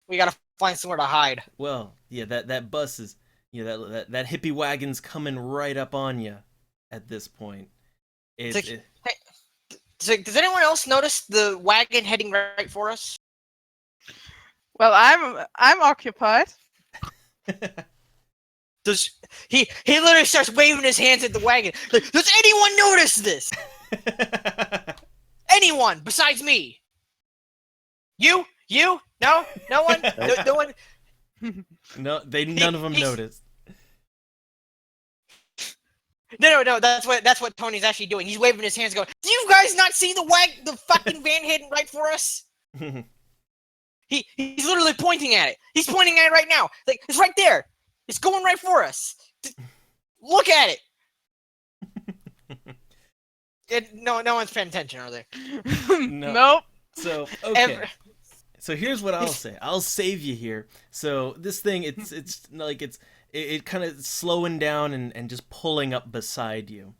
We gotta find somewhere to hide. Well, yeah, that bus is, that hippie wagon's coming right up on you at this point. Does anyone else notice the wagon heading right for us? Well, I'm occupied. Does he literally starts waving his hands at the wagon. Like, does anyone notice this? Anyone besides me? You? No? No one? No one? No, none of them noticed. No, that's what Tony's actually doing. He's waving his hands going, do you guys not see the fucking van heading right for us? He's literally pointing at it. He's pointing at it right now. Like, it's right there. It's going right for us. Look at it. No one's paying attention, are they? No. Nope. So, okay. So here's what I'll say. I'll save you here. So this thing, it's like it kind of slowing down and just pulling up beside you,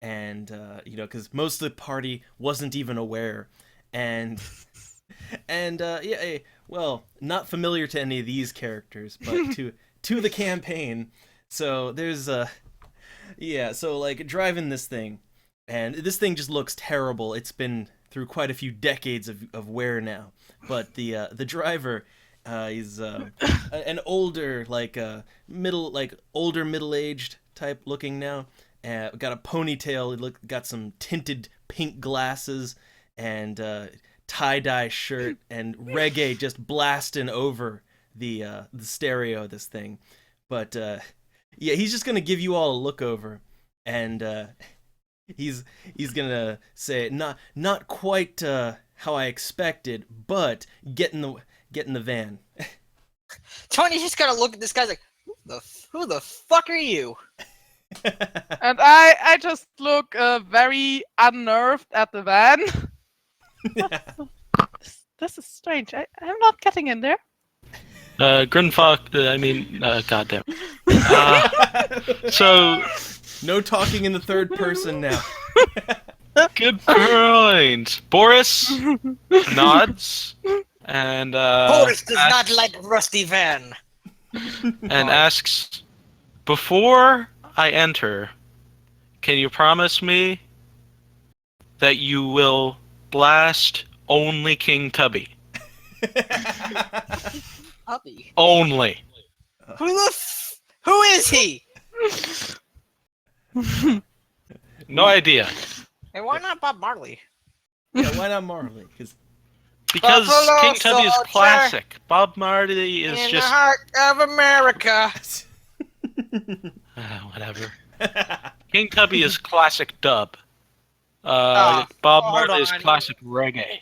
and because most of the party wasn't even aware, and well, not familiar to any of these characters, but to the campaign. So there's so like driving this thing, and this thing just looks terrible. It's been through quite a few decades of wear now, but the driver is an older middle-aged type looking now. Got a ponytail, got some tinted pink glasses, and tie-dye shirt, and reggae just blasting over the stereo of this thing. But he's just gonna give you all a look over, and he's gonna say, not quite how I expected, but get in the van. Tony's just gonna look at this guy's like, who the fuck are you? And I just look very unnerved at the van. This is strange. I'm not getting in there. Grinfox, goddamn. So, no talking in the third person now. good point. Boris nods and Boris does not like rusty van. and asks, Before I enter, can you promise me that you will blast only King Tubby? Puppy. Only. Who is he? No idea. And why not Bob Marley? Yeah, why not Marley? Because Because Buffalo King Tubby is Soldier classic. Bob Marley is in just the heart of America. whatever. King Tubby is classic dub. Oh, Bob hold Marley is on. classic reggae.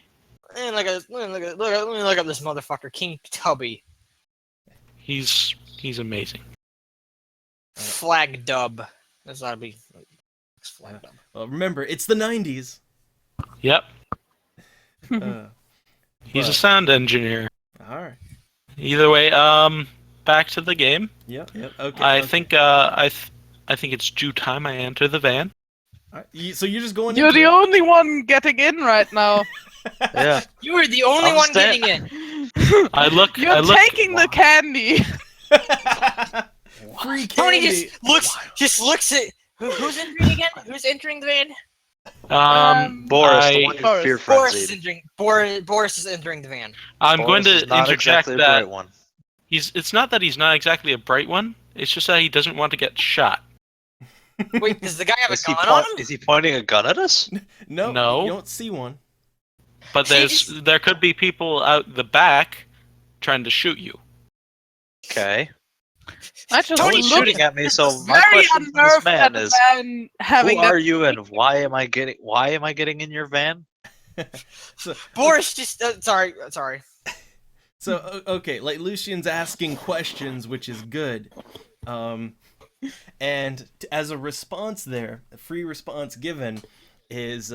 Let me look up this motherfucker, King Tubby. He's amazing. Flag dub. That's gotta be flag dub. well, remember, it's the 90s. Yep. But- He's a sound engineer. All right. Either way, back to the game. Yep. Okay. I okay. think I think it's due time I enter the van. All right. So you're just going. You're into the it? only one getting in right now. Yeah. You were the only I'm one sta- getting in. I look. You're I look. taking the candy. Free Tony candy. just looks at who's entering again? Who's entering the van? Boris, the I- one who's Boris. fear Boris is frenzied. entering. Boris is entering the van. I'm going Boris to is not interject exactly a that bright one. it's not that he's not exactly a bright one. It's just that he doesn't want to get shot. Wait, does the guy have a Is he, gun on him? is he pointing a gun at us? No. No. You don't see one. But Jeez. there could be people out the back trying to shoot you. Okay. I just Tony He's looked shooting at me, so my very question to this unnerved at man the is, man having who that. are you and why am I getting in your van? Boris just sorry. So okay, like Lucian's asking questions, which is good. And as a response there, a free response given is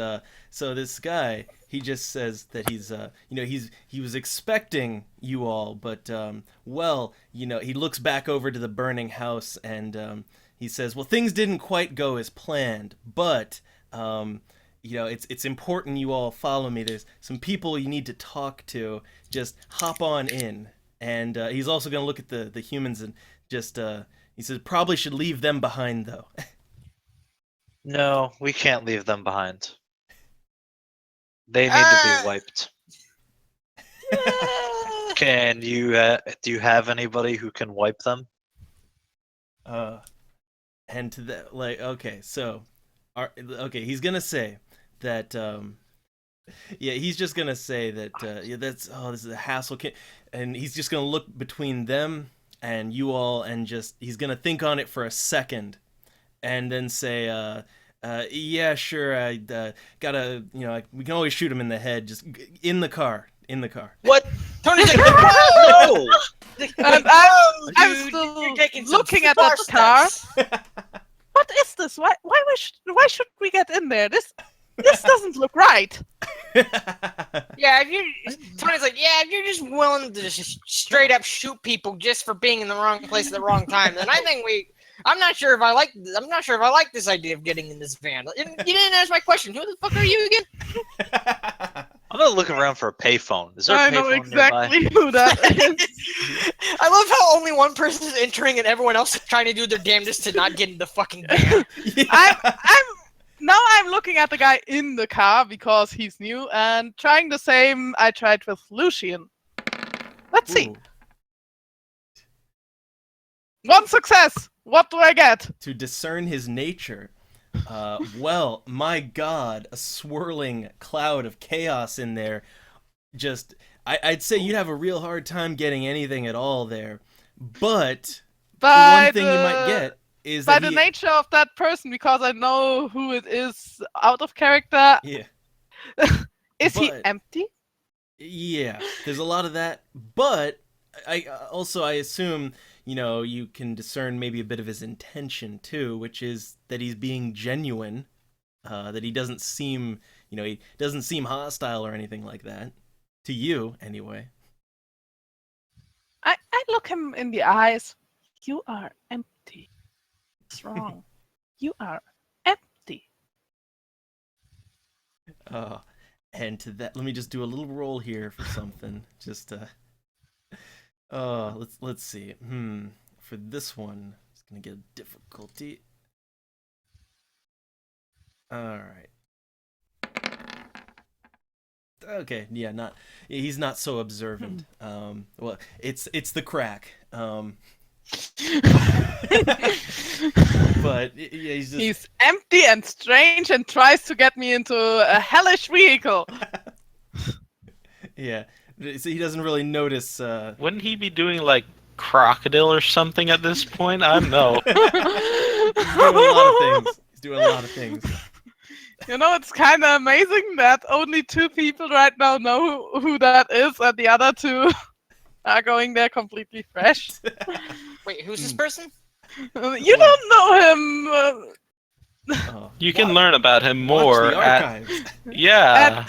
so this guy, he just says that he's he was expecting you all, but well, he looks back over to the burning house and he says, well, things didn't quite go as planned, but it's important you all follow me. There's some people you need to talk to. Just hop on in. And he's also going to look at the humans and just, he says, probably should leave them behind, though. No, we can't leave them behind. They need to be wiped. Can you? Do you have anybody who can wipe them? And to that, like, okay, so, he's going to say that, yeah, he's just going to say that, this is a hassle. And he's just going to look between them and you all and just, he's going to think on it for a second and then say, yeah, sure, I gotta, we can always shoot him in the head, just in the car. What? Tony's like, No! I'm dude, still you're taking some looking at far that car. steps. What is this? Why should we get in there? This doesn't look right. Yeah, Tony's like, yeah, if you're just willing to just straight up shoot people just for being in the wrong place at the wrong time, then I think I'm not sure if I like this idea of getting in this van. You didn't answer my question. Who the fuck are you again? I'm gonna look around for a payphone. Is there a I payphone know nearby? exactly who that is. I love how only one person is entering and everyone else is trying to do their damnedest to not get in the fucking van. I'm looking at the guy in the car because he's new and trying the same I tried with Lucian. Let's see. Ooh. One success. What do I get? To discern his nature. Well, my God, a swirling cloud of chaos in there. Just, I'd say you'd have a real hard time getting anything at all there. But the one thing you might get is by that the nature of that person, because I know who it is out of character. Yeah. Is he But- empty? Yeah, there's a lot of that, but I assume, you can discern maybe a bit of his intention too, which is that he's being genuine, that he doesn't seem, he doesn't seem hostile or anything like that. To you, anyway. I look him in the eyes. You are empty. What's wrong? You are empty. And to that, let me just do a little roll here for something. Just let's see. For this one, gonna get a difficulty. All right. Okay, yeah, he's not so observant. Well, it's the crack. But yeah, he's just He's empty and strange and tries to get me into a hellish vehicle. yeah. So he doesn't really notice. Wouldn't he be doing like crocodile or something at this point? I don't know. He's doing a lot of things. You know, it's kind of amazing that only 2 people right now know who that is, and the other 2 are going there completely fresh. Wait, who's this person? You don't know him. Oh, You can learn about him watch more the at archives. yeah.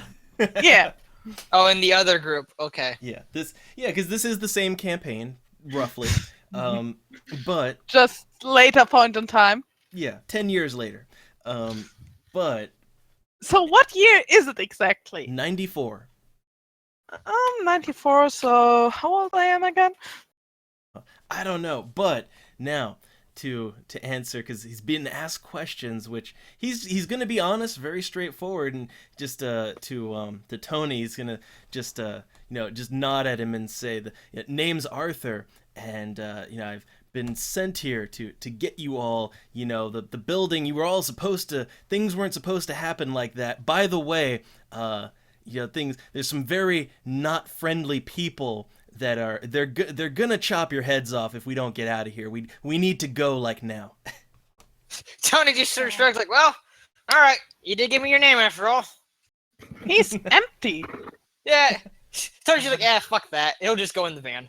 Yeah, Oh, in the other group. Okay. Yeah, because this is the same campaign roughly. But just later point in time. yeah, 10 years later. But So what year is it exactly? 94. 94, so how old I am again? I don't know, but now to answer, because he's been asked questions, which he's gonna be honest, very straightforward, and just to Tony, he's gonna just just nod at him and say the name's Arthur, and I've been sent here to get you all, the building, you were all supposed to, things weren't supposed to happen like that. By the way, there's some very not friendly people that are, they're gonna chop your heads off if we don't get out of here. We need to go like now. Tony just sort of shrugs like, well, all right, you did give me your name after all. He's empty. Yeah. Tony's just like, yeah, fuck that. He'll just go in the van.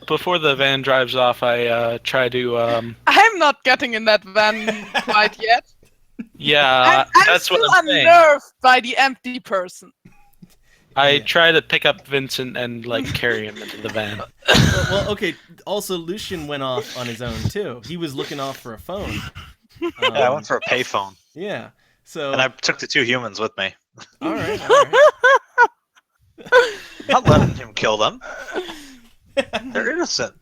Before the van drives off, I try to I'm not getting in that van quite yet. yeah, I'm that's still what I'm saying. unnerved by the empty person. I try to pick up Vincent and like carry him into the van. Well, okay. Also, Lucian went off on his own too. He was looking off for a phone. Yeah, I went for a payphone, Yeah. So. and I took the 2 humans with me. All right. All right. Not letting him kill them. They're innocent.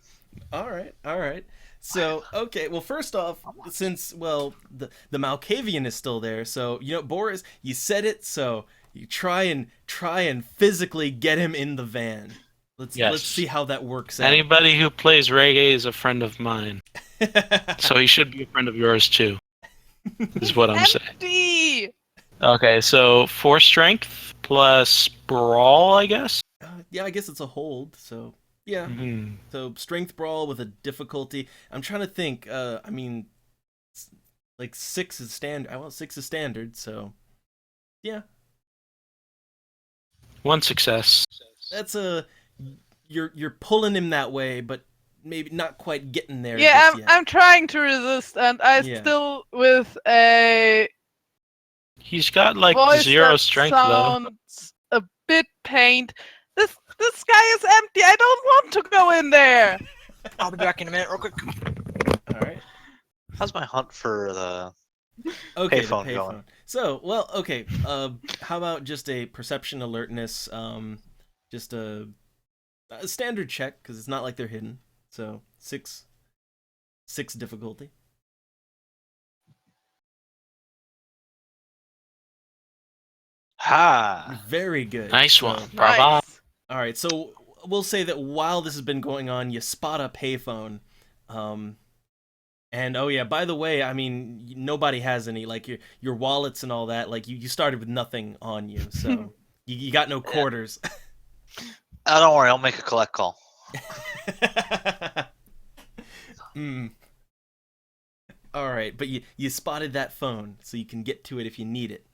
All right. So, okay, well, first off, since, well, the Malkavian is still there, so, Boris, you said it, so you try and physically get him in the van. Let's see how that works out. Anybody who plays reggae is a friend of mine, so he should be a friend of yours too. Is what I'm saying. Empty. Okay, so 4 strength plus brawl, I guess. Yeah, I guess it's a hold, so, yeah. Mhm. So, strength brawl with a difficulty. I'm trying to think, like 6 is standard. Well, 6 is standard, so, yeah. 1 success. That's you're pulling him that way, but maybe not quite getting there. Yeah, just yet. I'm trying to resist, and I Yeah. still with a He's got like voice 0 that strength though. sounds a bit pained. This guy is empty. I don't want to go in there. I'll be back in a minute, real quick. All right. How's my hunt for the? Okay, Payphone the going. payphone. So, well, okay. How about just a perception alertness? Just a standard check, because it's not like they're hidden. So 6 difficulty. Ha! Very good. Nice So- one. Bravo. Nice. All right, so we'll say that while this has been going on, you spot a payphone, and oh yeah, by the way, I mean nobody has any, like your wallets and all that. Like you started with nothing on you, so you got no quarters. Oh, don't worry, I'll make a collect call. All right, but you spotted that phone, so you can get to it if you need it,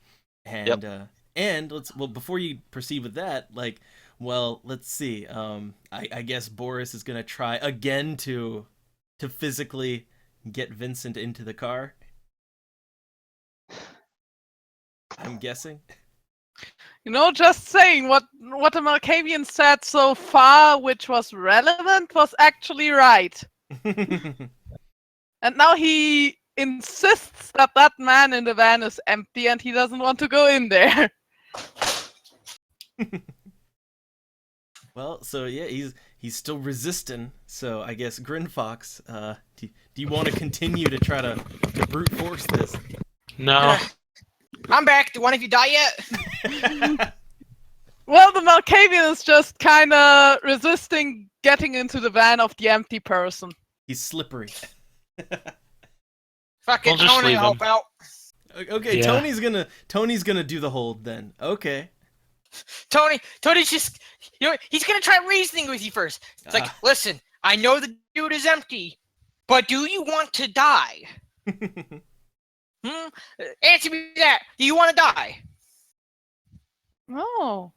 and and before you proceed with that, like. Well, let's see. I guess Boris is gonna try again to physically get Vincent into the car. I'm guessing. Just saying what the Malkavian said so far, which was relevant, was actually right. And now he insists that man in the van is empty and he doesn't want to go in there. Well, so yeah, he's still resisting. So I guess Grinfox, do you want to continue to try to brute force this? No. I'm back. Do one of you die yet? Well, the Malkavian is just kind of resisting getting into the van of the empty person. He's slippery. Fuck We'll it, just Tony, leave help him. out. Okay, Yeah. Tony's gonna do the hold then. Okay. Tony's just, he's gonna try reasoning with you first. It's like, listen, I know the dude is empty, but do you want to die? Answer me that. Do you want to die? Oh.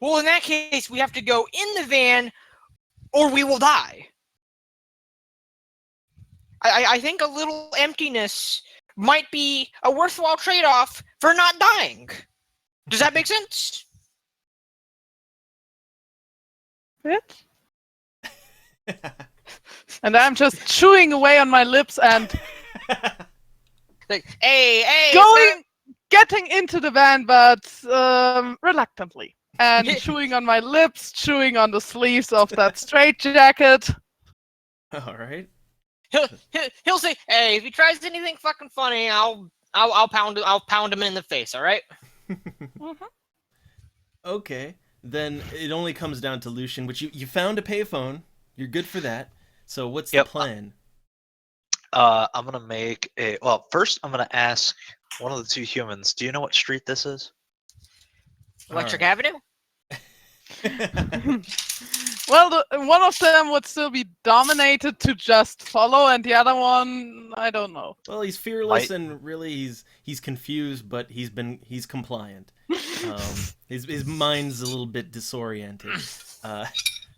Well, in that case, we have to go in the van, or we will die. I think a little emptiness might be a worthwhile trade-off for not dying. Does that make sense? Bit? And I'm just chewing away on my lips and Like, hey, getting into the van, but reluctantly. And chewing on my lips, chewing on the sleeves of that straitjacket. All right. he'll say, hey, if he tries anything fucking funny, I'll pound him in the face. All right. Okay. Then it only comes down to Lucian, which you found a payphone. You're good for that. So what's the Yep. plan? I'm gonna make a. Well, first I'm gonna ask one of the two humans. Do you know what street this is? Electric Avenue. Well, one of them would still be dominated to just follow, and the other one, I don't know. Well, he's fearless and really he's confused, but he's compliant. His mind's a little bit disoriented.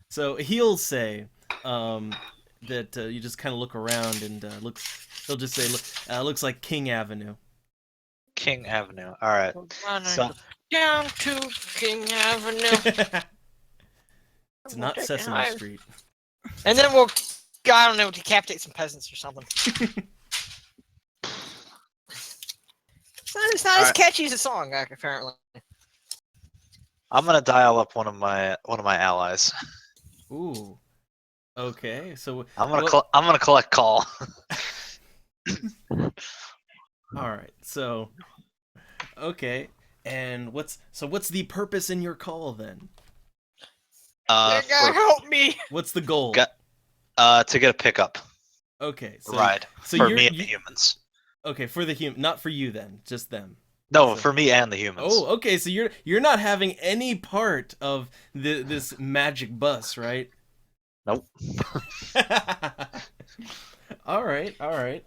So he'll say that you just kind of look around and he'll just say, looks like King Avenue. King Avenue. All right. So Down to King Avenue. It's not Sesame Street. And then we'll, I don't know, decapitate some peasants or something. It's not as catchy as a song, apparently. I'm gonna dial up one of my allies. Ooh. Okay. So I'm gonna collect call. all right. So okay. And what's the purpose in your call then? You gotta help me. What's the goal? To get a pickup Okay. So ride so for you're, me and the humans. Okay, for the not for you then, just them. No, So- for me and the humans. Oh, okay. So you're not having any part of this magic bus, right? Nope. All right.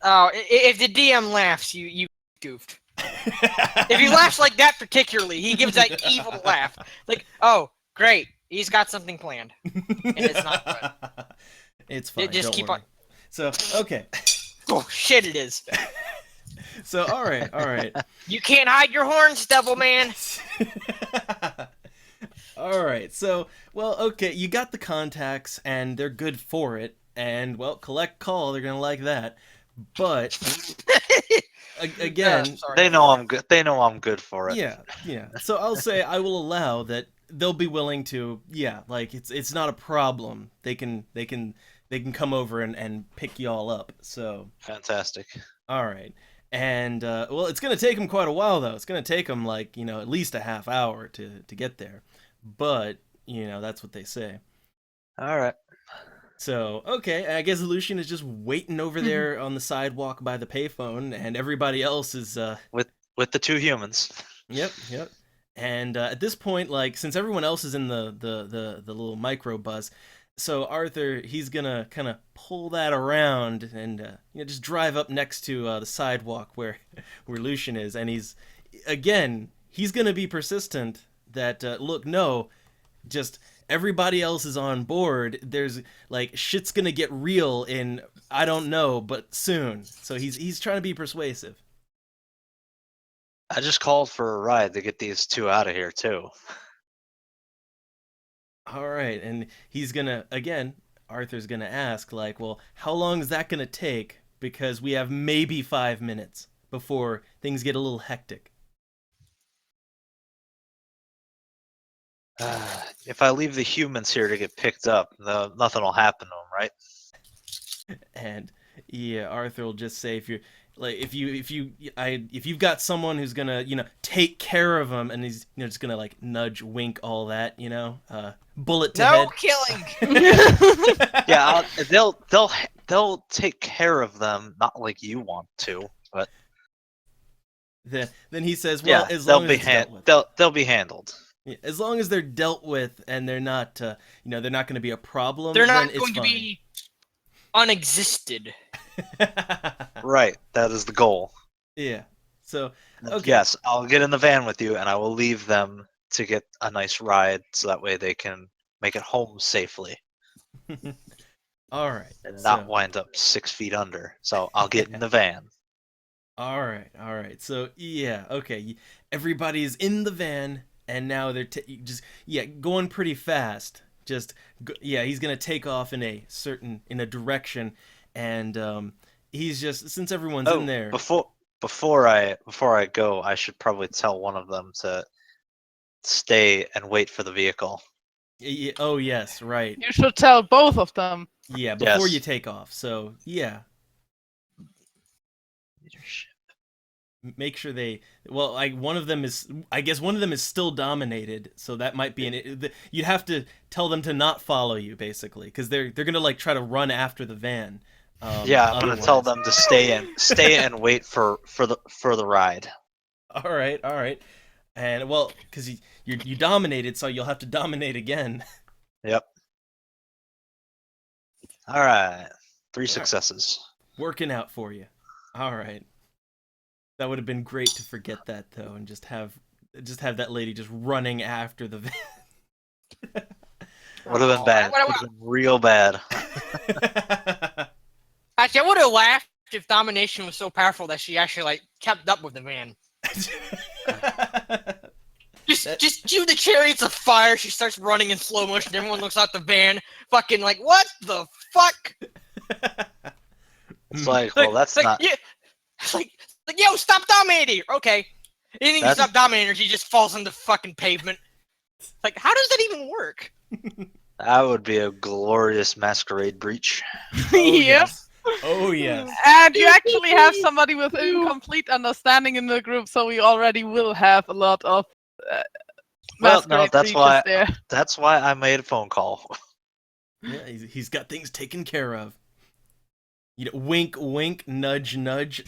Oh, if the DM laughs, you goofed. If he laughs like that particularly, he gives that evil laugh. Like, oh, great, he's got something planned. it's not good. It's fine. Just don't keep worry. on. So okay. Oh shit, it is. So all right. You can't hide your horns, devil man. All right. So well, okay. You got the contacts, and they're good for it. And well, collect call. They're gonna like that. But again, Sorry. They know I'm good. They know I'm good for it. yeah. So I'll say I will allow that they'll be willing to. Yeah, like it's not a problem. They can come over and pick y'all up. So Fantastic. all right. And well, it's gonna take them quite a while though. It's gonna take them like at least a half hour to get there. But that's what they say. All right. So okay, I guess Lucian is just waiting over there on the sidewalk by the payphone, and everybody else is With the two humans. Yep. And at this point, like since everyone else is in the little micro bus, so Arthur he's gonna kind of pull that around and just drive up next to the sidewalk where Lucian is, and he's gonna be persistent that look no, just everybody else is on board. There's like shit's gonna get real in I don't know, but soon. So he's trying to be persuasive. I just called for a ride to get these two out of here too. All right, and Arthur's gonna ask like, well, how long is that gonna take? Because we have maybe 5 minutes before things get a little hectic. If I leave the humans here to get picked up, nothing will happen to them, right? And yeah, Arthur will just say if you're like if you've got someone who's gonna take care of him and he's just gonna like nudge, wink, all that bullet to No head. killing. Yeah, they'll take care of them, not like you want to, but Then he says, well, yeah, as long as it's dealt with. they'll be handled. Yeah, as long as they're dealt with and they're not they're not going to be a problem. They're not then it's going to fine. be unexisted. Right, that is the goal. Yeah. So okay. Yes, I'll get in the van with you, and I will leave them to get a nice ride, so that way they can make it home safely All right. and So, not wind up 6 feet under. So I'll get in the van. all right. All right. So yeah. Okay. Everybody's in the van, and now they're going pretty fast. He's gonna take off in a direction, and he's just since everyone's in there. Before I go, I should probably tell one of them to stay and wait for the vehicle. Oh yes, right. You should tell both of them. Yeah, before Yes. you take off. So yeah, Leadership. make sure one of them is still dominated, so that might be you'd have to tell them to not follow you basically, because they're gonna like try to run after the van. Yeah, I'm gonna tell otherwise. them to stay and wait for the ride. All right, and well, because you dominated, so you'll have to dominate again. Yep. All right, 3 successes. Working out for you. All right, that would have been great to forget that though, and just have that lady just running after the van. Would have been bad. Would have been real bad. Actually, I would have laughed if domination was so powerful that she actually like kept up with the van. Just cue the chariots of fire. She starts running in slow motion. Everyone looks out the van, fucking like, what the fuck? It's like, well, that's not. Yeah, it's like, yo, stop dominating her. Okay, anything to That's- stop dominating her, she just falls on the fucking pavement. Like, how does that even work? That would be a glorious masquerade breach. Yep. Oh yes. And you actually have somebody with complete understanding in the group, so we already will have a lot of Well, no, masquerade that's breaches why- there. That's why I made a phone call. Yeah, he's got things taken care of. Wink, wink, nudge, nudge.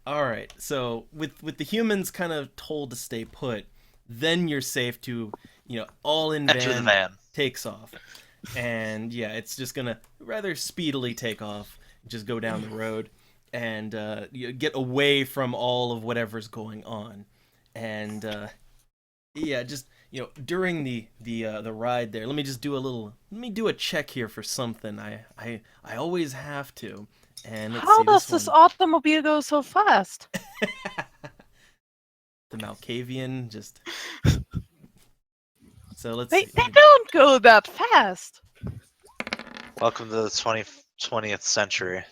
All right. So with the humans kind of told to stay put, then you're safe to all in Enter the van van. takes off, and yeah, it's just gonna rather speedily take off, just go down the road, and get away from all of whatever's going on, and just during the ride there, let me do a check here for something. I always have to, and let's How see, does this automobile go so fast? the Malkavian just. So let's They see. don't go that fast. Welcome to the 20th century.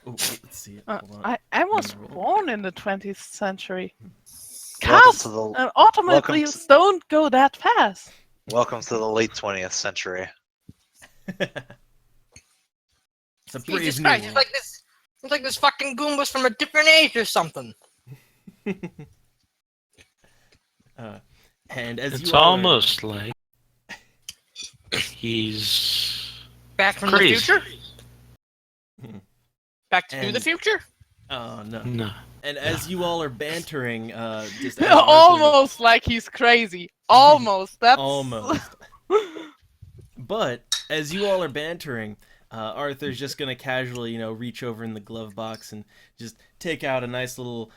Oh, wait, let's see. Hold on. I was Roll. born in the 20th century. Welcome Cars to the and automobiles don't go that fast. welcome to the late 20th century. It's a brave Jesus new Christ, world. it's like this fucking Goomba's from a different age or something. And as It's you all are- almost like he's Back from Crazy. the future? Hmm. Back to And- the future? Oh no! no. And as you all are bantering, just as Arthur- Almost like he's crazy. Almost. That's almost. But as you all are bantering, Arthur's just gonna casually, reach over in the glove box and just take out a nice little,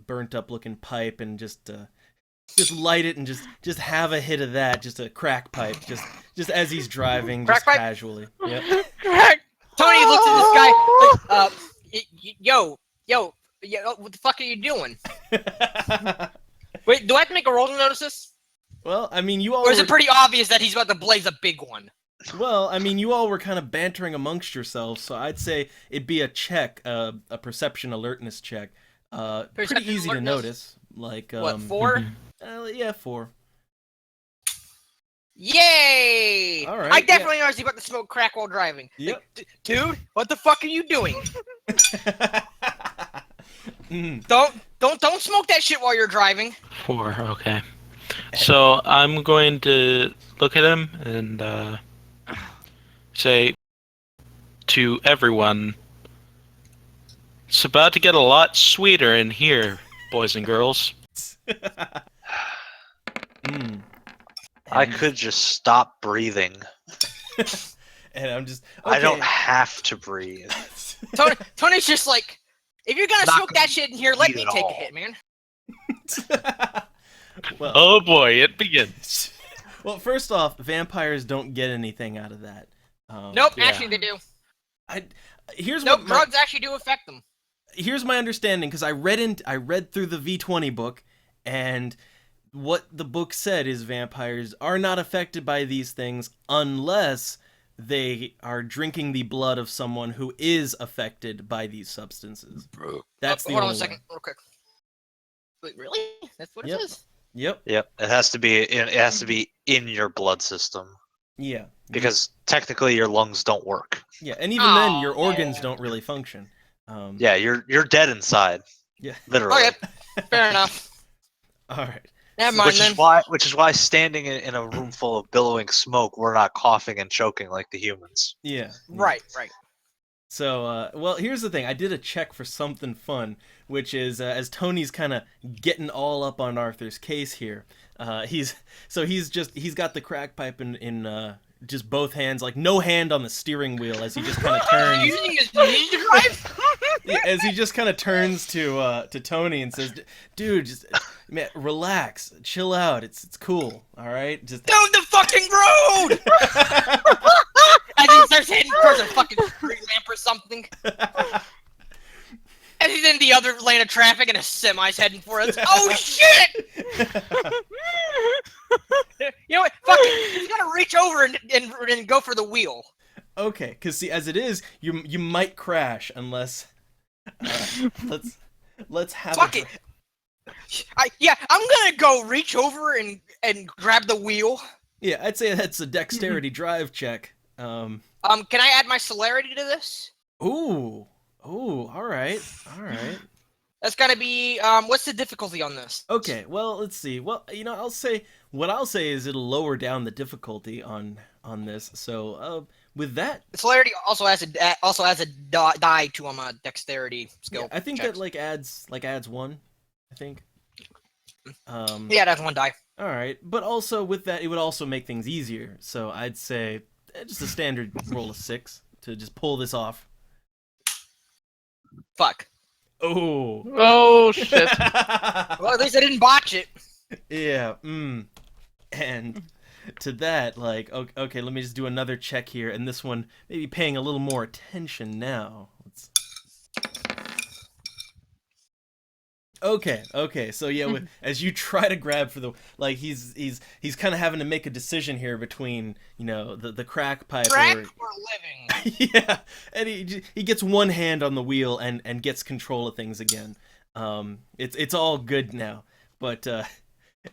burnt up looking pipe and just light it and just have a hit of that, just a crack pipe, just as he's driving, Crack just pipe? casually. Yep. Crack. Tony looks at this guy like, yo, what the fuck are you doing? Wait, do I have to make a roll to notice this? Well, I mean, you all. Or is were- it pretty obvious that he's about to blaze a big one? Well, I mean, you all were kind of bantering amongst yourselves, so I'd say it'd be a check, a perception alertness check. Pretty Perception easy to alertness? notice, Like What, 4? Mhm. Yeah, 4. Yay! All right, I yeah. definitely know about to smoke crack while driving. Yep. Like, dude, what the fuck are you doing? Mm. Don't smoke that shit while you're driving. 4. Okay. So I'm going to look at him and say to everyone, "It's about to get a lot sweeter in here, boys and girls." Mm. I And- could just stop breathing. and I'm just I don't okay. have to breathe. Tony's just like, if you're gonna Not smoke that shit in here, let eat me it take a all. hit, man. Well, Oh boy, it begins. well, first off, vampires don't get anything out of that. Nope, yeah. actually they do. Here's Nope, what drugs actually do affect them. here's my understanding, because I read through the V20 book, and what the book said is vampires are not affected by these things unless they are drinking the blood of someone who is affected by these substances. That's the Hold on only a second, way. real quick. Wait, really? That's what Yep. it says? Yep. Yep, it has to be in your blood system Yeah. because technically your lungs don't work. Yeah, and even then, Aw, your organs man. don't really function. Yeah, you're dead inside, Yeah. literally. Okay, fair enough. All right. Never mind Which then. is why standing in a room full of billowing smoke, we're not coughing and choking like the humans. Yeah. Right. So, well, here's the thing. I did a check for something fun, which is as Tony's kind of getting all up on Arthur's case here. He's got the crack pipe in just both hands, like no hand on the steering wheel, as he just kind of turns. Using his knees to drive? As he just kind of turns to Tony and says, "Dude, just man, relax, chill out. It's cool, all right. Just." Down the fucking road! As he starts heading towards a fucking street lamp or something. As he's in the other lane of traffic and a semi's heading for us. Oh shit! You know what? Fuck it. He's gonna reach over and go for the wheel. Okay, because see, as it is, you might crash unless. Let's have. Fuck it. I'm gonna go reach over and grab the wheel. Yeah, I'd say that's a dexterity drive check. Can I add my celerity to this? Ooh, all right. That's gonna be what's the difficulty on this? Okay, well, let's see. Well, I'll say is it'll lower down the difficulty on this. So, with that, Celerity also has a die to dexterity skill. yeah, I think checks. that adds 1. I think. Yeah, that's 1 die. All right, but also with that, it would also make things easier. So I'd say just a standard roll of 6 to just pull this off. Fuck. Oh. Oh shit. Well, at least I didn't botch it. Yeah. And to that, like, okay, let me just do another check here, and this one maybe paying a little more attention now. Okay. So yeah, as you try to grab for the he's kind of having to make a decision here between the crack pipe Crack or or living? yeah, and he gets one hand on the wheel and gets control of things again. It's all good now, but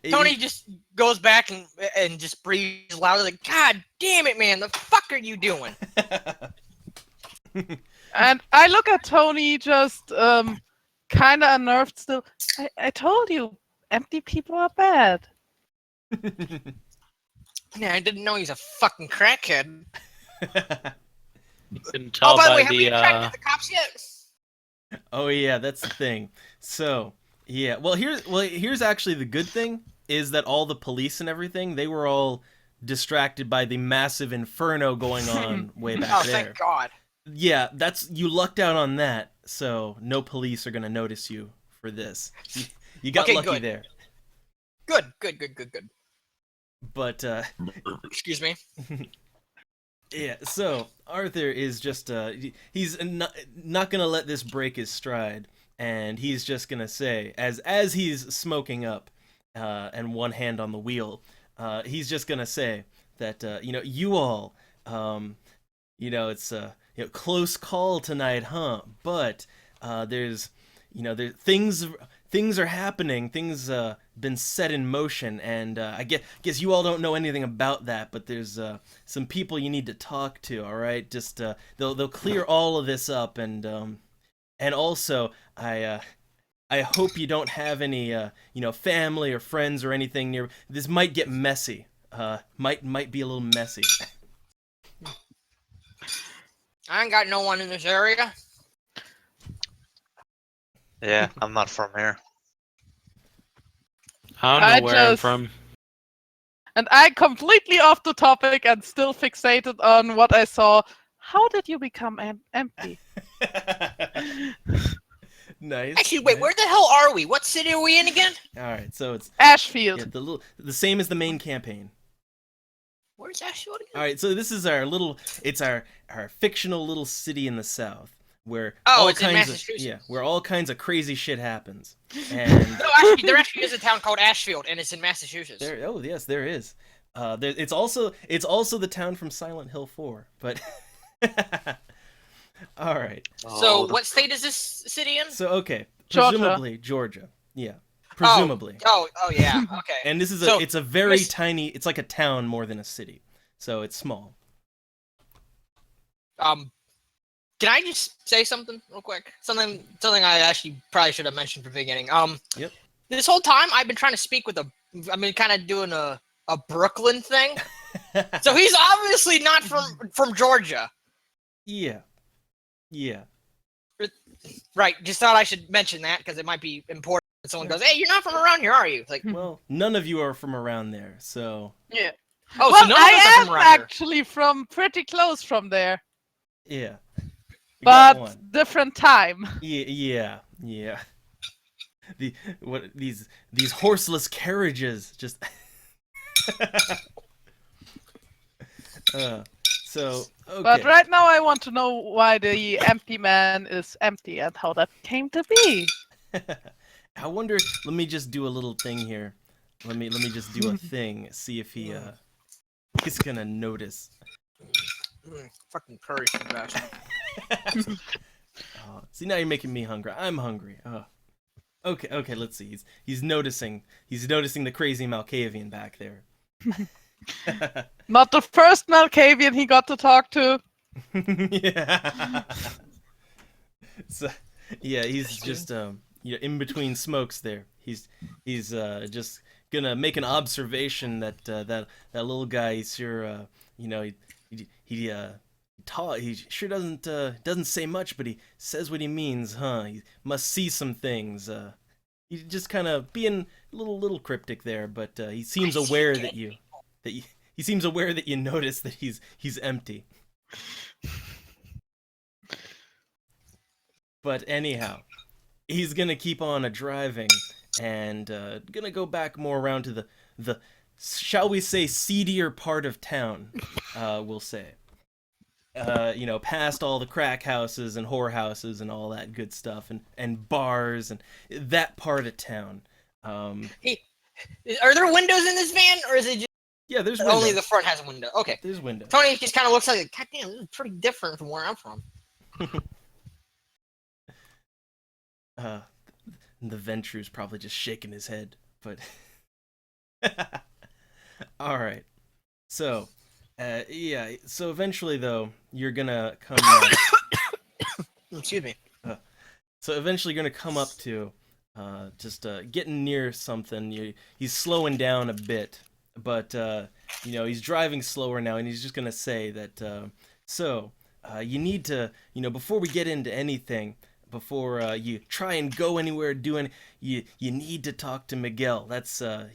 Tony just goes back and just breathes loudly, like, God damn it, man! The fuck are you doing? And I look at Tony just kind of unnerved still. I told you, empty people are bad. Yeah, I didn't know he's a fucking crackhead. You can tell Oh, by the way, by have we the attracted the cops yet? Oh yeah, that's the thing. So yeah, well here's actually the good thing is that all the police and everything, they were all distracted by the massive inferno going on way back Oh, there. thank God. Yeah, you lucked out on that. So no police are gonna notice you for this. You got Okay, lucky good. there. Good. But Excuse me. yeah, so Arthur is just he's not gonna let this break his stride, and he's just gonna say as he's smoking up, and one hand on the wheel, he's just gonna say that you all, it's close call tonight, huh? But there's things are happening. Things been set in motion, and I guess you all don't know anything about that, but there's some people you need to talk to. All right, just they'll clear all of this up, and also I hope you don't have any family or friends or anything near. This might get messy. Might be a little messy. I ain't got no one in this area. Yeah, I'm not from here. I don't I know where I'm just- from. And I completely off the topic and still fixated on what I saw. How did you become empty? Nice. Actually, wait, nice. where the hell are we? What city are we in again? All right, so it's Ashfield. yeah, the same as the main campaign. Where's Ashfield again? All right, so this is it's our fictional little city in the south where Oh, all it's in kinds Massachusetts. where all kinds of crazy shit happens. And No, actually, there actually is a town called Ashfield, and it's in Massachusetts. yes, there is. It's also the town from Silent Hill 4, but all right. So, Oh, what state is this city in? So okay, Georgia. presumably Georgia. Yeah, presumably. Oh, yeah. Okay. And this is So, it's a very Chris- tiny. It's like a town more than a city, so it's small. Can I just say something real quick? Something I actually probably should have mentioned from the beginning. Yep. This whole time I've been trying to speak with I've been kind of doing a Brooklyn thing. So he's obviously not from Georgia. Yeah. Yeah. Right. Just thought I should mention that because it might be important. If someone goes, "Hey, you're not from around here, are you?" Like, Well, none of you are from around there, so Yeah. oh, Well, so none of us are I from am around here. actually from pretty close from there, yeah. You got but one. different time. Yeah. These horseless carriages just. So okay. But right now I want to know why the empty man is empty and how that came to be. I wonder. Let me just do a little thing here. Let me just do a thing. See if he's gonna notice. Fucking curry's the best. Oh, see, now you're making me hungry. I'm hungry. Oh. Okay. Let's see. He's noticing. He's noticing the crazy Malkavian back there. Not the first Malkavian he got to talk to. Yeah. So, yeah, he's just in between smokes there. He's just gonna make an observation that that little guy. He's sure he sure doesn't say much, but he says what he means, huh? He must see some things. He's just kind of being a little cryptic there, but he seems aware that you he seems aware that you notice that he's empty. But anyhow, he's gonna keep on driving and gonna go back more around to the shall we say seedier part of town, we'll say. Past all the crack houses and whore houses and all that good stuff and bars and that part of town. Are there windows in this van, or is it just Yeah, there's windows. only the front has a window? Okay. There's windows. Tony just kind of looks like, God damn, this is pretty different from where I'm from. The Ventrue's probably just shaking his head, but all right. So, yeah. So eventually, though, you're gonna come. Excuse me. So eventually, you're gonna come up to, just getting near something. He's slowing down a bit, but he's driving slower now, and he's just gonna say that. You need to, before we get into anything. Before you try and go anywhere, you need to talk to Miguel. That's where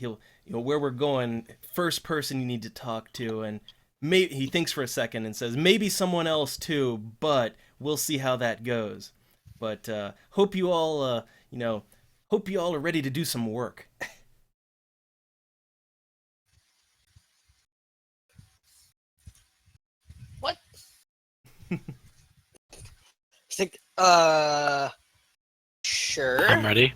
we're going. First person you need to talk to, and maybe he thinks for a second and says maybe someone else too, but we'll see how that goes. But hope you all are ready to do some work. What? Think, sure. I'm ready.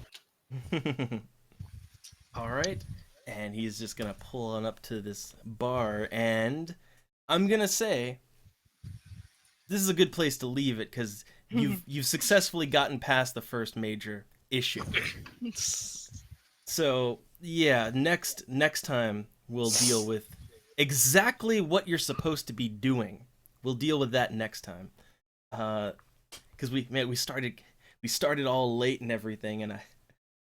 All right, and he's just gonna pull on up to this bar, and I'm gonna say this is a good place to leave it because you've successfully gotten past the first major, issue. So yeah, next time we'll deal with exactly what you're supposed to be doing. We'll deal with that next time. Because we started all late and everything, and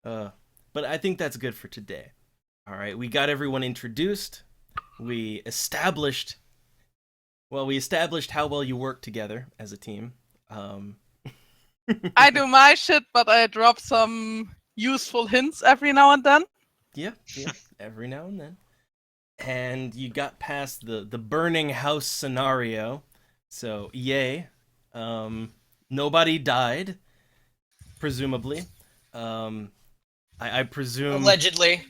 but I think that's good for today. All right, we got everyone introduced. We established how well you work together as a team. I do my shit, but I drop some useful hints every now and then. Yeah, every now and then. And you got past the burning house scenario, so yay. Nobody died, presumably. I presume. Allegedly.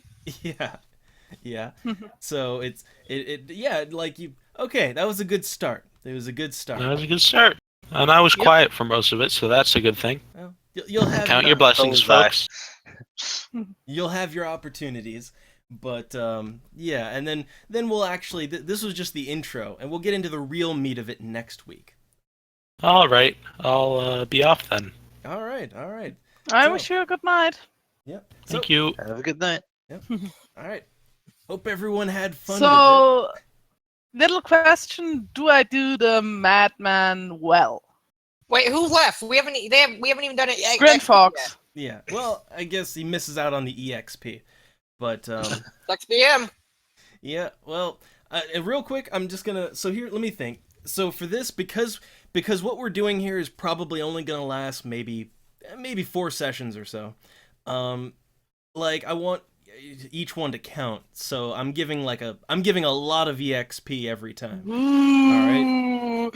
Yeah. So yeah, like you. Okay, that was a good start. It was a good start. That was a good start. And I was quiet for most of it, so that's a good thing. Well, you'll have Count your blessings, So was I. folks. You'll have your opportunities, but yeah, and then we'll actually. This was just the intro, and we'll get into the real meat of it next week. All right, I'll be off then. All right. I So- wish you a good night. Yep. Thank you. Have a good night. All right. Hope everyone had fun. with So, little question: do I do the madman well? Wait, who left? We haven't even done it. Grinfox. it. Yeah. Well, I guess he misses out on the EXP, but Flex BM. yeah. Well, real quick, I'm just gonna. So here, let me think. So for this, because what we're doing here is probably only gonna last maybe 4 sessions or so. Like I want each one to count, so I'm giving a lot of EXP every time. Ooh.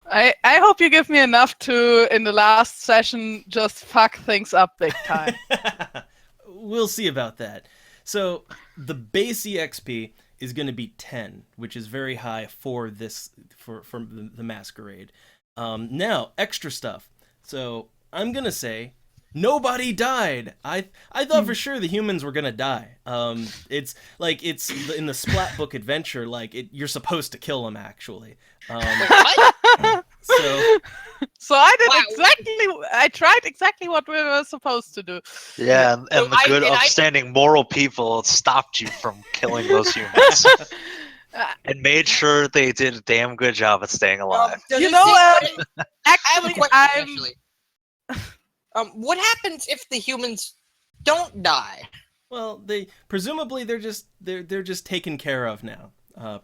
I hope you give me enough to, in the last session, just fuck things up big time. We'll see about that. So the base EXP is going to be 10, which is very high for this for the Masquerade. Now extra stuff. So I'm gonna say nobody died. I thought for sure the humans were gonna die. It's in the Splat Book adventure, like you're supposed to kill them actually. What? So So I did Wow. I tried exactly what we were supposed to do. Yeah, and So the good, I- upstanding, moral people stopped you from killing those humans and made sure they did a damn good job at staying alive. Does You it know, say- I have a Actually, question. I'm Actually, what happens if the humans don't die? well, they're just taken care of now.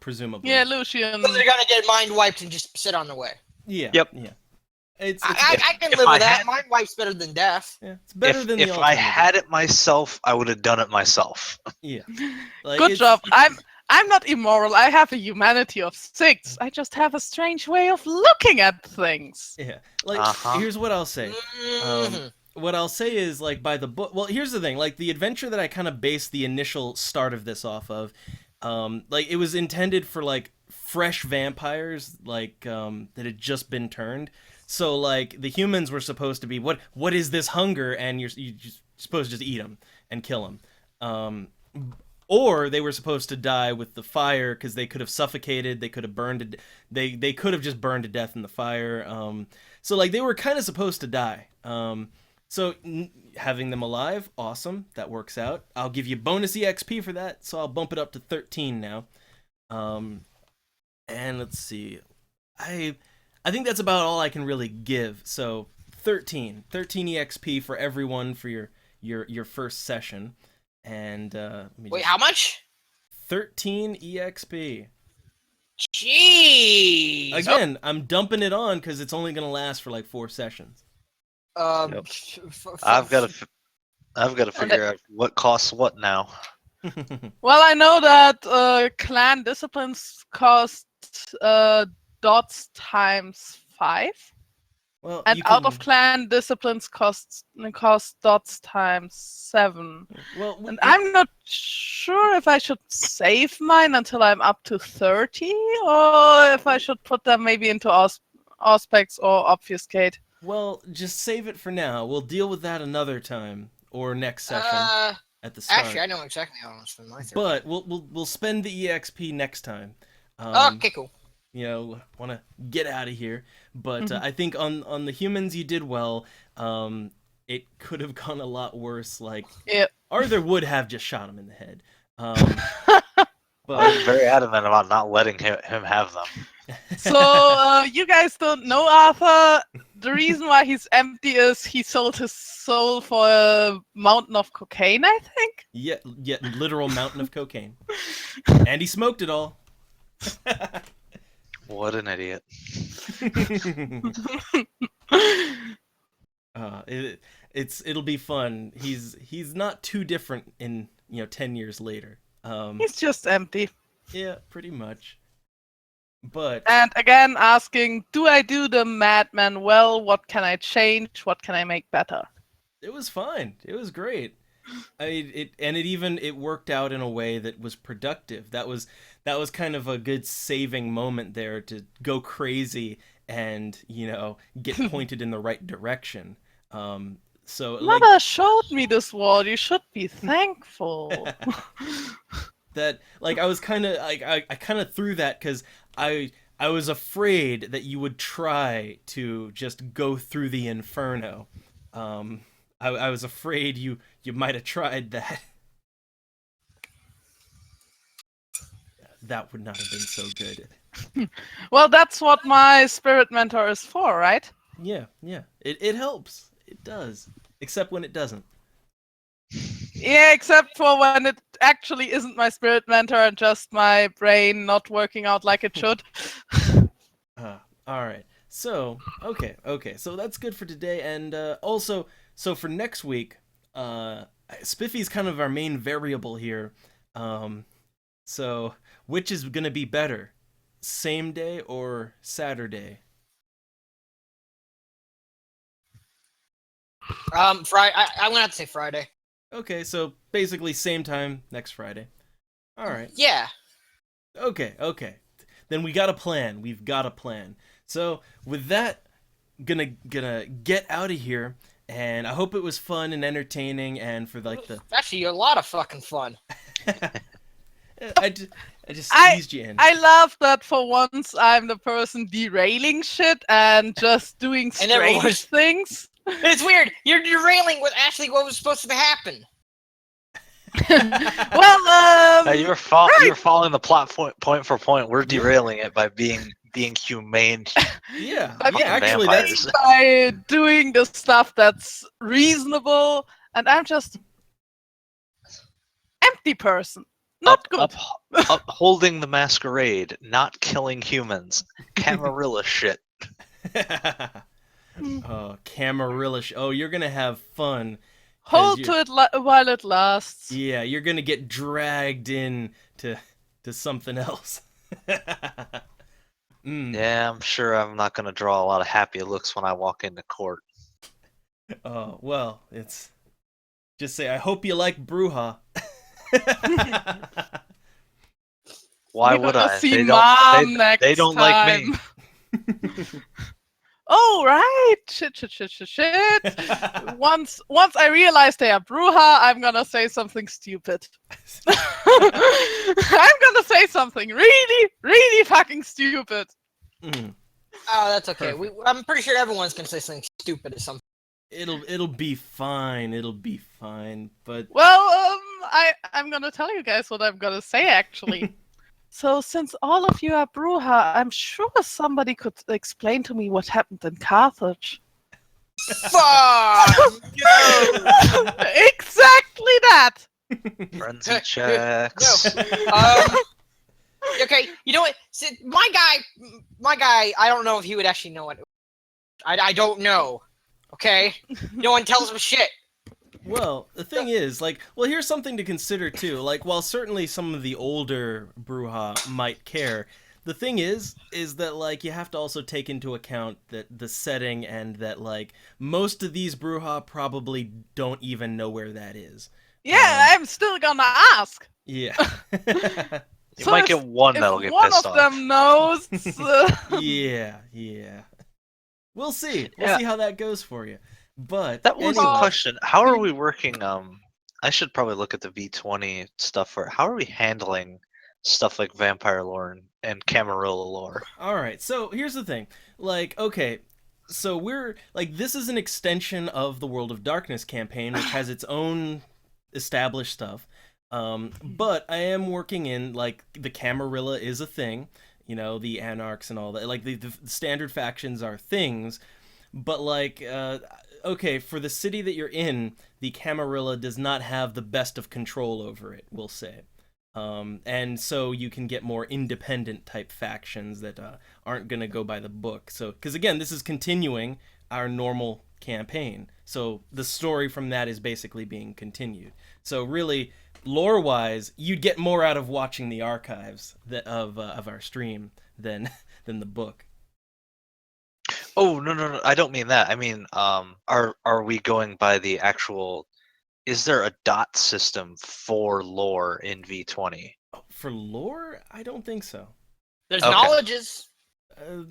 Presumably. yeah, Lucian. So they're gonna get mind wiped and just sit on the way. Yeah. Yep. Yeah. It's I can if live I with that. had- Mind wipes better than death. yeah, it's better than the If I alternative. had it myself, I would have done it myself. Yeah. Like, Good it's- job. I'm not immoral. I have a humanity of 6. I just have a strange way of looking at things. Yeah. Like Uh-huh. here's what I'll say. Mhm. What I'll say is like by the book. Well, here's the thing. Like the adventure that I kind of based the initial start of this off of, like it was intended for like fresh vampires, like that had just been turned. So like the humans were supposed to be what is this hunger, and you're just supposed to just eat them and kill them. Or they were supposed to die with the fire because they could have suffocated. They could have burned. They could have just burned to death in the fire. So like they were kind of supposed to die. So having them alive, awesome. That works out. I'll give you bonus EXP for that, so I'll bump it up to 13 now. And let's see. I think that's about all I can really give. So 13 EXP for everyone for your first session. And let me Wait, just- how much? 13 EXP. Jeez. Again, I'm dumping it on because it's only gonna last for like 4 sessions. Yep. I've got to figure out what costs what now. Well, I know that clan disciplines cost dots times 5, Well, and you out of can- clan disciplines cost dots times 7. well, And I'm not sure if I should save mine until I'm up to 30, or if I should put them maybe into Auspex or Obfuscate. well, just save it for now. We'll deal with that another time or next session at the start. Actually, I know exactly how I'm spend my 30. But we'll spend the EXP next time. Okay, cool. You know, want to get out of here, but Mhm. I think on the humans you did well. it could have gone a lot worse. Like Yeah. Arthur would have just shot him in the head. I But was very adamant about not letting him have them. So you guys don't know Arthur. The reason why he's empty is he sold his soul for a mountain of cocaine, I think. yeah, literal mountain of cocaine, and he smoked it all. What an idiot. It'll be fun. He's not too different in 10 years later. He's just empty. Yeah, pretty much. But And again, asking, do I do the madman well? What can I change? What can I make better? it was fine. It was great. It worked out in a way that was productive. That was kind of a good saving moment there to go crazy and get pointed in the right direction. So like Mother showed me this wall. You should be thankful. that, like I was kind of like I kind of threw that because I was afraid that you would try to just go through the inferno. I was afraid you might have tried that. That would not have been so good. Well, that's what my spirit mentor is for, right? Yeah. It helps. It does. Except when it doesn't. Yeah, except for when it actually isn't my spirit mentor and just my brain not working out like it should. All right. So, okay. So that's good for today. And also, so for next week, Spiffy's kind of our main variable here. So, which is going to be better? Same day or Saturday? Friday. I'm gonna have to say Friday. Okay, so basically same time next Friday. All right. Yeah. Okay. Then we got a plan. We've got a plan. So with that, gonna get out of here. And I hope it was fun and entertaining. And for like the, Actually, a lot of fucking fun. I just squeezed you in. I love that for once I'm the person derailing shit and just doing I never strange was. things. It's weird. You're derailing what what was supposed to happen. Well, You're following the plot point for point. We're derailing it by being humane. Yeah. I mean, Actually, vampires. that's by doing the stuff that's reasonable, and I'm just empty person. Not good. Upholding the masquerade, not killing humans. Camarilla shit. Oh, Camarilla. Oh, you're gonna have fun. Hold to it while it lasts. Yeah, you're gonna get dragged in to something else. Yeah, I'm sure I'm not gonna draw a lot of happy looks when I walk into court. Oh, well, it's just say I hope you like Bruja. Why We're would gonna I? see Mom They next don't like me. Oh right, shit. Once I realize they are Bruja, I'm gonna say something stupid. I'm gonna say something really fucking stupid. Mm, Oh, that's okay. Perfect. I'm pretty sure everyone's gonna say something stupid at some. it'll be fine. It'll be fine. But Well, I'm gonna tell you guys what I'm gonna say actually. So since all of you are Bruja, I'm sure somebody could explain to me what happened in Carthage. Fuck! No! Exactly that. Frenzy checks. Okay, you know what? See, my guy. I don't know if he would actually know it. I don't know. Okay, no one tells him shit. well, the thing is, like, well, here's something to consider too. Like, while certainly some of the older Bruja might care, the thing is that like you have to also take into account that the setting and that like most of these Bruja probably don't even know where that is. Yeah, I'm still gonna ask. Yeah. You So might if- get one If that'll get one pissed of off. them knows, yeah. We'll see. We'll Yeah. see how that goes for you. But That was anyway, a question. How are we working? I should probably look at the V20 stuff for. How are we handling stuff like vampire lore and Camarilla lore? all right. So here's the thing. Like, okay, So we're like, this is an extension of the World of Darkness campaign, which has its own established stuff. But I am working in, like, the Camarilla is a thing, you know, the Anarchs and all that. Like, the standard factions are things, but like, okay, for the city that you're in, the Camarilla does not have the best of control over it, we'll say. And so you can get more independent type factions that aren't going to go by the book. So, because again, this is continuing our normal campaign. So the story from that is basically being continued. So really, lore-wise, you'd get more out of watching the archives of our stream than than the book. Oh no! I don't mean that. I mean, are we going by the actual? Is there a dot system for lore in V20? Oh, for lore, I don't think so. There's Okay. knowledges. Uh,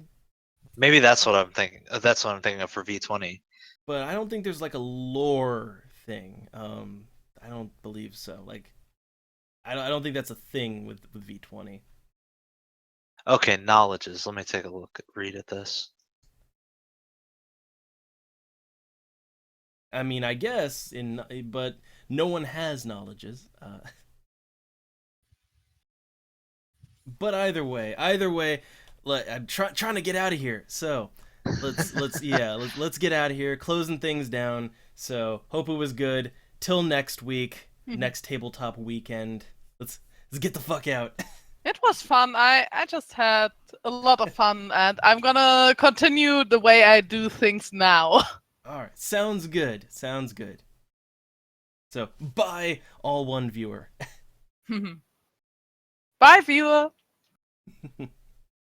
Maybe that's what I'm thinking. That's what I'm thinking of for V20. but I don't think there's like a lore thing. I don't believe so. Like, I don't think that's a thing with V20. Okay, knowledges. Let me take a look. Read at this. I mean, I guess but no one has knowledges. But either way, I'm trying to get out of here. So let's get out of here. Closing things down. So hope it was good. Till next week, next tabletop weekend. Let's get the fuck out. It was fun. I just had a lot of fun, and I'm gonna continue the way I do things now. All right, sounds good. Sounds good. So bye, all one viewer. Bye, viewer.